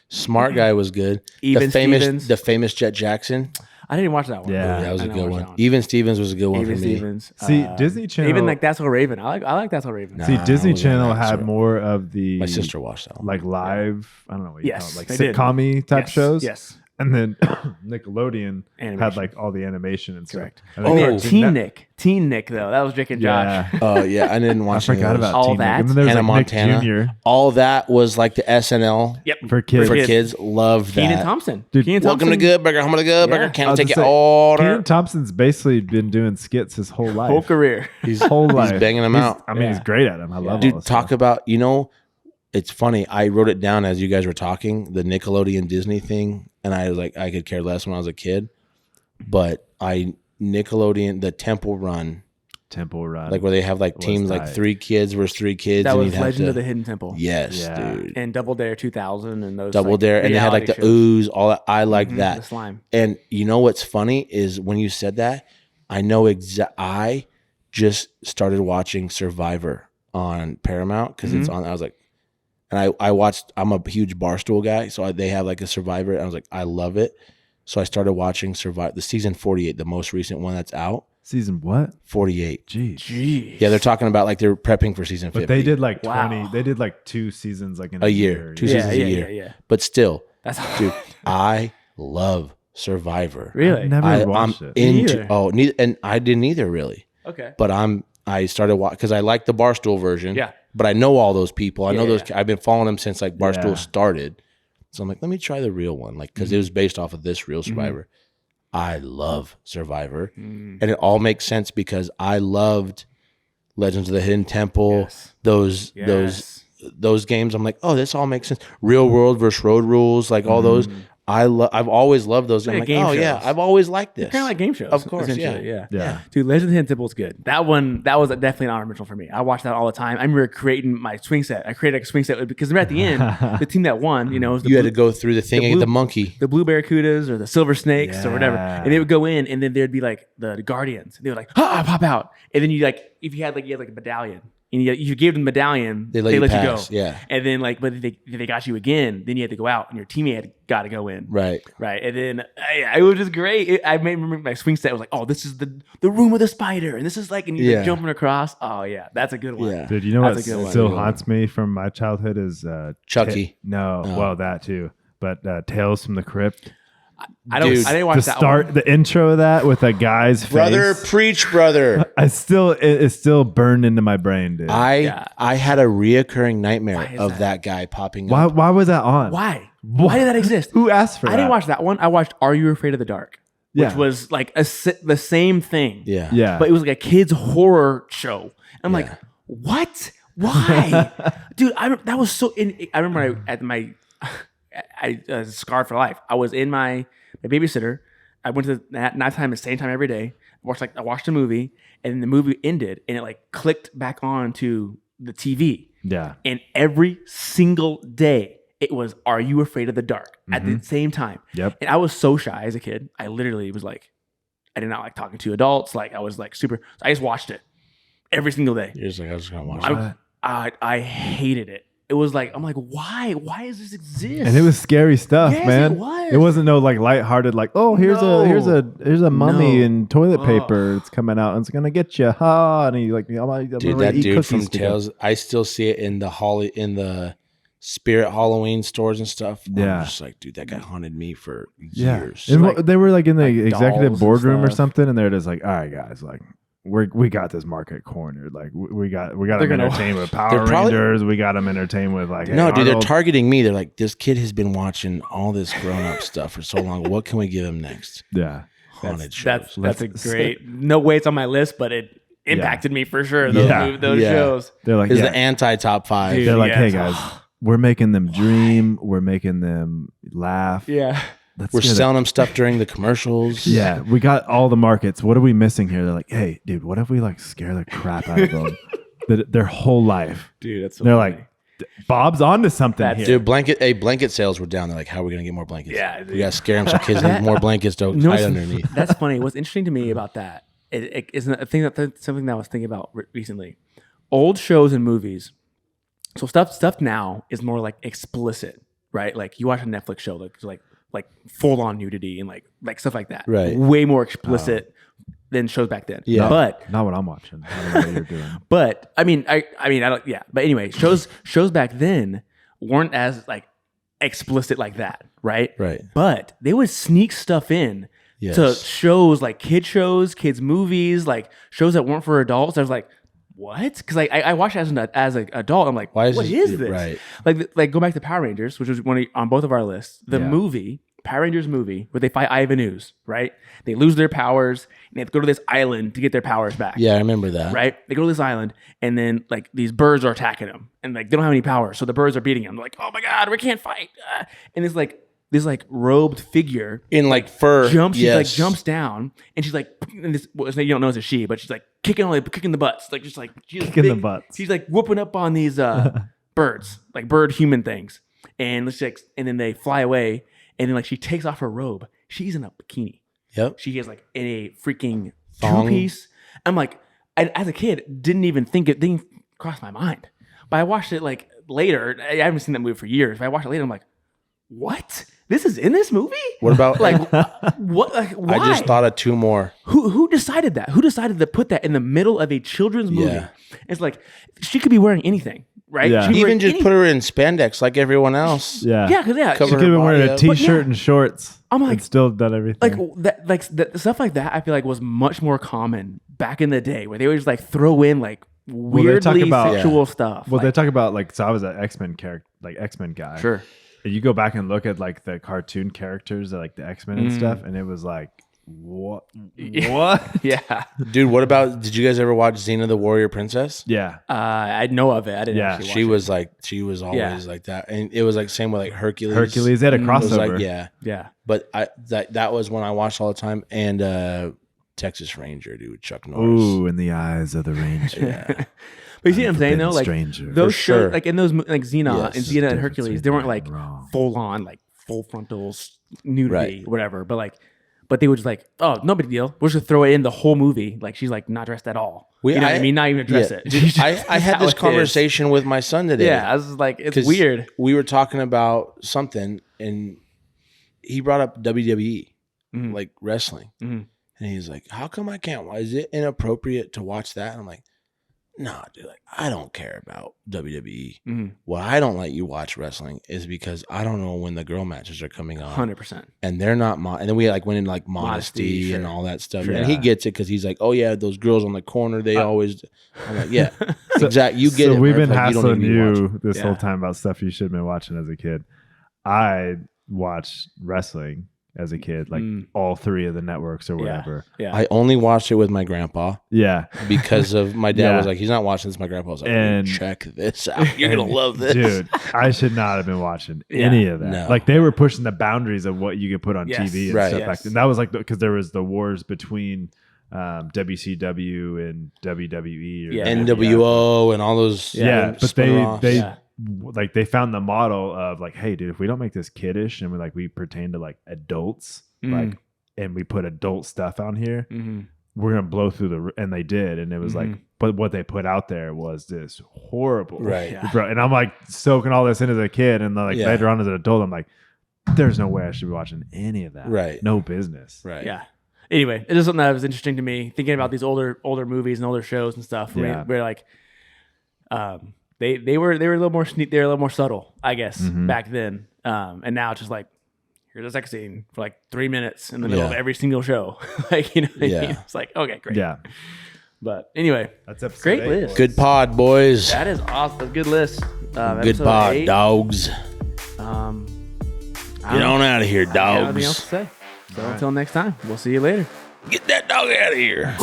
Smart guy was good. Even Stevens. The famous Jet Jackson. I didn't watch that one. Yeah. Ooh, that was I a didn't good watch one. that Even Stevens was a good one Even for me. Stevens. See, Disney Channel. Even like That's So Raven. I like That's So Raven. Nah. See, I Disney wasn't Channel that had sort. more of the My sister watched that one. like live. I don't know what you Yes, call it, like they did. sitcom-y type Yes, shows. Yes. And then Nickelodeon had Animation. like all the animation and stuff. Correct. And Oh, then Man, Cartoon Net- Teen Nick though. That was Drake and Josh. Yeah. Oh yeah, I didn't I watch. any of forgot those. about All Teen Nick. that? And then there was Hannah like Montana. Nick Jr. All that was like the SNL Yep. for kids. for kids. kids. Loved that. Keenan Thompson. Dude, Keenan Welcome Thompson. to Good Burger. Home of the Good Burger. Yeah. Can I I was take gonna your say, order? Kenan Thompson's basically been doing skits his whole life. Whole career. He's Whole life. banging them out. I mean, he's Yeah. great at him. I love all Dude, this talk stuff. about, it's funny. I wrote it down as you guys were talking, the Nickelodeon Disney thing. And I was like, I could care less when I was a kid. But Nickelodeon, the Temple Run, Temple Run. like where they have like was teams like tight. 3 kids versus 3 kids. That and was you'd have Legend to, of the Hidden Temple. Yes, Yeah. dude. And Double Dare 2000 and those. Double like, Dare. And they had like the reality shows. ooze, all that. I like Mhm, that. The slime. And you know what's funny is when you said that, I know I just started watching Survivor on Paramount because it's on. I was like, and I watched. I'm a huge Barstool guy, so they have like a Survivor. And I was like, I love it. So I started watching Survivor, the season 48, the most recent one that's out. Season what? 48. Jeez. Jeez. Yeah, they're talking about like they're prepping for season 50. But they did like Wow. 20. They did like 2 seasons like in A year. 2 yeah. seasons a year. Yeah. But still, That's dude, I love Survivor. really. I've never I'm watched it. into. Neither. Neither, and I didn't either really. Okay. But I started watching because I like the Barstool version. Yeah. But I know all those people. I know Yeah. those. I've been following them since like Barstool Yeah. started. So I'm like, let me try the real one, like because it was based off of this real Survivor. I love Survivor, and it all makes sense because I loved Legends of the Hidden Temple. Yes. Those games. I'm like, oh, this all makes sense. Real World versus Road Rules, like all those. I've always loved those. I'm Like like, game oh yeah, shows. I've always liked this. Kind of like game shows. Of course, essentially, yeah. Yeah. Dude, Legend of the Hidden Temple is good. That one, that was definitely an honorable mention for me. I watched that all the time. I remember creating my swing set. I created a swing set because remember at the end, the team that won, was the You had blue, to go through the thing, the and get blue- the monkey. the blue barracudas or the silver snakes or whatever, Yeah. and they would go in, and then there'd be like the guardians. They would like pop out, and then you like if you had like a medallion. and you gave them the medallion, They let you you pass, go. yeah. And then like, but if they got you again, then you had to go out, and your teammate got to go in. Right. Right. And then it was just great. I remember my swing set was like, oh, this is the room with the spider, and this is like, and you're like jumping across. Oh yeah, that's a good one. Yeah. Dude, you know what That's a good one. still haunts me from my childhood is Chucky. well, that too. But Tales from the Crypt. I Dude, didn't watch that one. The intro of that with a guy's Brother, face. preach, brother. It's still burned into my brain, dude. I had a reoccurring nightmare is of that guy popping Why up. was that on? Why? Why did that exist? Who asked for that? I didn't watch that one. I watched Are You Afraid of the Dark, which Yeah. was like the same thing. Yeah. Yeah. But it was like a kids horror show. I'm like, what? Why, dude? That was so. I remember at my Scarred for Life. I was in my babysitter. I went to nighttime at the same time every day. I watched a movie, and then the movie ended, and it like clicked back on to the TV. Yeah. And every single day, it was Are You Afraid of the Dark at the same time. Yep. And I was so shy as a kid. I literally was like, I did not like talking to adults. Like I was like super. So I just watched it every single day. You're just like, I was just gonna watch it. I hated it. It was like, I'm like, why? Why does this exist? And it was scary stuff, Yes, man. it was. It wasn't no like lighthearted, like, oh, here's a mummy No. and toilet paper. It's coming out and it's gonna get you. Ha! And he like, I'm Dude, gonna that eat dude from cookies today. Tales, I still see it in the Spirit Halloween stores and stuff. Yeah. I'm just like, dude, that guy haunted me for Yeah, years. and Like- they were like in the like executive dolls and boardroom or stuff. something, and they're just like, all right, guys, like we got this market cornered. Like we got them gonna- entertained with Power They're probably- Rangers. We got them entertained with like, hey, No, dude, they're Arnold. targeting me. They're like, this kid has been watching all this grown up stuff for so long. What can we give him next? Yeah, Haunted shows. That's a great. No way it's on my list, but it impacted me for sure. Those Yeah. those Yeah. shows. they're like, Is yeah. the anti top 5. Dude. They're like, hey Yes. guys, we're making them dream. We're making them laugh. Yeah. Let's We're get it. selling them stuff during the commercials. Yeah, we got all the markets. What are we missing here? They're like, hey, dude, what if we like scare the crap out of them their whole life? Dude, that's so They're funny. like, Bob's onto something That's- here. Dude, blanket sales were down. They're like, how are we going to get more blankets? Yeah, We got to scare them so kids have more blankets to No, hide it's- underneath. That's funny. What's interesting to me about that it isn't a thing something that I was thinking about recently. Old shows and movies. So stuff now is more like explicit, right? Like you watch a Netflix show, like full on nudity and like stuff like that. Right. Way more explicit than shows back then. Yeah. But Not what I'm watching. I don't know what you're doing. But I mean, I don't. Yeah. But anyway, shows back then weren't as like explicit like that, right? Right. But they would sneak stuff in Yes. to shows like kids movies, like shows that weren't for adults. I was like, what? Because like I watched it as an adult. I'm like, Why is what this- is this? right. Like go back to Power Rangers, which was on both of our lists. The Yeah. movie. Power Rangers movie where they fight Ivan Ooze, right? They lose their powers and they have to go to this island to get their powers back. Yeah, I remember that. Right? They go to this island and then like these birds are attacking them and like they don't have any power. So the birds are beating them. They're like, oh my God, we can't fight. And there's like this like robed figure In like fur. she like yes. jumps down and she's like, and this, well, you don't know it's a she, but she's like kicking the butts. Like just like she's Kicking the butts. She's like whooping up on these birds, like bird human things. And let's like, and then they fly away. And then like she takes off her robe. She's in a bikini. Yep. She is like in a freaking Thong. two-piece. I'm like, as a kid, didn't even think it didn't cross my mind. But I watched it like later. I haven't seen that movie for years. But I watched it later. I'm like, what? This is in this movie? What about Like what? Like why? I just thought of 2 more. Who decided that? Who decided to put that in the middle of a children's movie? Yeah. It's like she could be wearing anything, right? Yeah. She could be Even wearing just any- put her in spandex like everyone else. Yeah. Yeah, because Cover She she- could have been wearing body a up. t-shirt But yeah. and shorts. I'm like- and still done everything. like that stuff like that. I feel like was much more common back in the day, where they would just like throw in like they weirdly talk about- sexual stuff. Well, they like, talk about like, so I was an X-Men character, like X-Men guy. sure. And you go back and look at like the cartoon characters, like the X-Men and Mm. stuff, and it was like, what? What? Yeah, Dude, what about, did you guys ever watch Xena the Warrior Princess? Yeah. I know of it. I didn't. Yeah, actually watch She was always Yeah. like that. And it was like same with like Hercules. Hercules, they had a It was crossover. like, yeah. it. Yeah, But that was one I watched all the time. And Texas Ranger, dude, Chuck Norris. Ooh, in the eyes of the ranger. Yeah. but you see what I'm saying though? Forbidden Like stranger. those For shows, sure. like in those like Xena Yes. and Xena and Difference Hercules, between they weren't right like and wrong. full on like full frontal nudity, Right. whatever. But like, but they were just like, oh, no big deal. We're just gonna throw it in the whole movie. Like she's like not dressed at all. You know what I mean? Not even address it. I had this conversation with my son today. Yeah, I was just like, it's weird. We were talking about something, and he brought up WWE, like wrestling, and he's like, "How come I can't? Why is it inappropriate to watch that?" And I'm like, "Nah, dude. Like, I don't care about WWE. Why I don't let you watch wrestling is because I don't know when the girl matches are coming on. 100%. And they're not. And then we like went in like modesty and all that stuff. And he gets it because he's like, "Oh yeah, those girls on the corner. They always." I'm like, "Yeah, exactly. You get it." So we've been like, hassling you this whole time about stuff you should have been watching as a kid. I watched wrestling as a kid, like all 3 of the networks or whatever. Yeah. I only watched it with my grandpa. Yeah. Because of my dad was like, he's not watching this. My grandpa was like, check this out. You're going to love this. Dude, I should not have been watching any of that. No. Like they were pushing the boundaries of what you could put on TV and stuff back then. That was like, because there was the wars between WCW and WWE or NWO and all those. Yeah. But they found the model of like, hey, dude, if we don't make this kiddish and we pertain to like adults, like, and we put adult stuff on here, we're gonna blow through and they did, and it was like, but what they put out there was this horrible, bro. And I'm like soaking all this in as a kid, and like later on as an adult, I'm like, there's no way I should be watching any of that. Right, no business. Right. Yeah. Anyway, it is something that was interesting to me thinking about these older movies and older shows and stuff. Where like, They were a little more they were a little more subtle, I guess, back then. And now it's just like, here's a sex scene for like 3 minutes in the middle of every single show. Like, you know what I mean? It's like, okay, great. Yeah. But anyway, that's episode great 8, list. boys. Good pod, boys. That is awesome. Good list. Good pod, 8. dogs. Get on out of here, dogs. I don't have anything else to say. So until next time, we'll see you later. Get that dog out of here.